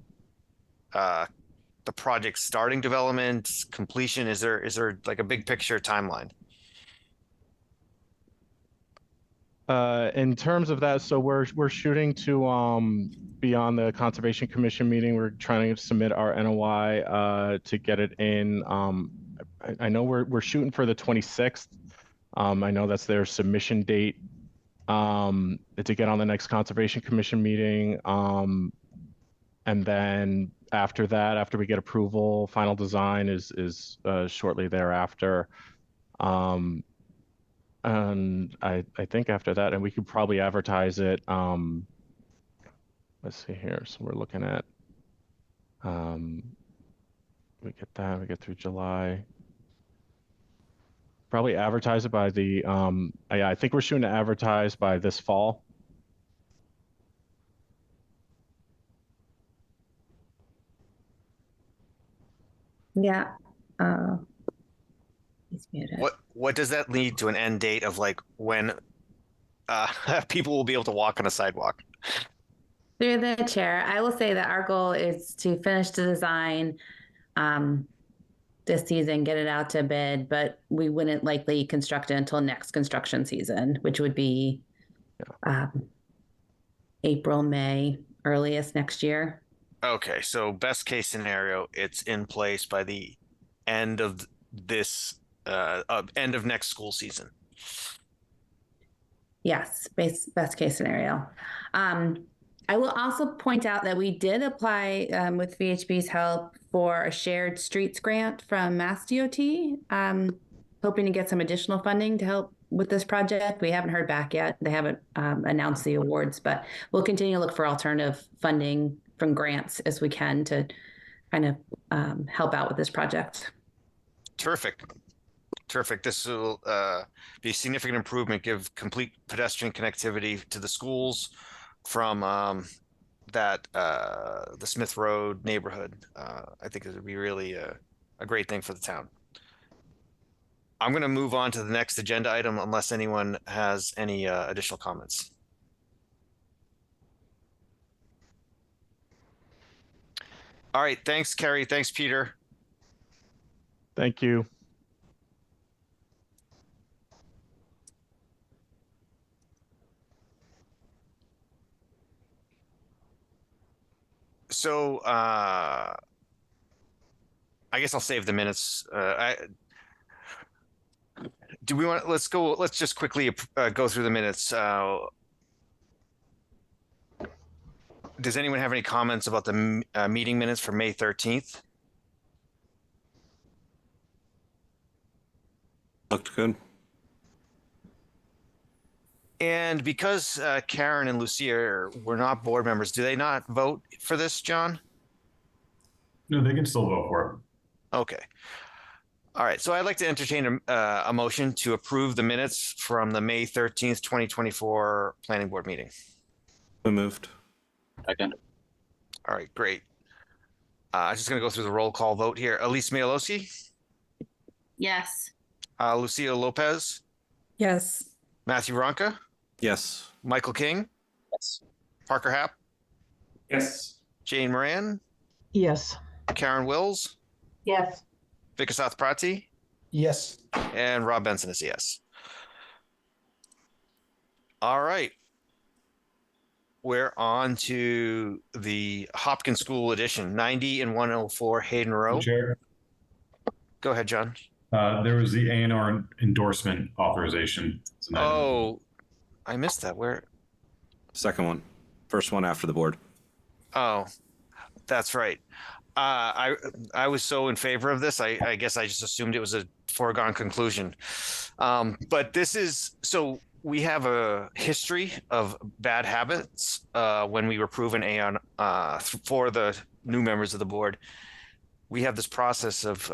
the project starting development, completion? Is there like a big picture timeline? In terms of that, so we're shooting to be on the Conservation Commission meeting. We're trying to submit our NOI to get it in. I know we're shooting for the 26th. I know that's their submission date to get on the next Conservation Commission meeting. And then after that, after we get approval, final design is shortly thereafter. And I think after that, and we could probably advertise it. Let's see here. So we're looking at, we get through July. Probably advertise it by the, yeah, I think we're shooting to advertise by this fall. Yeah. He's muted. What does that lead to an end date of like when people will be able to walk on a sidewalk? Through the chair, I will say that our goal is to finish the design this season, get it out to bid, but we wouldn't likely construct it until next construction season, which would be April, May, earliest next year. Okay, so best case scenario, it's in place by the end of this end of next school season. Yes, best case scenario. I will also point out that we did apply with VHB's help for a shared streets grant from Mass DOT, hoping to get some additional funding to help with this project. We haven't heard back yet. They haven't announced the awards, but we'll continue to look for alternative funding from grants as we can to kind of help out with this project. Terrific. This will be a significant improvement, give complete pedestrian connectivity to the schools from the Smith Road neighborhood. I think it would be really a great thing for the town. I'm going to move on to the next agenda item unless anyone has any additional comments. All right. Thanks, Kerry. Thanks, Peter. Thank you. So I guess I'll save the minutes. Do we want? Let's just quickly go through the minutes. Does anyone have any comments about the meeting minutes for May 13th? Looked good. And because Karen and Lucia were not board members, do they not vote for this, John? No, they can still vote for it. Okay. All right. So I'd like to entertain a motion to approve the minutes from the May 13th, 2024 planning board meeting. So moved. Second. All right, great. I'm just going to go through the roll call vote here. Elise Maiolosi, Yes. Lucia Lopez, Yes. Matthew Ronca, Yes. Michael King, Yes. Parker Happ, Yes. Jane Moran, Yes. Karen Wills, Yes. Vikasath Prati, Yes. and Rob Benson is a yes. All right. We're on to the Hopkins School Edition, 90 and 104 Hayden Row. Chair, Go ahead, John. there was the A&R endorsement authorization. It's an item. Oh, I missed that. Where? Second one. First one after the board. Oh, that's right. I was so in favor of this. I guess I just assumed it was a foregone conclusion. But this is so we have a history of bad habits when we approve an AON for the new members of the board. We have this process of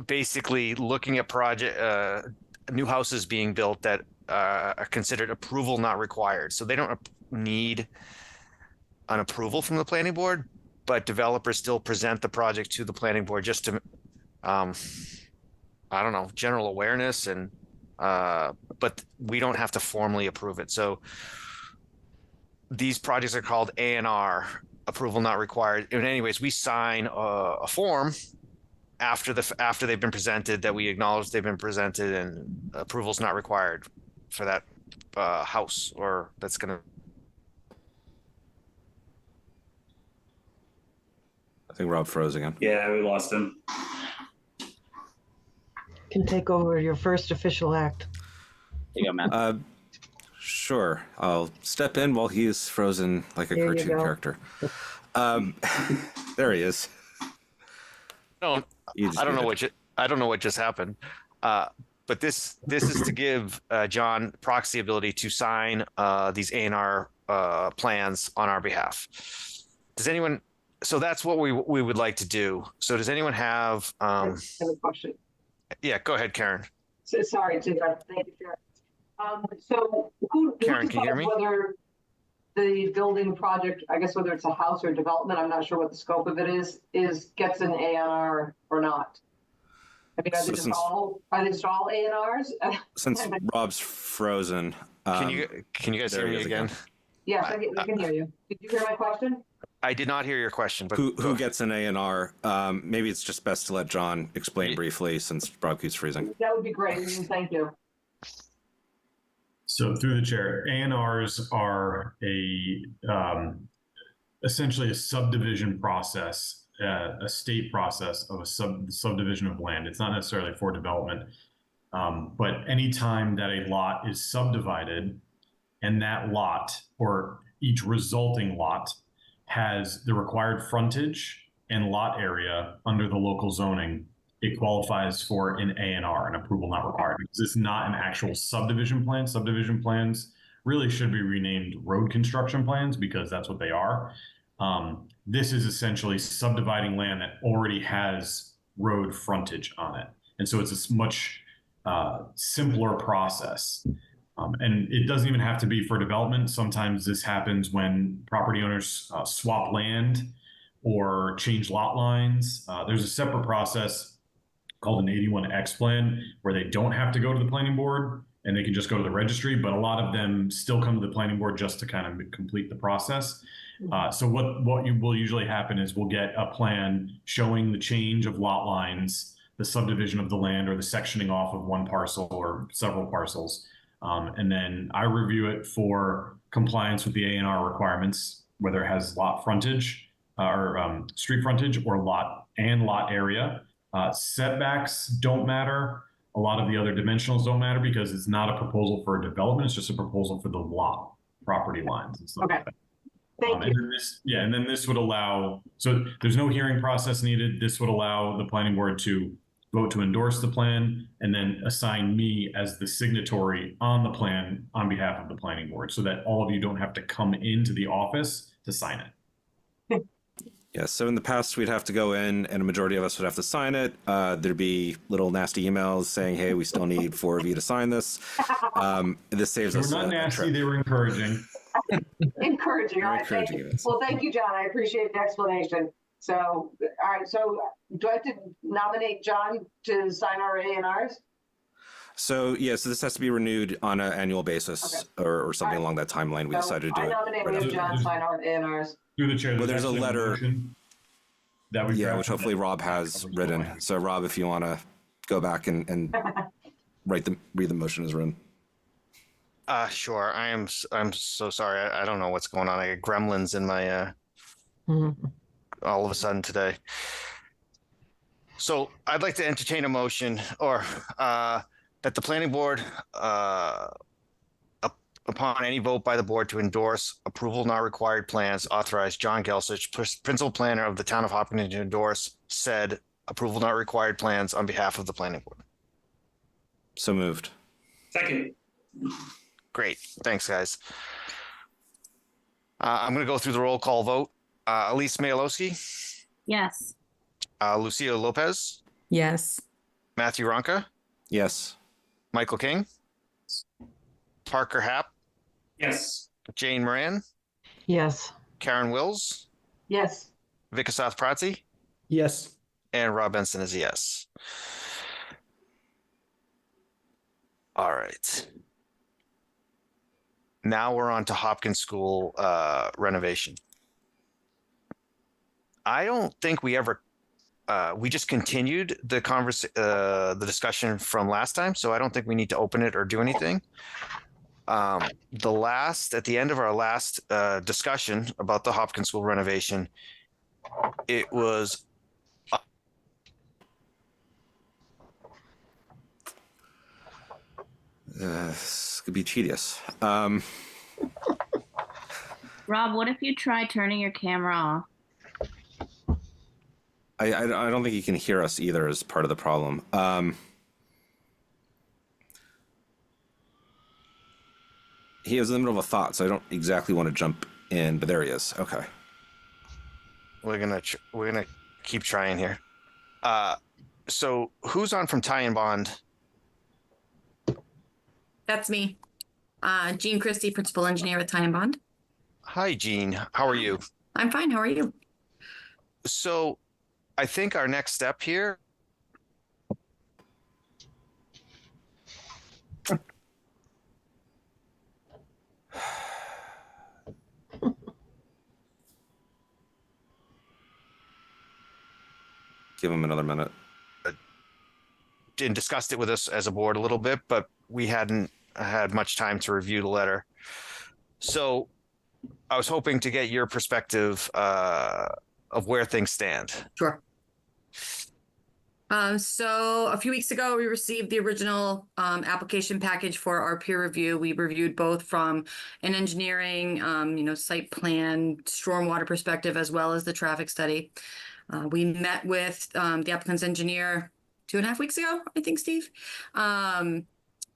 basically looking at new houses being built that are considered approval not required. So they don't need an approval from the planning board, but developers still present the project to the planning board just to, I don't know, general awareness and, but we don't have to formally approve it. So these projects are called A&R, approval not required. And anyways, we sign a form after they've been presented that we acknowledge they've been presented and approval's not required for that house or that's going to. I think Rob froze again. Yeah, we lost him. Can take over your first official act. There you go, Matt. Sure. I'll step in while he's frozen like a There you cartoon go. character. There he is. No, I don't know what just happened. But this is to give John Proxy ability to sign these A&R plans on our behalf. Does anyone? So that's what we would like to do. So does anyone have? I have a question. Yeah, go ahead, Karen. So sorry, Jacob. Thank you, Sharon. So who Karen, can you hear me? whether the building project, I guess whether it's a house or development, I'm not sure what the scope of it is gets an A&R or not? I mean, are they just all A&Rs? Since Rob's frozen, Can you guys hear me again? Yes, I can hear you. Did you hear my question? I did not hear your question, but who gets an A&R? Maybe it's just best to let John explain briefly since Rob keeps freezing. That would be great. Thank you. So through the chair, A&Rs are essentially a subdivision process, a state process of a subdivision of land. It's not necessarily for development, but anytime that a lot is subdivided and that lot or each resulting lot has the required frontage and lot area under the local zoning, it qualifies for an A&R, an approval not required, because it's not an actual subdivision plan. Subdivision plans really should be renamed road construction plans because that's what they are. This is essentially subdividing land that already has road frontage on it. And so it's a much simpler process. And it doesn't even have to be for development. Sometimes this happens when property owners swap land or change lot lines. There's a separate process called an 81X plan where they don't have to go to the planning board and they can just go to the registry, but a lot of them still come to the planning board just to kind of complete the process. So what will usually happen is we'll get a plan showing the change of lot lines, the subdivision of the land, or the sectioning off of one parcel or several parcels. And then I review it for compliance with the A&R requirements, whether it has lot frontage or street frontage or lot area. Setbacks don't matter. A lot of the other dimensionals don't matter because it's not a proposal for a development. It's just a proposal for the lot property lines and stuff like that. Thank you. And then this would allow, so there's no hearing process needed. This would allow the planning board to vote to endorse the plan and then assign me as the signatory on the plan on behalf of the planning board so that all of you don't have to come into the office to sign it. Yeah, so in the past, we'd have to go in and a majority of us would have to sign it. There'd be little nasty emails saying, hey, we still need 4 of you to sign this. This saves They us were not nasty, they were encouraging. Encouraging. All right, thank you. Encouraging, yes. Well, thank you, John. I appreciate the explanation. So, all right. So, do I have to nominate John to sign our A&Rs? So yeah, so this has to be renewed on an annual basis or something along that timeline. We So decided to do I it. nominate right we have after. John sign our A&Rs. Through the chair. Well, there's a actually letter. motion that we Yeah, which drafted hopefully that Rob has covers the written. language. So Rob, if you want to go back and read the motion as written. Sure. I'm so sorry. I don't know what's going on. I got gremlins in my all of a sudden today. So I'd like to entertain a motion or that the planning board upon any vote by the board to endorse approval not required plans, authorize John Gelsich, principal planner of the town of Hopkinton, to endorse said approval not required plans on behalf of the planning board. So moved. Second. Great. Thanks, guys. I'm going to go through the roll call vote. Elise Mayalowski, Yes. Lucia Lopez, Yes. Matthew Ronca, Yes. Michael King, Parker Happ, Yes. Jane Moran, Yes. Karen Wills, Yes. Vikasath Pratzi, Yes. and Rob Benson is a yes. All right. Now we're on to Hopkins School renovation. I don't think we ever we just continued the discussion from last time, so I don't think we need to open it or do anything. At the end of our last discussion about the Hopkins School renovation, it was This could be tedious. Rob, what if you try turning your camera off? I don't think he can hear us either as part of the problem. He was in the middle of a thought, so I don't exactly want to jump in, but there he is. Okay. we're gonna keep trying here. So who's on from Ty and Bond? That's me. Jean Christie, principal engineer with Ty and Bond. Hi, Jean. How are you? I'm fine. How are you? So I think our next step here Give him another minute. and discussed it with us as a board a little bit, but we hadn't had much time to review the letter. So I was hoping to get your perspective of where things stand. Sure. So a few weeks ago, we received the original application package for our peer review. We reviewed both from an engineering, site plan, stormwater perspective, as well as the traffic study. We met with the applicant's engineer 2.5 weeks ago, I think, Steve,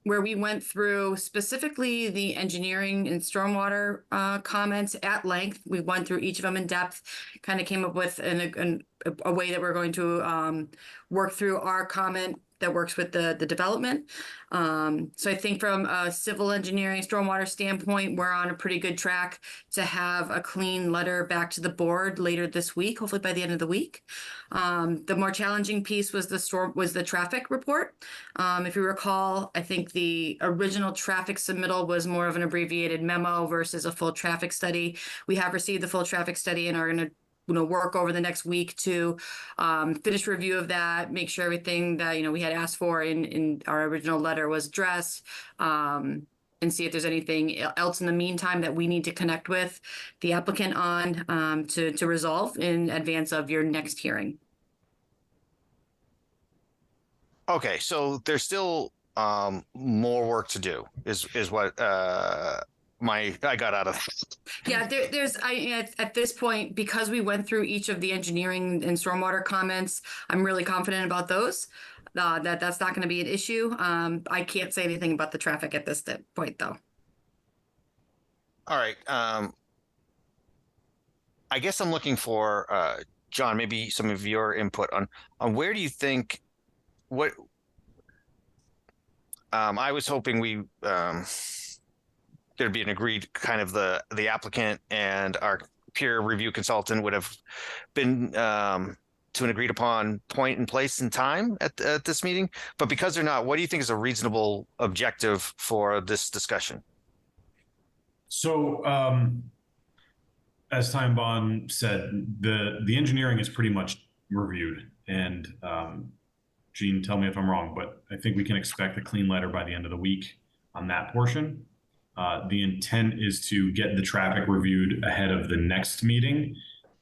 where we went through specifically the engineering and stormwater comments at length. We went through each of them in depth, kind of came up with a way that we're going to work through our comment that works with the development. So I think from a civil engineering stormwater standpoint, we're on a pretty good track to have a clean letter back to the board later this week, hopefully by the end of the week. The more challenging piece was the traffic report. If you recall, I think the original traffic submittal was more of an abbreviated memo versus a full traffic study. We have received the full traffic study and are going to work over the next week to finish review of that, make sure everything that we had asked for in our original letter was addressed, and see if there's anything else in the meantime that we need to connect with the applicant on to resolve in advance of your next hearing. Okay, so there's still more work to do is what I got out of it. Yeah, at this point, because we went through each of the engineering and stormwater comments, I'm really confident about those. That's not going to be an issue. I can't say anything about the traffic at this point, though. All right. I guess I'm looking for John, maybe some of your input on where do you think what I was hoping we there'd be an agreed kind of the applicant and our peer review consultant would have been to an agreed upon point and place and time at this meeting? But because they're not, what do you think is a reasonable objective for this discussion? So, as Time Bond said, the engineering is pretty much reviewed, and Gene, tell me if I'm wrong, but I think we can expect a clean letter by the end of the week on that portion. The intent is to get the traffic reviewed ahead of the next meeting,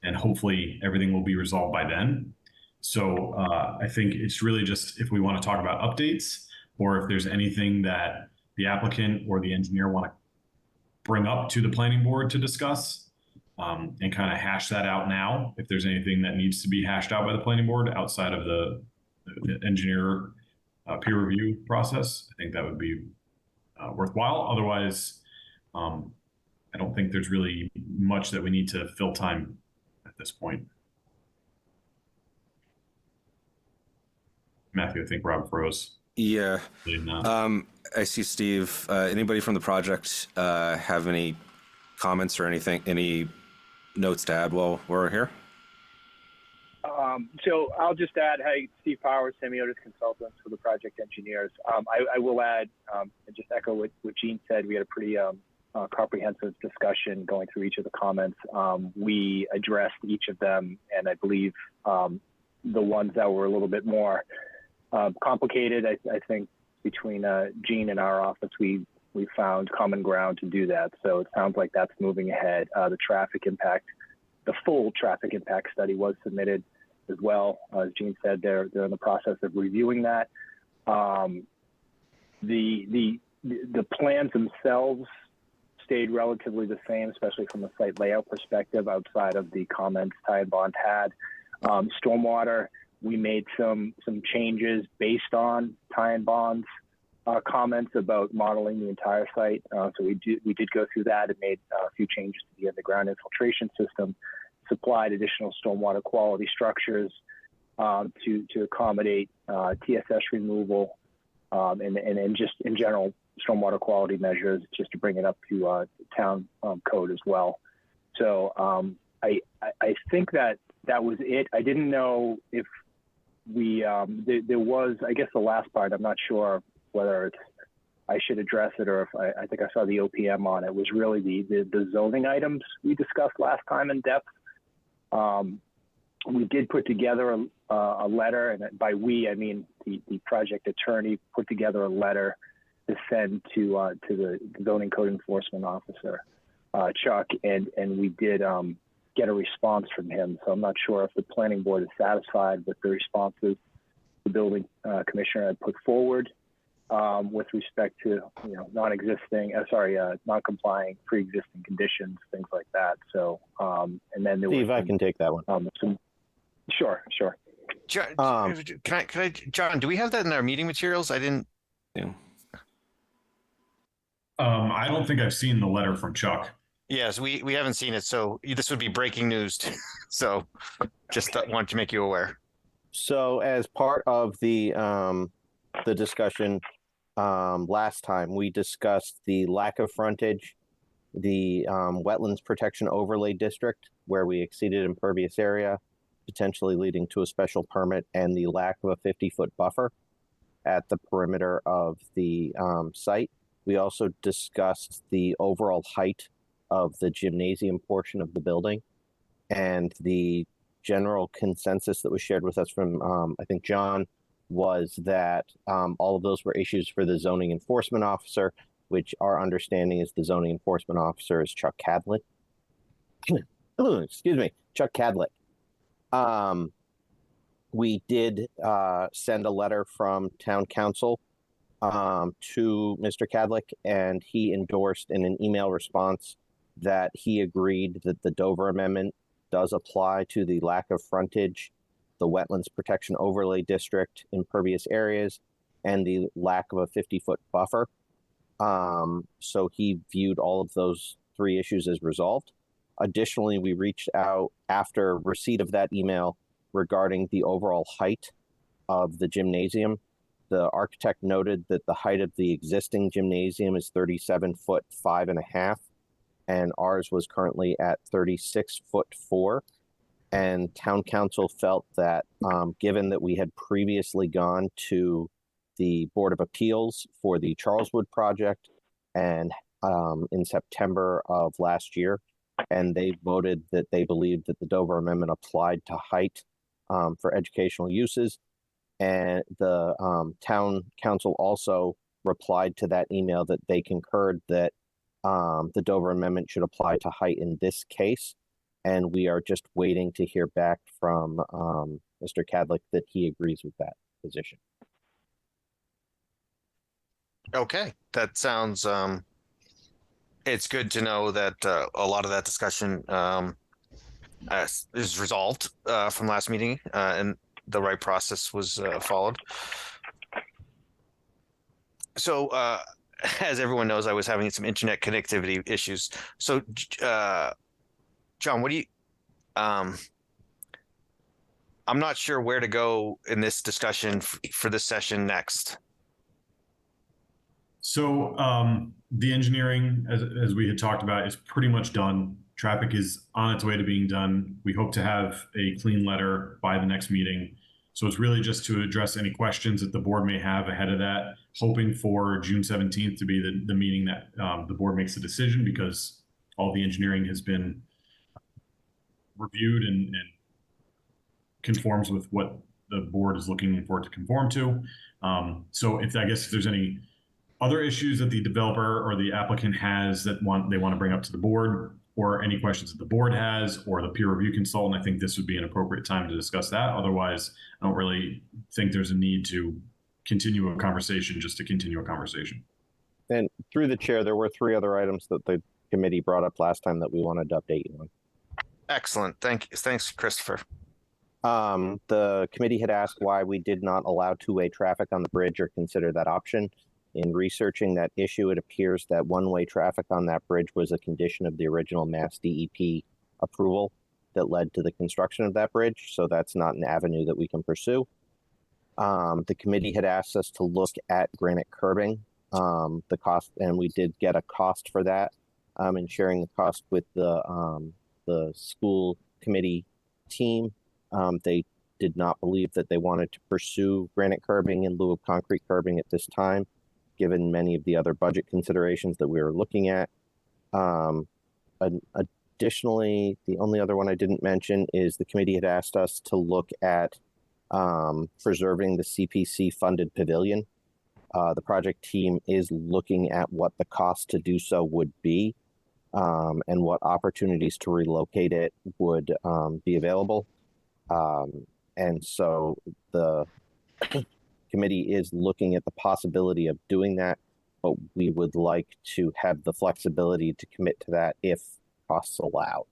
and hopefully everything will be resolved by then. So I think it's really just if we want to talk about updates, or if there's anything that the applicant or the engineer want to bring up to the planning board to discuss, and kind of hash that out now. If there's anything that needs to be hashed out by the planning board outside of the engineer peer review process, I think that would be worthwhile. Otherwise, I don't think there's really much that we need to fill time at this point. Matthew, I think Rob froze. Yeah. I see Steve. Anybody from the project have any comments or anything, any notes to add while we're here? So I'll just add, hey, Steve Powers, Semiotis Consultants for the project engineers. I will add, and just echo what Gene said, we had a pretty comprehensive discussion going through each of the comments. We addressed each of them, and I believe the ones that were a little bit more complicated, I think between Gene and our office, we found common ground to do that. So it sounds like that's moving ahead. The traffic impact, the full traffic impact study was submitted as well. As Gene said, they're in the process of reviewing that. The plans themselves stayed relatively the same, especially from a site layout perspective, outside of the comments Ty and Bond had. Stormwater, we made some changes based on Ty and Bond's comments about modeling the entire site. So we did go through that and made a few changes to the underground infiltration system, supplied additional stormwater quality structures to accommodate TSS removal, and just in general stormwater quality measures, just to bring it up to town code as well. So I think that was it. I didn't know if we there was, I guess the last part, I'm not sure whether I should address it or if I think I saw the OPM on it, was really the zoning items we discussed last time in depth. We did put together a letter, and by we, I mean the project attorney put together a letter to send to the zoning code enforcement officer, Chuck, and we did get a response from him. So I'm not sure if the planning board is satisfied with the responses the building commissioner had put forward with respect to non-complying pre-existing conditions, things like that. So and then there Steve, I can take that one. Sure. John, John, do we have that in our meeting materials? I didn't. Yeah. I don't think I've seen the letter from Chuck. Yes, we haven't seen it, so this would be breaking news. So just wanted to make you aware. So as part of the discussion last time, we discussed the lack of frontage, the wetlands protection overlay district, where we exceeded impervious area, potentially leading to a special permit, and the lack of a 50-foot buffer at the perimeter of the site. We also discussed the overall height of the gymnasium portion of the building, and the general consensus that was shared with us from, I think, John, was that all of those were issues for the zoning enforcement officer, which our understanding is the zoning enforcement officer is Chuck Cadlet. Excuse me, Chuck Cadlet. We did send a letter from town council to Mr. Cadlick, and he endorsed in an email response that he agreed that the Dover Amendment does apply to the lack of frontage, the Wetlands Protection Overlay District, impervious areas, and the lack of a 50-foot buffer. So he viewed all of those three issues as resolved. Additionally, we reached out after receipt of that email regarding the overall height of the gymnasium. The architect noted that the height of the existing gymnasium is 37 foot 5.5, and ours was currently at 36 foot 4. and town council felt that given that we had previously gone to the Board of Appeals for the Charleswood project and in September of last year, and they voted that they believed that the Dover Amendment applied to height for educational uses. And the town council also replied to that email that they concurred that the Dover Amendment should apply to height in this case. And we are just waiting to hear back from Mr. Cadlick that he agrees with that position. Okay, that sounds, it's good to know that a lot of that discussion is resolved from last meeting and the right process was followed. So as everyone knows, I was having some internet connectivity issues. So John, what do you, I'm not sure where to go in this discussion for this session next. So the engineering, as we had talked about, is pretty much done. Traffic is on its way to being done. We hope to have a clean letter by the next meeting. So it's really just to address any questions that the board may have ahead of that, hoping for June 17th to be the meeting that the board makes a decision, because all the engineering has been reviewed and conforms with what the board is looking for it to conform to. So I guess if there's any other issues that the developer or the applicant has that they want to bring up to the board, or any questions that the board has, or the peer review consultant, I think this would be an appropriate time to discuss that. Otherwise, I don't really think there's a need to continue a conversation just to continue a conversation. And through the chair, there were 3 other items that the committee brought up last time that we wanted to update you on. Excellent. Thanks, Christopher. The committee had asked why we did not allow two-way traffic on the bridge or consider that option. In researching that issue, it appears that one-way traffic on that bridge was a condition of the original Mass DEP approval that led to the construction of that bridge. So that's not an avenue that we can pursue. The committee had asked us to look at granite curbing, the cost, and we did get a cost for that. And sharing the cost with the school committee team, they did not believe that they wanted to pursue granite curbing in lieu of concrete curbing at this time, given many of the other budget considerations that we were looking at. Additionally, the only other one I didn't mention is the committee had asked us to look at preserving the CPC funded pavilion. The project team is looking at what the cost to do so would be, and what opportunities to relocate it would be available. And so the committee is looking at the possibility of doing that, but we would like to have the flexibility to commit to that if costs allow.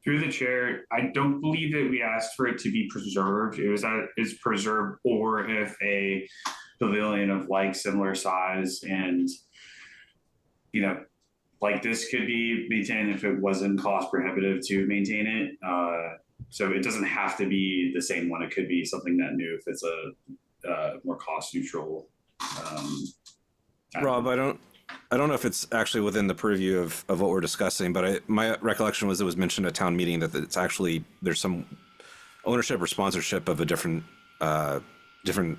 Through the chair, I don't believe that we asked for it to be preserved. It was that it's preserved, or if a pavilion of like similar size and, you know, like this could be maintained if it wasn't cost prohibitive to maintain it. So it doesn't have to be the same one. It could be something that new if it's a more cost neutral. Rob, I don't know if it's actually within the purview of what we're discussing, but my recollection was it was mentioned at town meeting that it's actually, there's some ownership or sponsorship of a different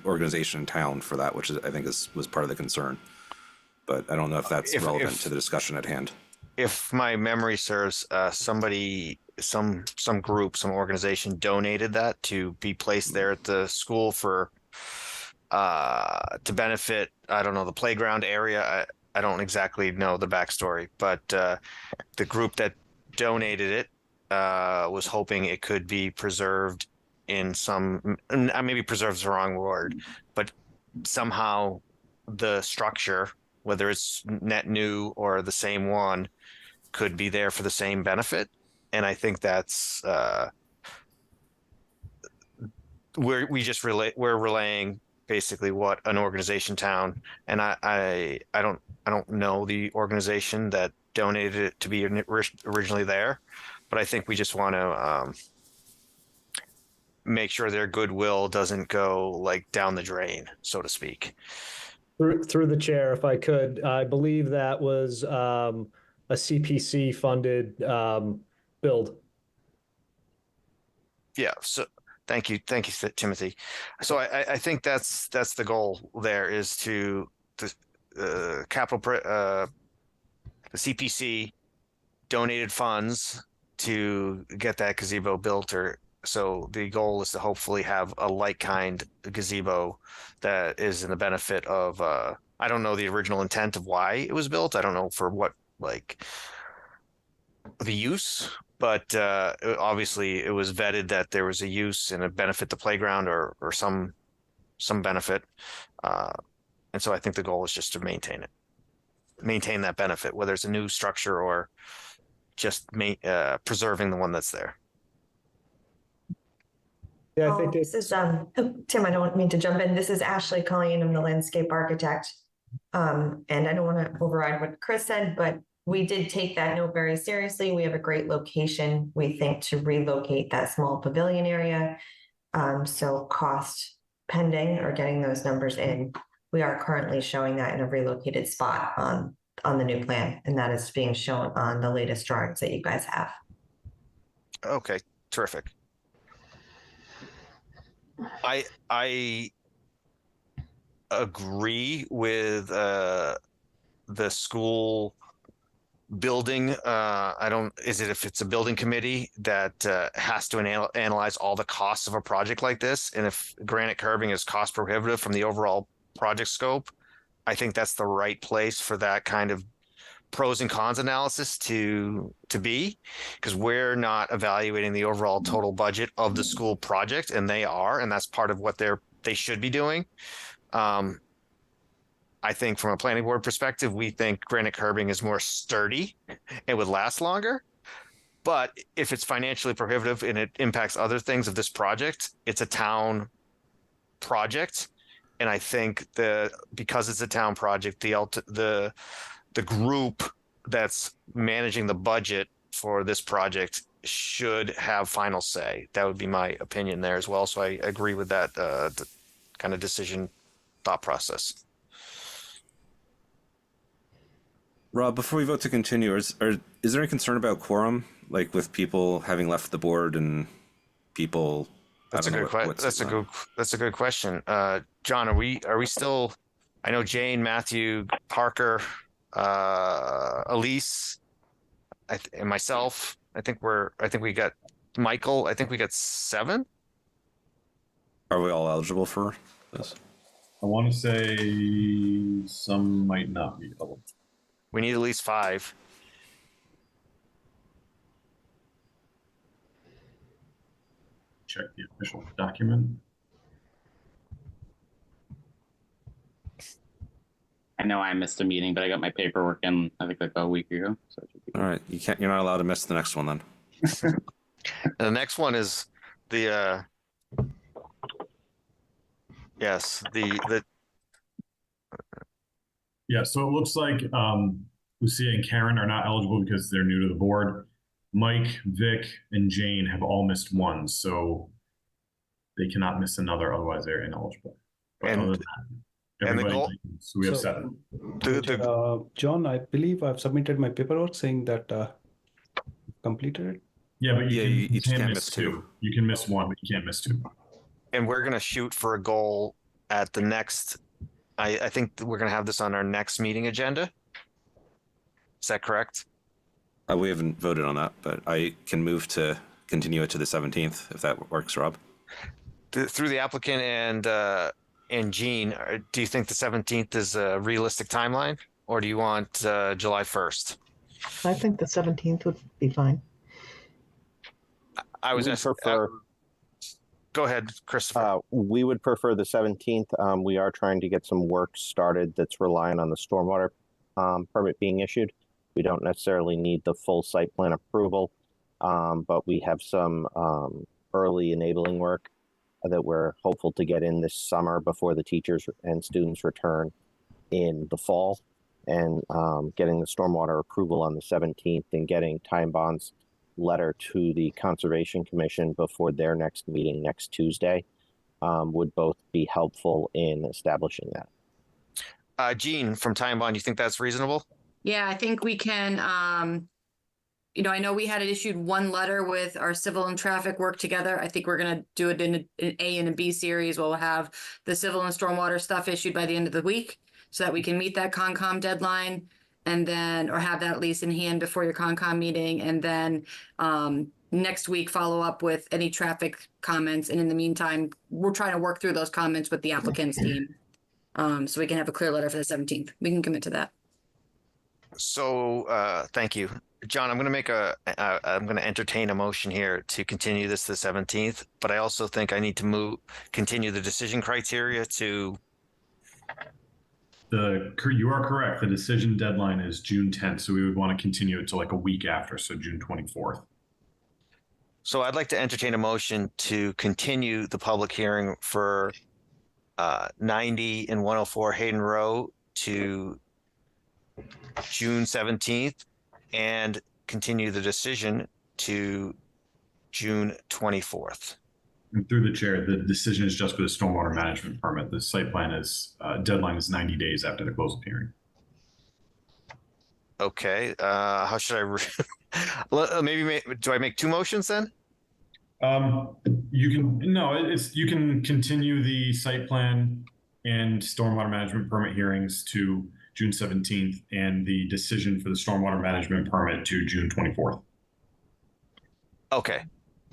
organization in town for that, which I think was part of the concern. But I don't know if that's relevant to the discussion at hand. If my memory serves, somebody, some group, some organization donated that to be placed there at the school for to benefit, I don't know, the playground area. I don't exactly know the backstory, but the group that donated it was hoping it could be preserved in some, maybe preserved's the wrong word, but somehow the structure, whether it's net new or the same one, could be there for the same benefit. And I think that's we're relaying basically what an organization town, and I don't know the organization that donated it to be originally there, but I think we just want to make sure their goodwill doesn't go like down the drain, so to speak. Through the chair, if I could, I believe that was a CPC funded build. Yeah. So thank you, Timothy. So I think that's the goal. There is to the CPC donated funds to get that gazebo built, or so the goal is to hopefully have a like kind gazebo that is in the benefit of I don't know the original intent of why it was built. I don't know for what like the use, but obviously it was vetted that there was a use and a benefit to playground or some benefit. And so I think the goal is just to maintain that benefit, whether it's a new structure or just preserving the one that's there. Yeah, I think this is Tim, I don't mean to jump in. This is Ashley Colleen. I'm the landscape architect. And I don't want to override what Chris said, but we did take that note very seriously. We have a great location, we think, to relocate that small pavilion area. So cost pending or getting those numbers in. We are currently showing that in a relocated spot on the new plan, and that is being shown on the latest drawings that you guys have. Okay, terrific. I agree with the school building. If it's a building committee that has to analyze all the costs of a project like this, and if granite curbing is cost prohibitive from the overall project scope, I think that's the right place for that kind of pros and cons analysis to be, because we're not evaluating the overall total budget of the school project, and they are, and that's part of what they should be doing. I think from a planning board perspective, we think granite curbing is more sturdy and would last longer. But if it's financially prohibitive and it impacts other things of this project, it's a town project. And I think because it's a town project, the group that's managing the budget for this project should have final say. That would be my opinion there as well. So I agree with that kind of decision thought process. Rob, before we vote to continue, is there any concern about quorum, like with people having left the board and people? That's a good question. John, are we still? I know Jane, Matthew, Parker, Elise, and myself. I think we got Michael. I think we got 7. Are we all eligible for this? I want to say some might not be eligible. We need at least 5. Check the official document. I know I missed a meeting, but I got my paperwork in, I think like a week ago. So all right, you're not allowed to miss the next one then. The next one is the Yeah, so it looks like Lucia and Karen are not eligible because they're new to the board. Mike, Vic, and Jane have all missed one, so they cannot miss another, otherwise they're ineligible. But other than that, everybody, so we have 7. John, I believe I've submitted my paperwork saying that completed it. Yeah, but you can't miss 2. You can miss 1, but you can't miss 2. And we're gonna shoot for a goal at the next. I think we're gonna have this on our next meeting agenda. Is that correct? We haven't voted on that, but I can move to continue it to the 17th if that works, Rob. Through the applicant and Jean, do you think the 17th is a realistic timeline, or do you want July 1st? I think the 17th would be fine. I was prefer. Go ahead, Christopher. We would prefer the 17th. We are trying to get some work started that's relying on the stormwater permit being issued. We don't necessarily need the full site plan approval, but we have some early enabling work that we're hopeful to get in this summer before the teachers and students return in the fall, and getting the stormwater approval on the 17th and getting Time Bond's letter to the Conservation Commission before their next meeting next Tuesday would both be helpful in establishing that. Jean from Time Bond, you think that's reasonable? Yeah, I think we can I know we had issued one letter with our civil and traffic work together. I think we're going to do it in an A and a B series. We'll have the civil and stormwater stuff issued by the end of the week so that we can meet that Concom deadline and then, or have that at least in hand before your Concom meeting. And then next week, follow up with any traffic comments. And in the meantime, we're trying to work through those comments with the applicant's team. So we can have a clear letter for the 17th. We can commit to that. So thank you. John, I'm going to entertain a motion here to continue this to the 17th, but I also think I need to continue the decision criteria to. You are correct. The decision deadline is June 10th. So we would want to continue it to like a week after. So June 24th. So I'd like to entertain a motion to continue the public hearing for 90 and 104 Hayden Row to June 17th and continue the decision to June 24th. And through the chair, the decision is just for the stormwater management permit. The site plan deadline is 90 days after the close of hearing. Okay. How should I maybe do I make two motions then? You can continue the site plan and stormwater management permit hearings to June 17th and the decision for the stormwater management permit to June 24th. Okay.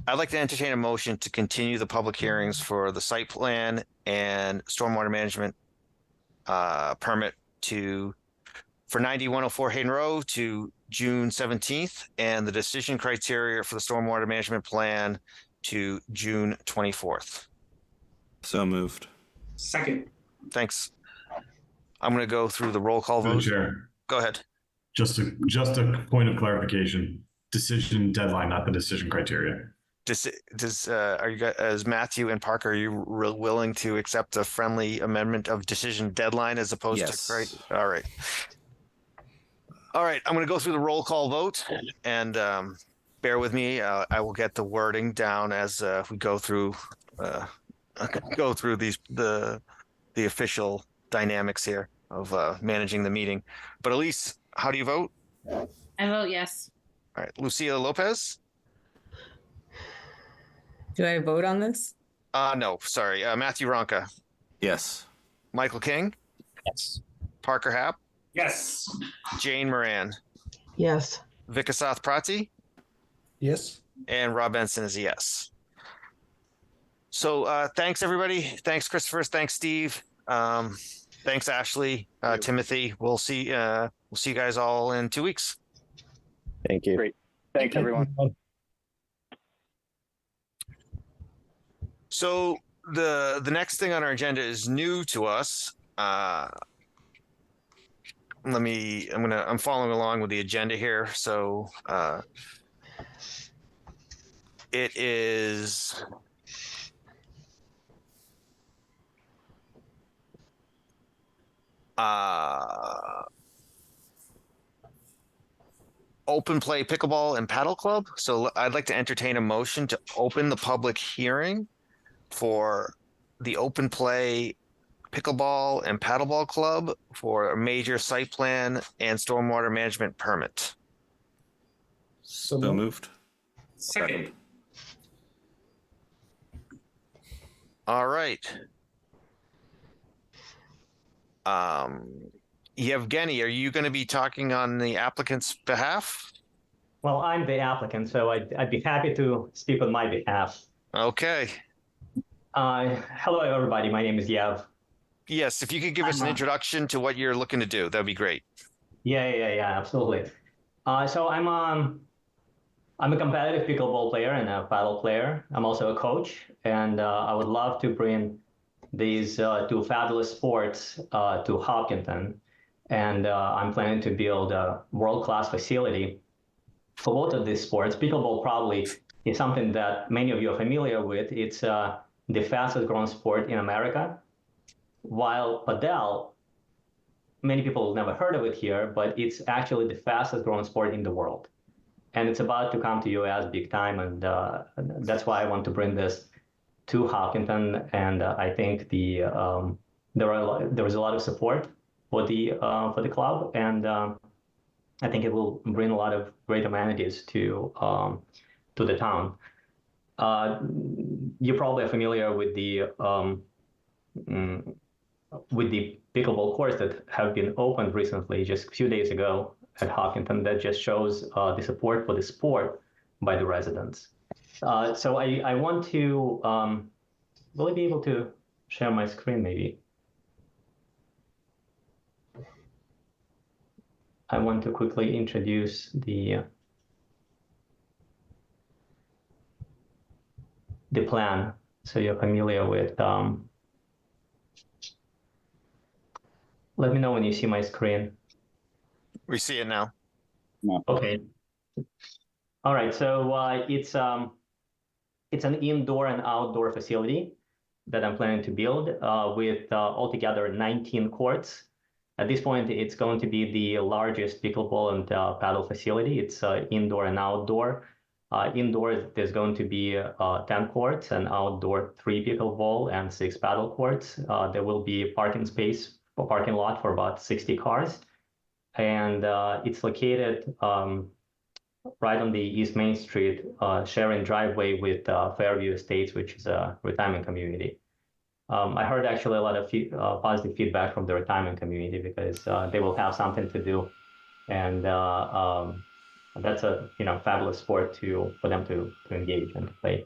I'd like to entertain a motion to continue the public hearings for the site plan and stormwater management permit for 9104 Hayden Row to June 17th and the decision criteria for the stormwater management plan to June 24th. So moved. Second. Thanks. I'm going to go through the roll call vote. Chair. Go ahead. Just a point of clarification. Decision deadline, not the decision criteria. Are you guys, as Matthew and Parker, are you willing to accept a friendly amendment of decision deadline as opposed to right? All right. All right. I'm going to go through the roll call vote and bear with me. I will get the wording down as we go through the official dynamics here of managing the meeting. But Elise, how do you vote? I vote yes. All right. Lucia Lopez? Do I vote on this? No, sorry. Matthew Ronca? Yes. Michael King? Yes. Parker Happ? Yes. Jane Moran? Yes. Vikasath Prati? Yes. And Rob Benson is a yes. So thanks, everybody. Thanks, Christopher. Thanks, Steve. Thanks, Ashley, Timothy. We'll see you guys all in 2 weeks. Thank you. Great. Thanks, everyone. So the next thing on our agenda is new to us. I'm following along with the agenda here. So it is Open Play Pickleball and Paddle Club. So I'd like to entertain a motion to open the public hearing for the Open Play Pickleball and Paddleball Club for a major site plan and stormwater management permit. So moved. Second. All right. Yevgeny, are you going to be talking on the applicant's behalf? Well, I'm the applicant, so I'd be happy to speak on my behalf. Okay. Hello, everybody. My name is Yev. Yes, if you could give us an introduction to what you're looking to do, that'd be great. Yeah, absolutely. So I'm a competitive pickleball player and a paddle player. I'm also a coach, and I would love to bring these two fabulous sports to Hopkinton. And I'm planning to build a world-class facility for both of these sports. Pickleball probably is something that many of you are familiar with. It's the fastest growing sport in America. While padel, many people have never heard of it here, but it's actually the fastest growing sport in the world. And it's about to come to US big time, and that's why I want to bring this to Hopkinton. And I think there is a lot of support for the club, and I think it will bring a lot of great amenities to the town. You probably are familiar with the pickleball courts that have been opened recently, just a few days ago at Hopkinton. That just shows the support for the sport by the residents. So I want to, will I be able to share my screen maybe? I want to quickly introduce the plan, so you're familiar with. Let me know when you see my screen. We see it now. Okay. All right. So it's an indoor and outdoor facility that I'm planning to build with altogether 19 courts. At this point, it's going to be the largest pickleball and paddle facility. It's indoor and outdoor. Indoor, there's going to be 10 courts, and outdoor 3 pickleball and 6 paddle courts. There will be parking space or parking lot for about 60 cars. And it's located right on the East Main Street, sharing driveway with Fairview Estates, which is a retirement community. I heard actually a lot of positive feedback from the retirement community because they will have something to do, and that's a fabulous sport for them to engage and to play.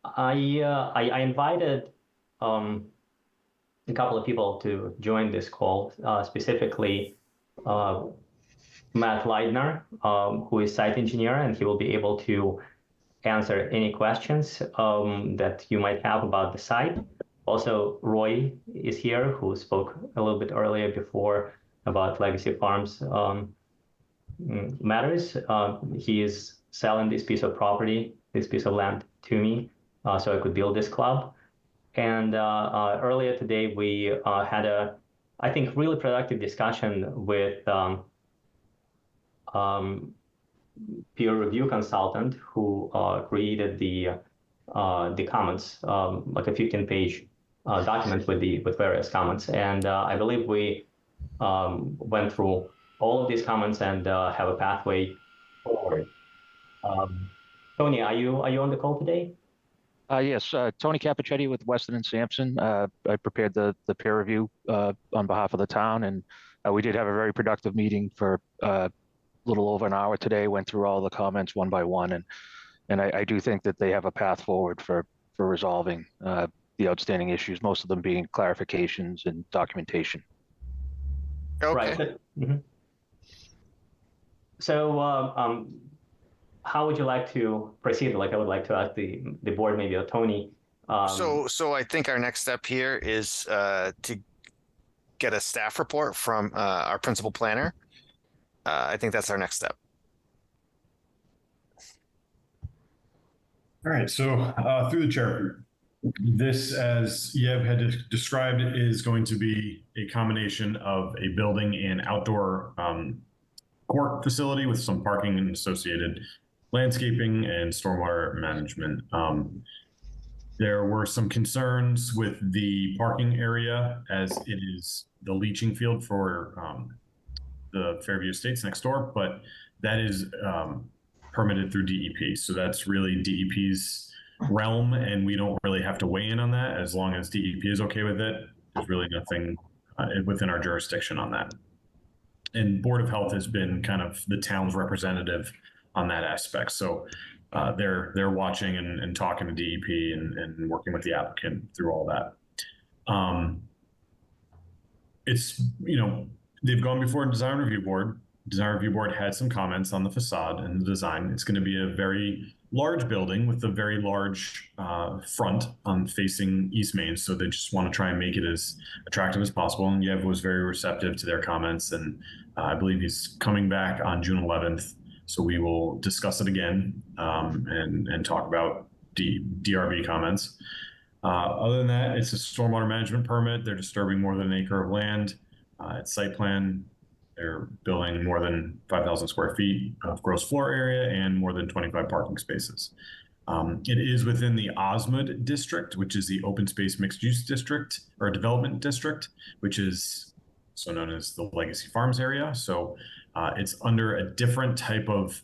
I invited a couple of people to join this call, specifically Matt Leidner, who is site engineer, and he will be able to answer any questions that you might have about the site. Also, Roy is here, who spoke a little bit earlier before about Legacy Farms matters. He is selling this piece of property, this piece of land to me, so I could build this club. And earlier today, we had a, I think, really productive discussion with peer review consultant who created the comments, like a 15-page document with various comments. And I believe we went through all of these comments and have a pathway forward. Tony, are you on the call today? Yes, Tony Capichetti with Weston and Sampson. I prepared the peer review on behalf of the town, and we did have a very productive meeting for a little over an hour today. Went through all the comments one by one, and I do think that they have a path forward for resolving the outstanding issues, most of them being clarifications and documentation. Okay. Right. Mm-hmm. So how would you like to proceed? Like, I would like to ask the board, maybe, or Tony. So I think our next step here is to get a staff report from our principal planner. I think that's our next step. All right, so through the chair, this, as Yev had described, is going to be a combination of a building and outdoor court facility with some parking and associated landscaping and stormwater management. There were some concerns with the parking area, as it is the leaching field for the Fairview Estates next door, but that is permitted through DEP. So that's really DEP's realm, and we don't really have to weigh in on that. As long as DEP is okay with it, there's really nothing within our jurisdiction on that. And Board of Health has been kind of the town's representative on that aspect. So they're watching and talking to DEP and working with the applicant through all that. It's, they've gone before a design review board. Design review board had some comments on the facade and the design. It's going to be a very large building with a very large front facing East Main. So they just want to try and make it as attractive as possible. And Yev was very receptive to their comments. And I believe he's coming back on June 11th. So we will discuss it again and talk about DRB comments. Other than that, it's a stormwater management permit. They're disturbing more than an acre of land. It's site plan. They're building more than 5,000 square feet of gross floor area and more than 25 parking spaces. It is within the Osmond district, which is the open space mixed use district or development district, which is so known as the Legacy Farms area. So it's under a different type of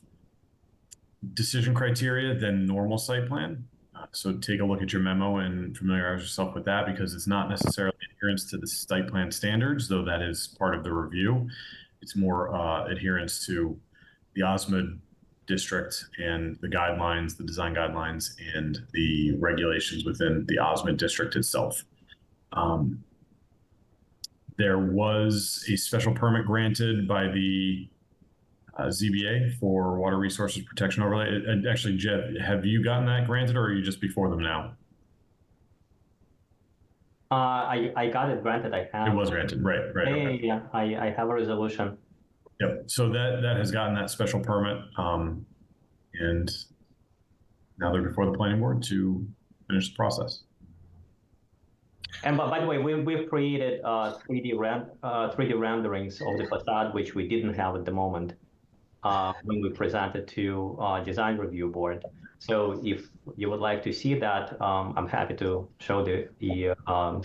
decision criteria than normal site plan. So take a look at your memo and familiarize yourself with that, because it's not necessarily adherence to the site plan standards, though that is part of the review. It's more adherence to the Osmond district and the guidelines, the design guidelines, and the regulations within the Osmond district itself. There was a special permit granted by the ZBA for water resources protection overlay. And actually, Jeff, have you gotten that granted, or are you just before them now? I got it granted. I have. It was granted, right? Yeah, Okay. yeah, yeah. I have a resolution. Yep. So that has gotten that special permit, and now they're before the planning board to finish the process. And by the way, we've created 3D renderings of the facade, which we didn't have at the moment when we presented to design review board. So if you would like to see that, I'm happy to show the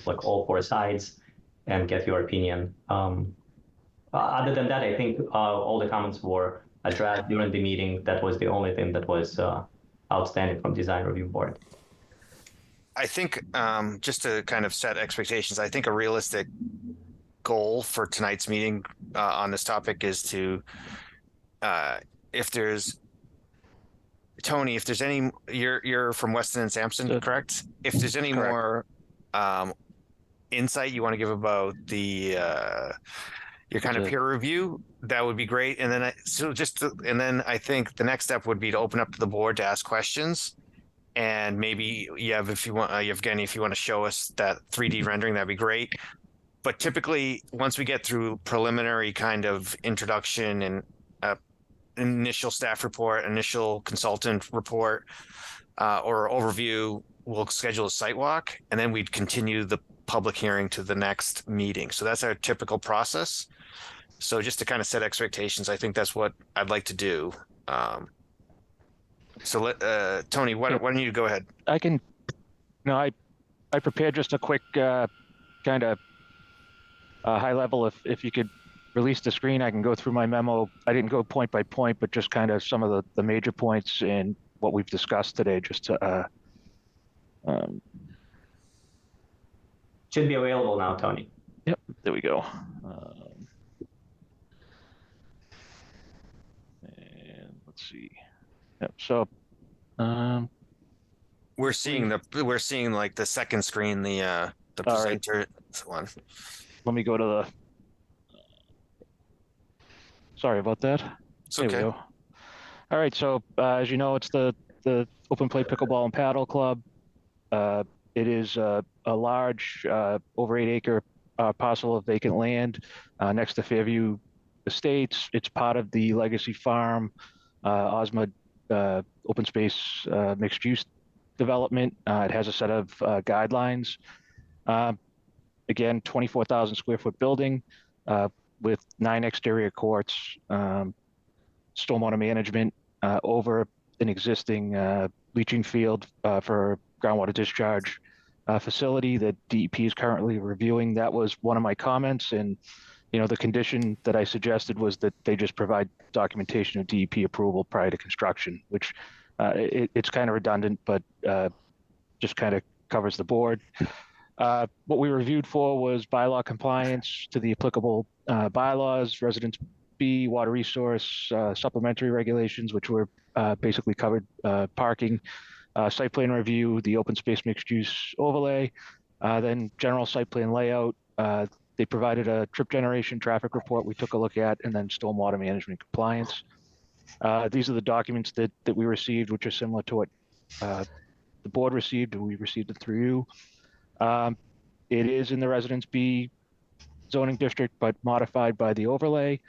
like all 4 sides and get your opinion. Other than that, I think all the comments were addressed during the meeting. That was the only thing that was outstanding from design review board. I think just to kind of set expectations, I think a realistic goal for tonight's meeting on this topic is to, if there's, Tony, if there's any, you're from Weston and Sampson, correct? If there's any more insight you want to give about the your kind of peer review, that would be great. And then I think the next step would be to open up to the board to ask questions. And maybe if you want, Evgeny, if you want to show us that 3D rendering, that'd be great. But typically, once we get through preliminary kind of introduction and initial staff report, initial consultant report, or overview, we'll schedule a site walk, and then we'd continue the public hearing to the next meeting. So that's our typical process. So just to kind of set expectations, I think that's what I'd like to do. So Tony, why don't you go ahead? I can. No, I prepared just a quick kind of high level. If you could release the screen, I can go through my memo. I didn't go point by point, but just kind of some of the major points in what we've discussed today. Just to should be available now, Tony. Yep, there we go. And let's see. Yep. So we're seeing like the second screen, the presenter one. Let me go to the. Sorry about that. It's okay. There we go. All right. So as you know, it's the Open Play Pickleball and Paddle Club. It is a large, over 8-acre parcel of vacant land next to Fairview Estates. It's part of the Legacy Farm, Osmond open space mixed use development. It has a set of guidelines. Again, 24,000 square foot building with 9 exterior courts, stormwater management over an existing leaching field for groundwater discharge facility that DEP is currently reviewing. That was one of my comments, and the condition that I suggested was that they just provide documentation of DEP approval prior to construction, which it's kind of redundant, but just kind of covers the board. What we reviewed for was bylaw compliance to the applicable bylaws, Residence B, water resource, supplementary regulations, which were basically covered parking, site plan review, the open space mixed use overlay, then general site plan layout. They provided a trip generation traffic report we took a look at, and then stormwater management compliance. These are the documents that we received, which are similar to what the board received, and we received it through you. It is in the Residence B zoning district, but modified by the overlay.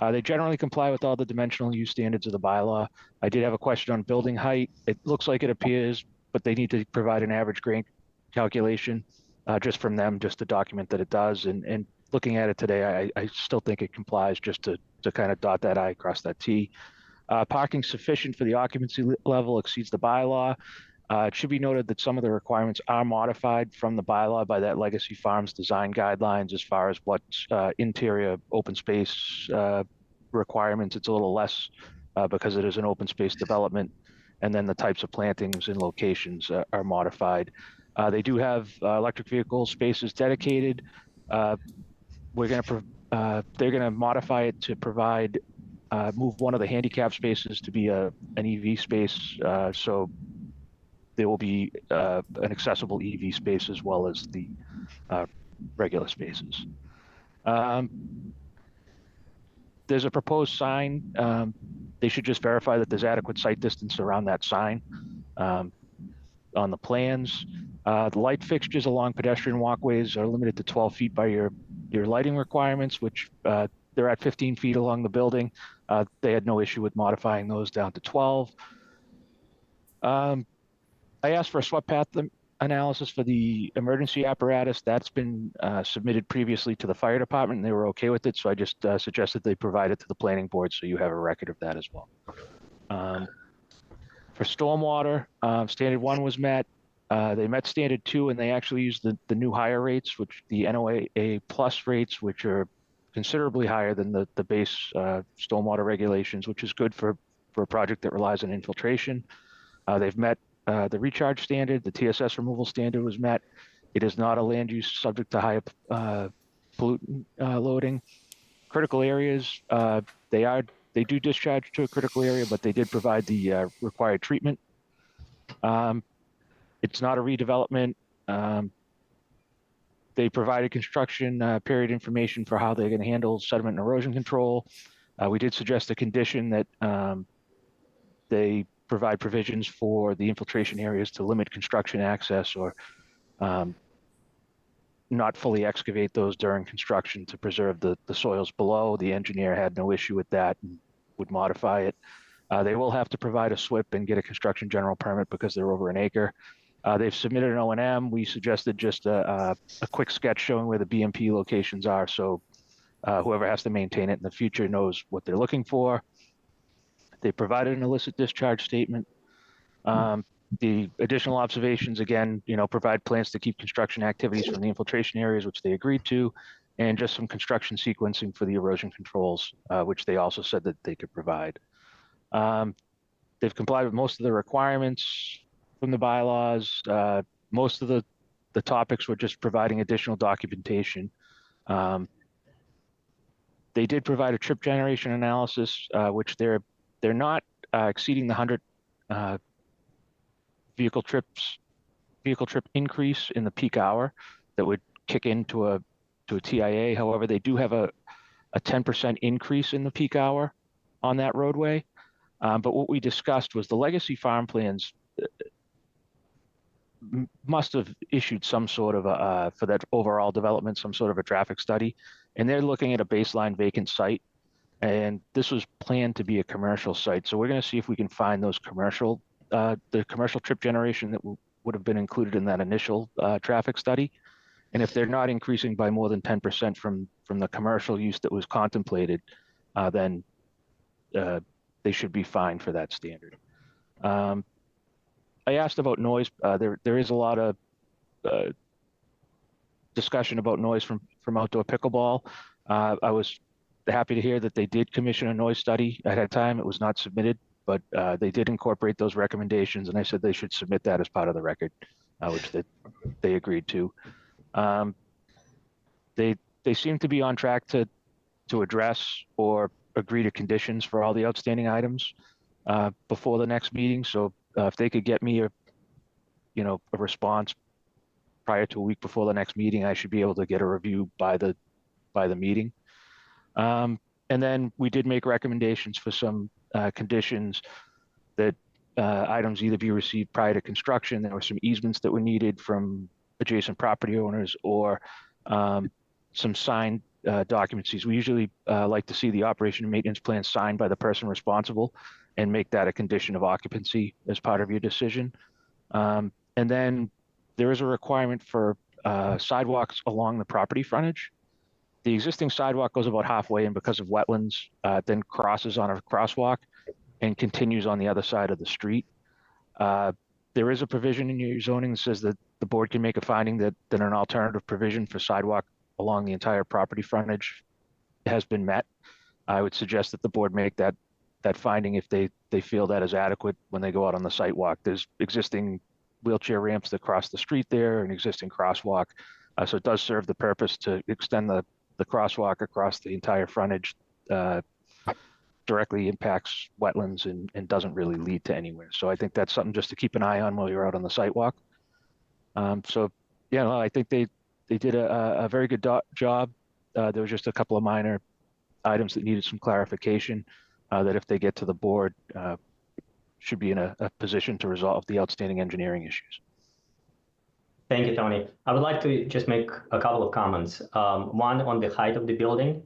They generally comply with all the dimensional use standards of the bylaw. I did have a question on building height. It looks like it appears, but they need to provide an average grade calculation just from them, just to document that it does. And looking at it today, I still think it complies, just to kind of dot that I, cross that T. Parking sufficient for the occupancy level exceeds the bylaw. It should be noted that some of the requirements are modified from the bylaw by that Legacy Farms design guidelines as far as what interior open space requirements. It's a little less because it is an open space development. And then the types of plantings and locations are modified. They do have electric vehicle spaces dedicated. They're going to modify it to provide, move one of the handicap spaces to be an EV space. So there will be an accessible EV space as well as the regular spaces. There's a proposed sign. They should just verify that there's adequate sight distance around that sign on the plans. The light fixtures along pedestrian walkways are limited to 12 feet by your lighting requirements, which they're at 15 feet along the building. They had no issue with modifying those down to 12. I asked for a swept path analysis for the emergency apparatus. That's been submitted previously to the fire department, and they were okay with it. So I just suggested they provide it to the planning board so you have a record of that as well. For stormwater, standard 1 was met. They met standard 2, and they actually used the new higher rates, which the NOAA plus rates, which are considerably higher than the base stormwater regulations, which is good for a project that relies on infiltration. They've met the recharge standard. The TSS removal standard was met. It is not a land use subject to high pollutant loading. Critical areas, they do discharge to a critical area, but they did provide the required treatment. It's not a redevelopment. They provided construction period information for how they're going to handle sediment and erosion control. We did suggest a condition that they provide provisions for the infiltration areas to limit construction access or not fully excavate those during construction to preserve the soils below. The engineer had no issue with that and would modify it. They will have to provide a SWIP and get a construction general permit because they're over an acre. They've submitted an O&M. We suggested just a quick sketch showing where the BMP locations are, so whoever has to maintain it in the future knows what they're looking for. They provided an illicit discharge statement. The additional observations, again, provide plans to keep construction activities from the infiltration areas, which they agreed to, and just some construction sequencing for the erosion controls, which they also said that they could provide. They've complied with most of the requirements from the bylaws. Most of the topics were just providing additional documentation. They did provide a trip generation analysis, which they're not exceeding the 100 vehicle trip increase in the peak hour that would kick into a TIA. However, they do have a 10% increase in the peak hour on that roadway. But what we discussed was the legacy farm plans must have issued some sort of for that overall development, some sort of a traffic study. And they're looking at a baseline vacant site. And this was planned to be a commercial site. So we're going to see if we can find those the commercial trip generation that would have been included in that initial traffic study. And if they're not increasing by more than 10% from the commercial use that was contemplated, then they should be fine for that standard. I asked about noise. There is a lot of discussion about noise from outdoor pickleball. I was happy to hear that they did commission a noise study ahead of time. It was not submitted, but they did incorporate those recommendations, and I said they should submit that as part of the record, which they agreed to. They seem to be on track to address or agree to conditions for all the outstanding items before the next meeting. So if they could get me a response prior to a week before the next meeting, I should be able to get a review by the meeting. And then we did make recommendations for some conditions that items either be received prior to construction. There were some easements that were needed from adjacent property owners or some signed documents. We usually like to see the operation and maintenance plan signed by the person responsible and make that a condition of occupancy as part of your decision. And then there is a requirement for sidewalks along the property frontage. The existing sidewalk goes about halfway, and because of wetlands, then crosses on a crosswalk and continues on the other side of the street. there is a provision in your zoning that says that the board can make a finding that an alternative provision for sidewalk along the entire property frontage has been met. I would suggest that the board make that finding if they feel that is adequate when they go out on the site walk. There's existing wheelchair ramps that cross the street there, an existing crosswalk. So it does serve the purpose to extend the crosswalk across the entire frontage, directly impacts wetlands and doesn't really lead to anywhere. So I think that's something just to keep an eye on while you're out on the site walk. So yeah, no, I think they did a very good job. There was just a couple of minor items that needed some clarification that if they get to the board, should be in a position to resolve the outstanding engineering issues. Thank you, Tony. I would like to just make a couple of comments. One on the height of the building.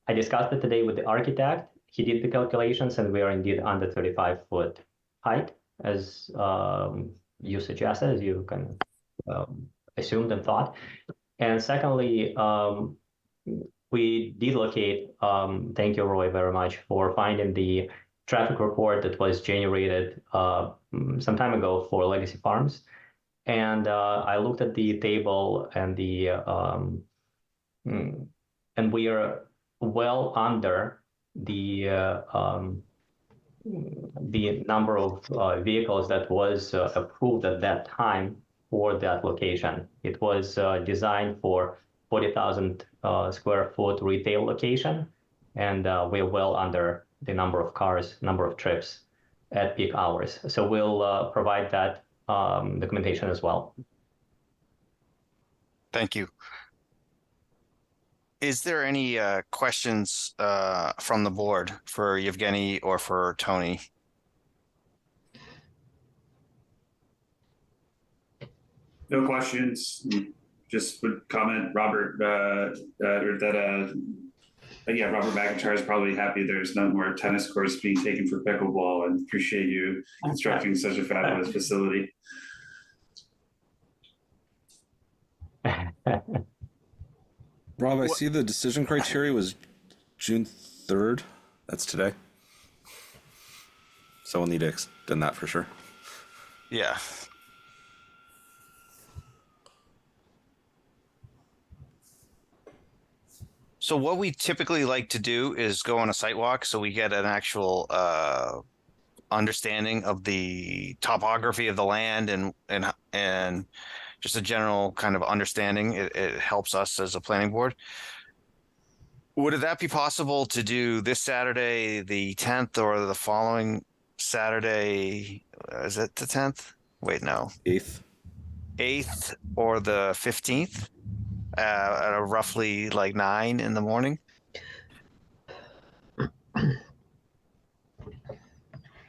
I discussed it today with the architect. He did the calculations and we are indeed under 35-foot height, as you suggested, as you can assumed and thought. And secondly, we did locate, thank you, Roy, very much for finding the traffic report that was generated some time ago for Legacy Farms. And I looked at the table and and we are well under the number of vehicles that was approved at that time for that location. It was designed for 40,000 square foot retail location, and we're well under the number of cars, number of trips at peak hours. So we'll provide that documentation as well. Thank you. Is there any questions from the board for Yevgeny or for Tony? No questions. Just would comment, Robert, Robert McIntyre is probably happy there's no more tennis courts being taken for pickleball, and appreciate you constructing such a fabulous facility. Rob, I see the decision criteria was June 3rd. That's today. So we'll need to extend that for sure. Yeah. So what we typically like to do is go on a site walk so we get an actual understanding of the topography of the land and just a general kind of understanding. It helps us as a planning board. Would that be possible to do this Saturday, the 10th, or the following Saturday? Is it the 10th? Wait, no. 8th or the 15th? At a roughly like 9 in the morning.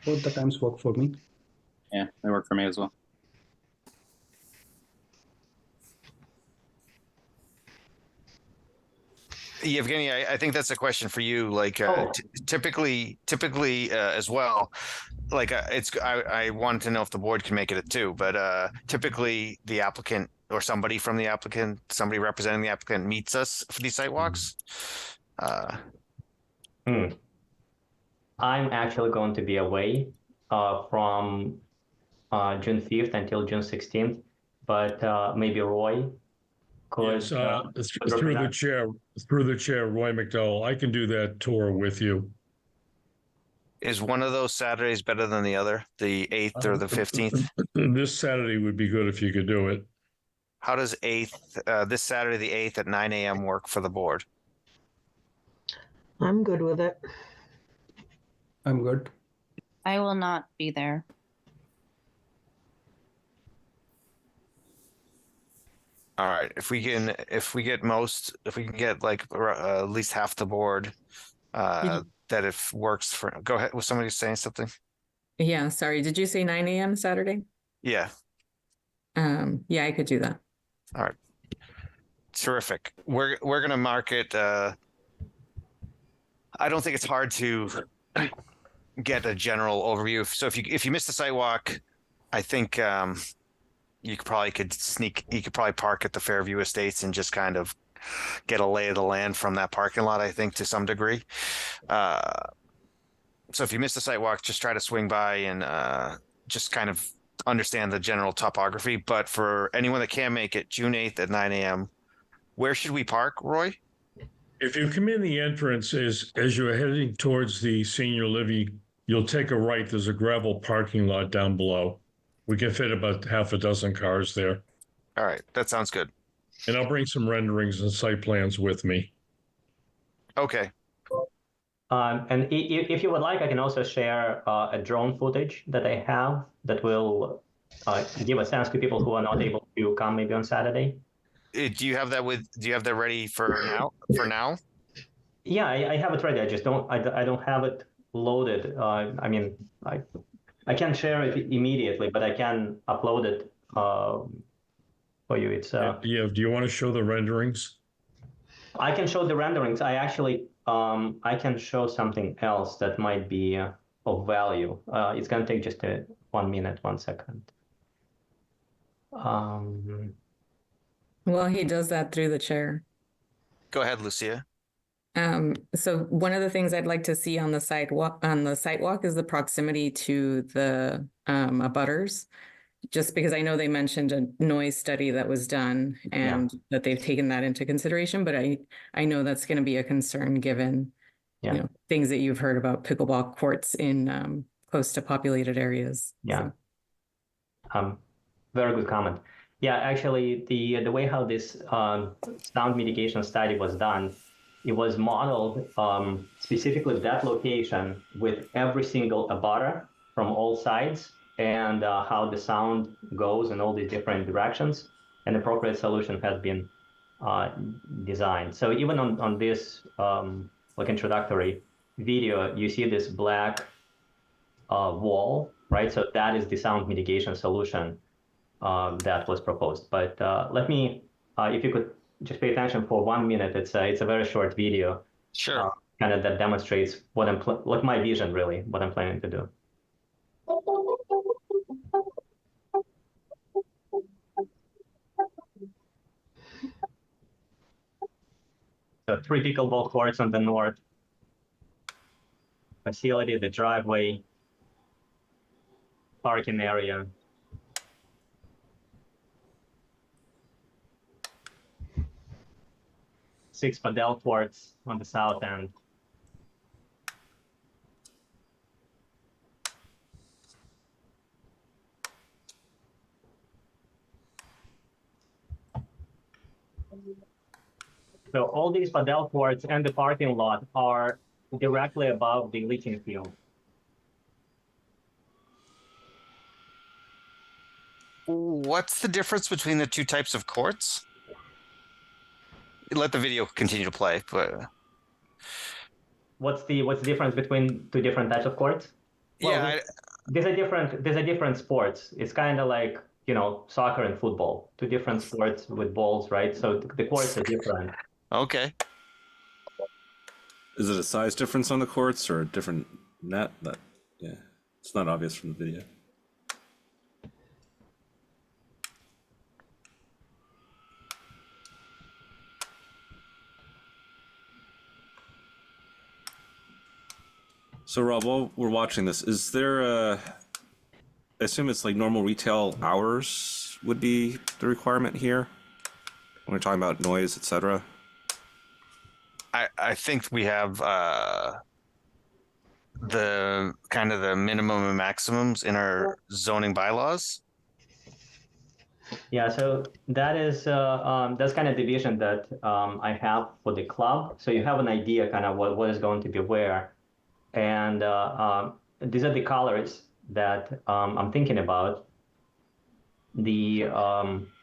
Both the times work for me. Yeah, they work for me as well. Yevgeny, I think that's a question for you. Like typically as well. Like I wanted to know if the board can make it at 2, but typically the applicant or somebody from the applicant, somebody representing the applicant meets us for these site walks. I'm actually going to be away from June 5th until June 16th, but maybe Roy could. Yes, through the chair, Roy McDowell, I can do that tour with you. Is one of those Saturdays better than the other, the 8th or the 15th? This Saturday would be good if you could do it. How does this Saturday, the 8th at 9 a.m. work for the board? I'm good with it. I'm good. I will not be there. All right. If we can get like at least half the board, that if works for. Go ahead. Was somebody saying something? Yeah, sorry. Did you say 9 a.m. Saturday? Yeah. Yeah, I could do that. All right. Terrific. We're gonna mark it. I don't think it's hard to get a general overview. So if you missed the site walk, I think you could probably park at the Fairview Estates and just kind of get a lay of the land from that parking lot, I think, to some degree. So if you missed the site walk, just try to swing by and just kind of understand the general topography, but for anyone that can make it, June 8th at 9 a.m., where should we park, Roy? If you come in the entrance as you're heading towards the senior living, you'll take a right. There's a gravel parking lot down below. We can fit about half a dozen cars there. All right, that sounds good. And I'll bring some renderings and site plans with me. Okay. And if you would like, I can also share a drone footage that I have that will give a sense to people who are not able to come maybe on Saturday. Do you have that ready for now? Yeah, I have it ready. I just don't. I don't have it loaded. I mean, I can't share it immediately, but I can upload it for you. It's yeah. Do you want to show the renderings? I can show the renderings. I actually I can show something else that might be of value. It's gonna take just 1 minute, 1 second. Well, he does that through the chair. Go ahead, Lucia. So one of the things I'd like to see on the sidewalk is the proximity to the abutters, just because I know they mentioned a noise study that was done and that they've taken that into consideration, but I know that's going to be a concern given you know, things that you've heard about pickleball courts in close to populated areas. Yeah. Very good comment. Yeah, actually, the way how this sound mitigation study was done, it was modeled specifically that location with every single abutter from all sides and how the sound goes in all these different directions. An appropriate solution has been designed. So even on this like introductory video, you see this black wall, right? So that is the sound mitigation solution that was proposed. But let me, if you could just pay attention for 1 minute. It's a very short video. Sure. Kind of that demonstrates what like my vision, really, what I'm planning to do. So 3 pickleball courts on the north facility, the driveway, parking area. Six padel courts on the south end. So all these padel courts and the parking lot are directly above the leaching field. What's the difference between the two types of courts? Let the video continue to play, but what's the difference between 2 different types of courts? Well, yeah, there's a different sports. It's kind of like, you know, soccer and football, 2 different sports with balls, right? So the courts are different. Okay. Is it a size difference on the courts or a different net? That yeah, it's not obvious from the video. So Rob, while we're watching this, is there I assume it's like normal retail hours would be the requirement here when we're talking about noise, etc. I think we have the kind of the minimum and maximums in our zoning bylaws. Yeah, so that is that's kind of the vision that I have for the club. So you have an idea kind of what is going to be where. And these are the colors that I'm thinking about. The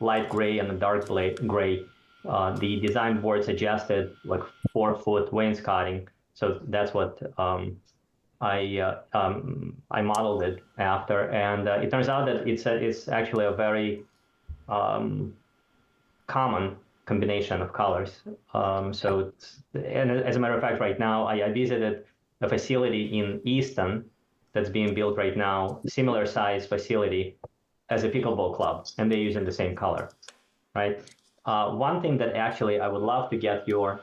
light gray and the dark gray. The design board suggested like 4-foot wainscoting. So that's what I modeled it after. And it turns out that it's actually a very common combination of colors. So and as a matter of fact, right now I visited a facility in Easton that's being built right now, similar size facility as a pickleball club, and they're using the same color, right? One thing that actually I would love to get your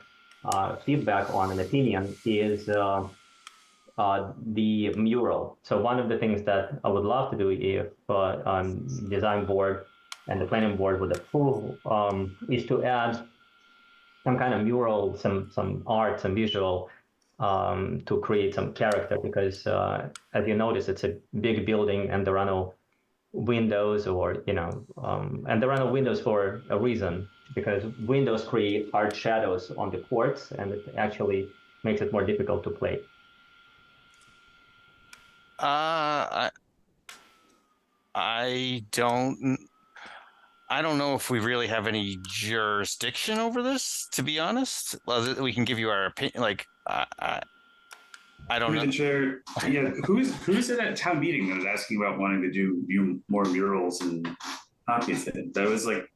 feedback on, an opinion, is the mural. So one of the things that I would love to do if design board and the planning board would approve is to add some kind of mural, some art, some visual to create some character, because as you notice, it's a big building and there are no windows, or and there are no windows for a reason, because windows create hard shadows on the courts and it actually makes it more difficult to play. I don't know if we really have any jurisdiction over this, to be honest. Well, we can give you our opinion. Like, I don't know. Chair, yeah, who's at that town meeting that was asking about wanting to do more murals and Hopkinton? That was like,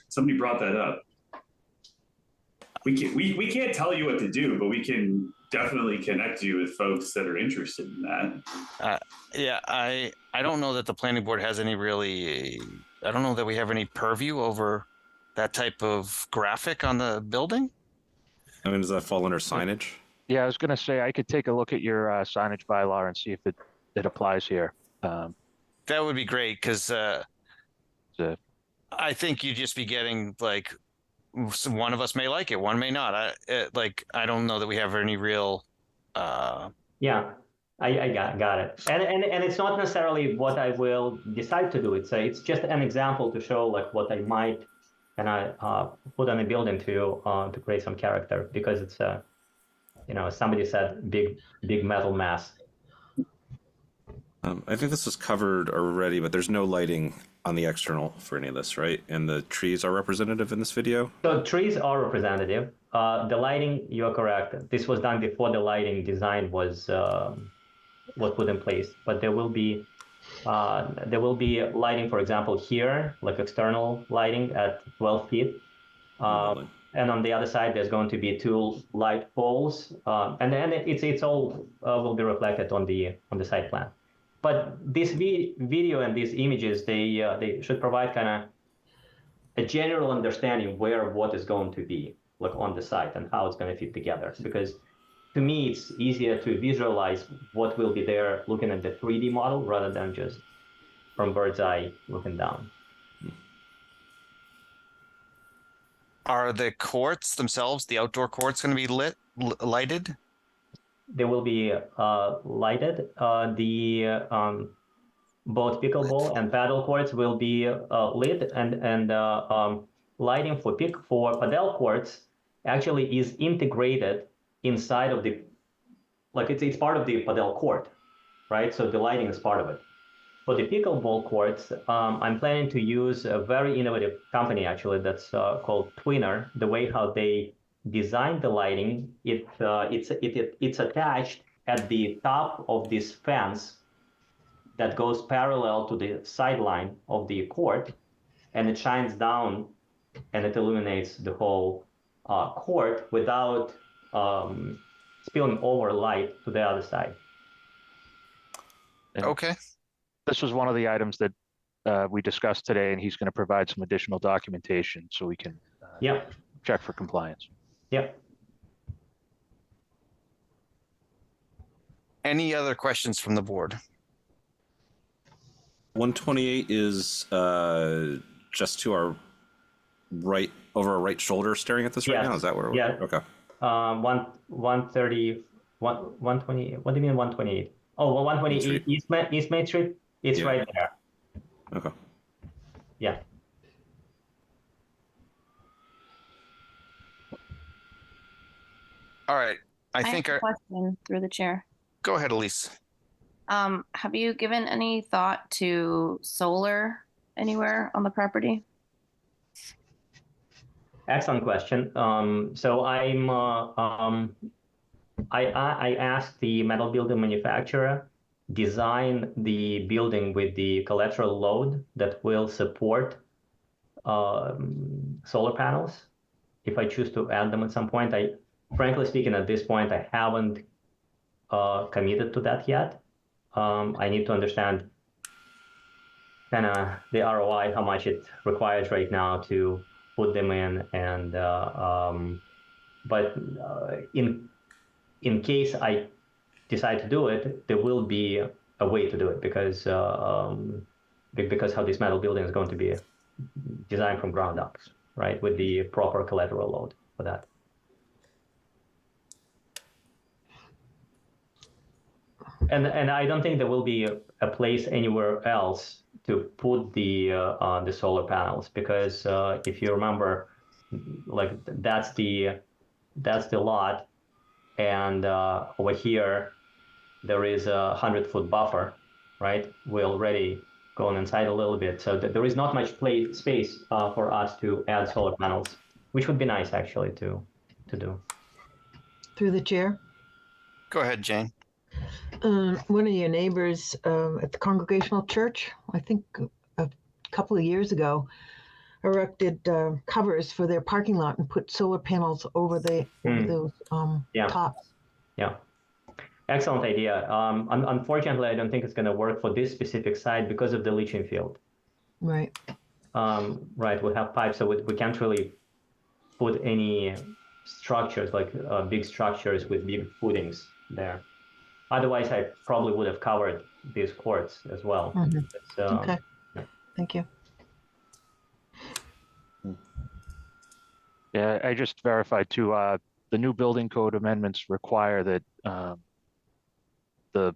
somebody brought that up. We can't tell you what to do, but we can definitely connect you with folks that are interested in that. Yeah, I don't know that the planning board has any really. I don't know that we have any purview over that type of graphic on the building. I mean, does that fall under signage? Yeah, I was going to say I could take a look at your signage bylaw and see if it applies here. That would be great, because I think you'd just be getting like, one of us may like it, one may not. I don't know that we have any real. Yeah, I got it, and it's not necessarily what I will decide to do. It's just an example to show like what I might put on a building to create some character, because it's somebody said big metal mass. I think this was covered already, but there's no lighting on the external for any of this, right? And the trees are representative in this video? So trees are representative. The lighting, you're correct. This was done before the lighting design was put in place. But there will be lighting, for example, here, like external lighting at 12 feet. And on the other side, there's going to be 2 light poles, and then it's all will be reflected on the site plan. But this video and these images, they should provide kind of a general understanding where what is going to be like on the site and how it's going to fit together. Because to me, it's easier to visualize what will be there looking at the 3D model rather than just from bird's eye looking down. Are the courts themselves, the outdoor courts, going to be lighted? They will be lighted. Both pickleball and paddle courts will be lit, and lighting for padel courts actually is integrated inside of the, like it's part of the padel court, right? So the lighting is part of it. For the pickleball courts, I'm planning to use a very innovative company actually that's called Twinner. The way how they designed the lighting, it's attached at the top of this fence that goes parallel to the sideline of the court, and it shines down and it illuminates the whole court without spilling over light to the other side. Okay. This was one of the items that we discussed today, and he's going to provide some additional documentation so we can check for compliance. Yep. Any other questions from the board? 128 is just to our right, over our right shoulder, staring at this right now. Is that where we're? Yeah. Okay. 130, 120. What do you mean 128? Oh, well, 128 East Main Street. It's right there. Okay. Yeah. All right. I think have a question through the chair. Go ahead, Elise. Have you given any thought to solar anywhere on the property? Excellent question. So I asked the metal building manufacturer design the building with the collateral load that will support solar panels if I choose to add them at some point. Frankly speaking, at this point, I haven't committed to that yet. I need to understand kind of the ROI, how much it requires right now to put them in, and but in case I decide to do it, there will be a way to do it because how this metal building is going to be designed from ground up, right, with the proper collateral load for that. And I don't think there will be a place anywhere else to put the solar panels, because if you remember, like that's the lot, and over here there is a 100-foot buffer, right? We're already going inside a little bit, so there is not much space for us to add solar panels, which would be nice actually to do. Through the chair. Go ahead, Jane. One of your neighbors at the Congregational Church, I think a couple of years ago, erected covers for their parking lot and put solar panels over those tops. Yeah, excellent idea. Unfortunately, I don't think it's going to work for this specific site because of the leaching field. Right. Right, we have pipes, so we can't really put any structures, like big structures with big footings there. Otherwise, I probably would have covered these courts as well. Okay. Thank you. Yeah, I just verified too, the new building code amendments require that the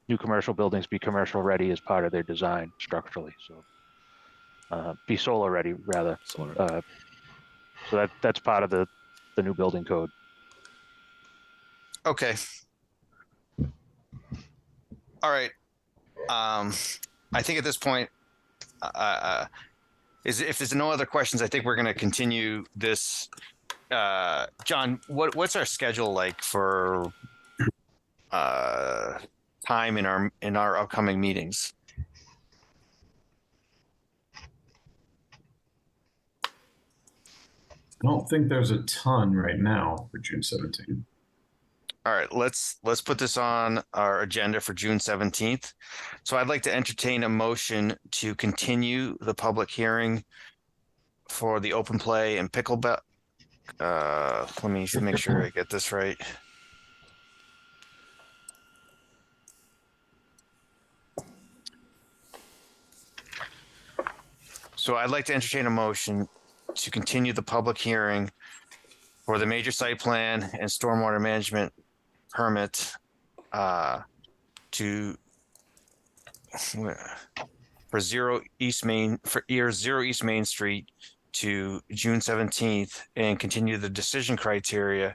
new commercial buildings be commercial ready as part of their design structurally. So be solar ready rather. So that's part of the new building code. Okay. All right. I think at this point, if there's no other questions, I think we're going to continue this. John, what's our schedule like for time in our upcoming meetings? I don't think there's a ton right now for June 17th. All right, let's put this on our agenda for June 17th. So I'd like to entertain a motion to continue the public hearing for the open play and pickleball. Let me make sure I get this right. So I'd like to entertain a motion to continue the public hearing for the major site plan and stormwater management permit for Zero East Main Street to June 17th, and continue the decision criteria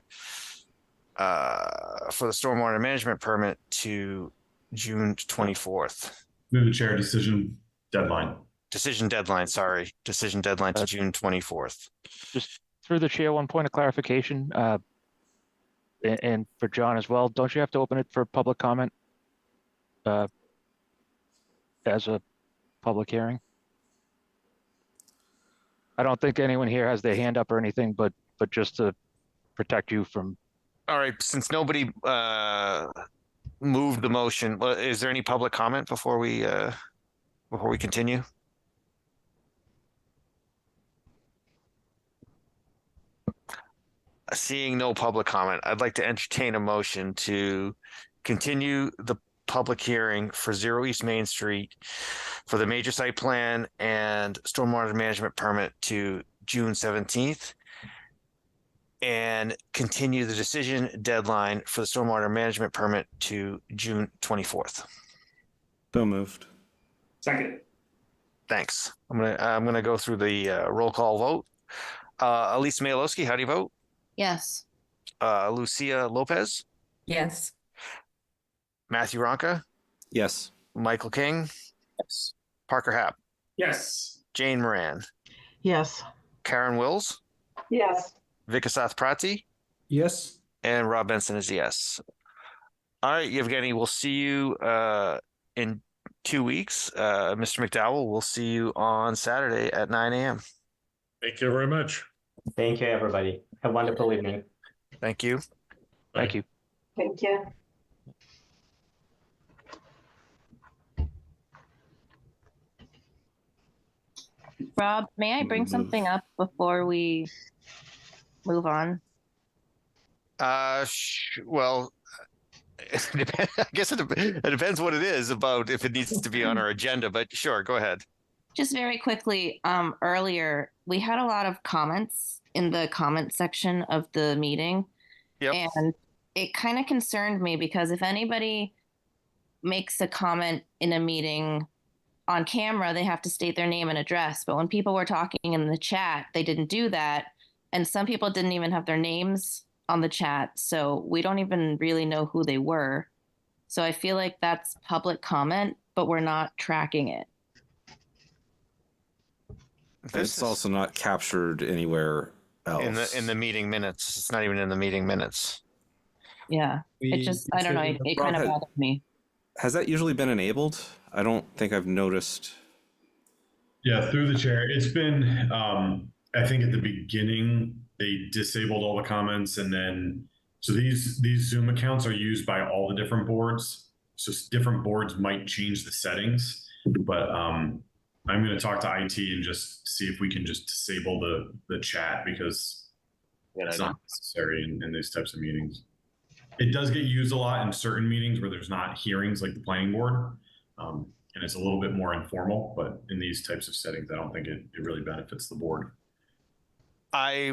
for the stormwater management permit to June 24th. Through the chair, decision deadline. Decision deadline to June 24th. Just through the chair, one point of clarification, and for John as well, don't you have to open it for public comment as a public hearing? I don't think anyone here has their hand up or anything, but just to protect you from. All right, since nobody moved the motion, is there any public comment before we continue? Seeing no public comment, I'd like to entertain a motion to continue the public hearing for Zero East Main Street for the major site plan and stormwater management permit to June 17th, and continue the decision deadline for the stormwater management permit to June 24th. So moved. Second. Thanks. I'm gonna go through the roll call vote. Elise Malowski, how do you vote? Yes. Lucia Lopez? Yes. Matthew Ronca? Yes. Michael King? Yes. Parker Happ? Yes. Jane Moran? Yes. Karen Wills? Yes. Vikasath Prati? Yes. And Rob Benson is yes. All right, Yevgeny, we'll see you in 2 weeks. Mr. McDowell, we'll see you on Saturday at 9 a.m. Thank you very much. Thank you, everybody. Have a wonderful evening. Thank you. Thank you. Thank you. Rob, may I bring something up before we move on? Well, I guess it depends what it is about if it needs to be on our agenda, but sure, go ahead. Just very quickly, earlier we had a lot of comments in the comment section of the meeting. Yep. And it kind of concerned me because if anybody makes a comment in a meeting on camera, they have to state their name and address. But when people were talking in the chat, they didn't do that. And some people didn't even have their names on the chat. So we don't even really know who they were. So I feel like that's public comment, but we're not tracking it. It's also not captured anywhere else. In the meeting minutes. It's not even in the meeting minutes. Yeah. It just, I don't know. It kind of bothered me. Has that usually been enabled? I don't think I've noticed. Yeah, through the chair. It's been, I think at the beginning, they disabled all the comments, and then, so these Zoom accounts are used by all the different boards. So different boards might change the settings, but I'm going to talk to IT and just see if we can just disable the chat, because it's not necessary in these types of meetings. It does get used a lot in certain meetings where there's not hearings like the planning board. And it's a little bit more informal, but in these types of settings, I don't think it really benefits the board. I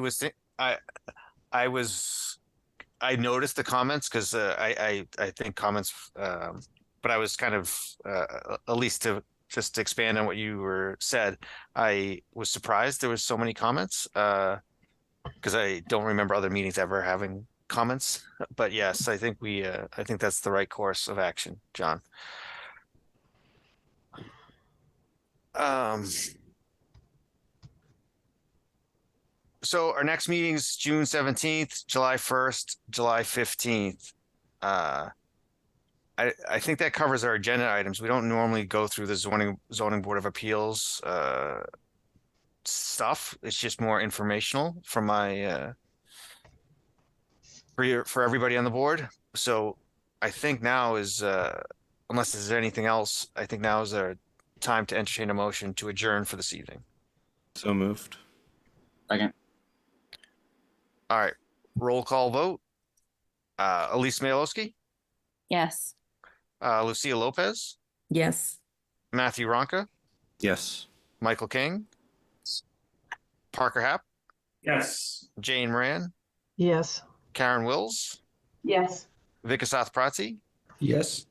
noticed the comments because I think comments, but I was kind of at least to just expand on what you were said. I was surprised there was so many comments because I don't remember other meetings ever having comments. But yes, I think I think that's the right course of action, John. So our next meeting is June 17th, July 1st, July 15th. I think that covers our agenda items. We don't normally go through the zoning board of appeals stuff. It's just more informational for my for everybody on the board. So I think now is unless there's anything else, I think now is our time to entertain a motion to adjourn for this evening. So moved. Second. All right, roll call vote. Elise Mayalowski, Yes. Lucia Lopez, Yes. Matthew Ronca, Yes. Michael King, Parker Happ, Yes. Jane Moran, Yes. Karen Wills, Yes. Vikasath Prati, Yes.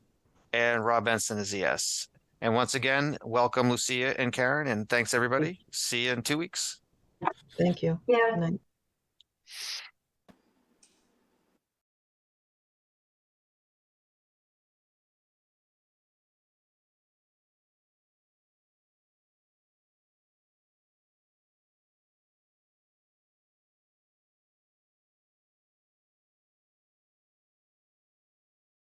and Rob Benson is a yes. And once again, welcome Lucia and Karen, and thanks everybody. See you in 2 weeks. Thank you. Yeah. Good night.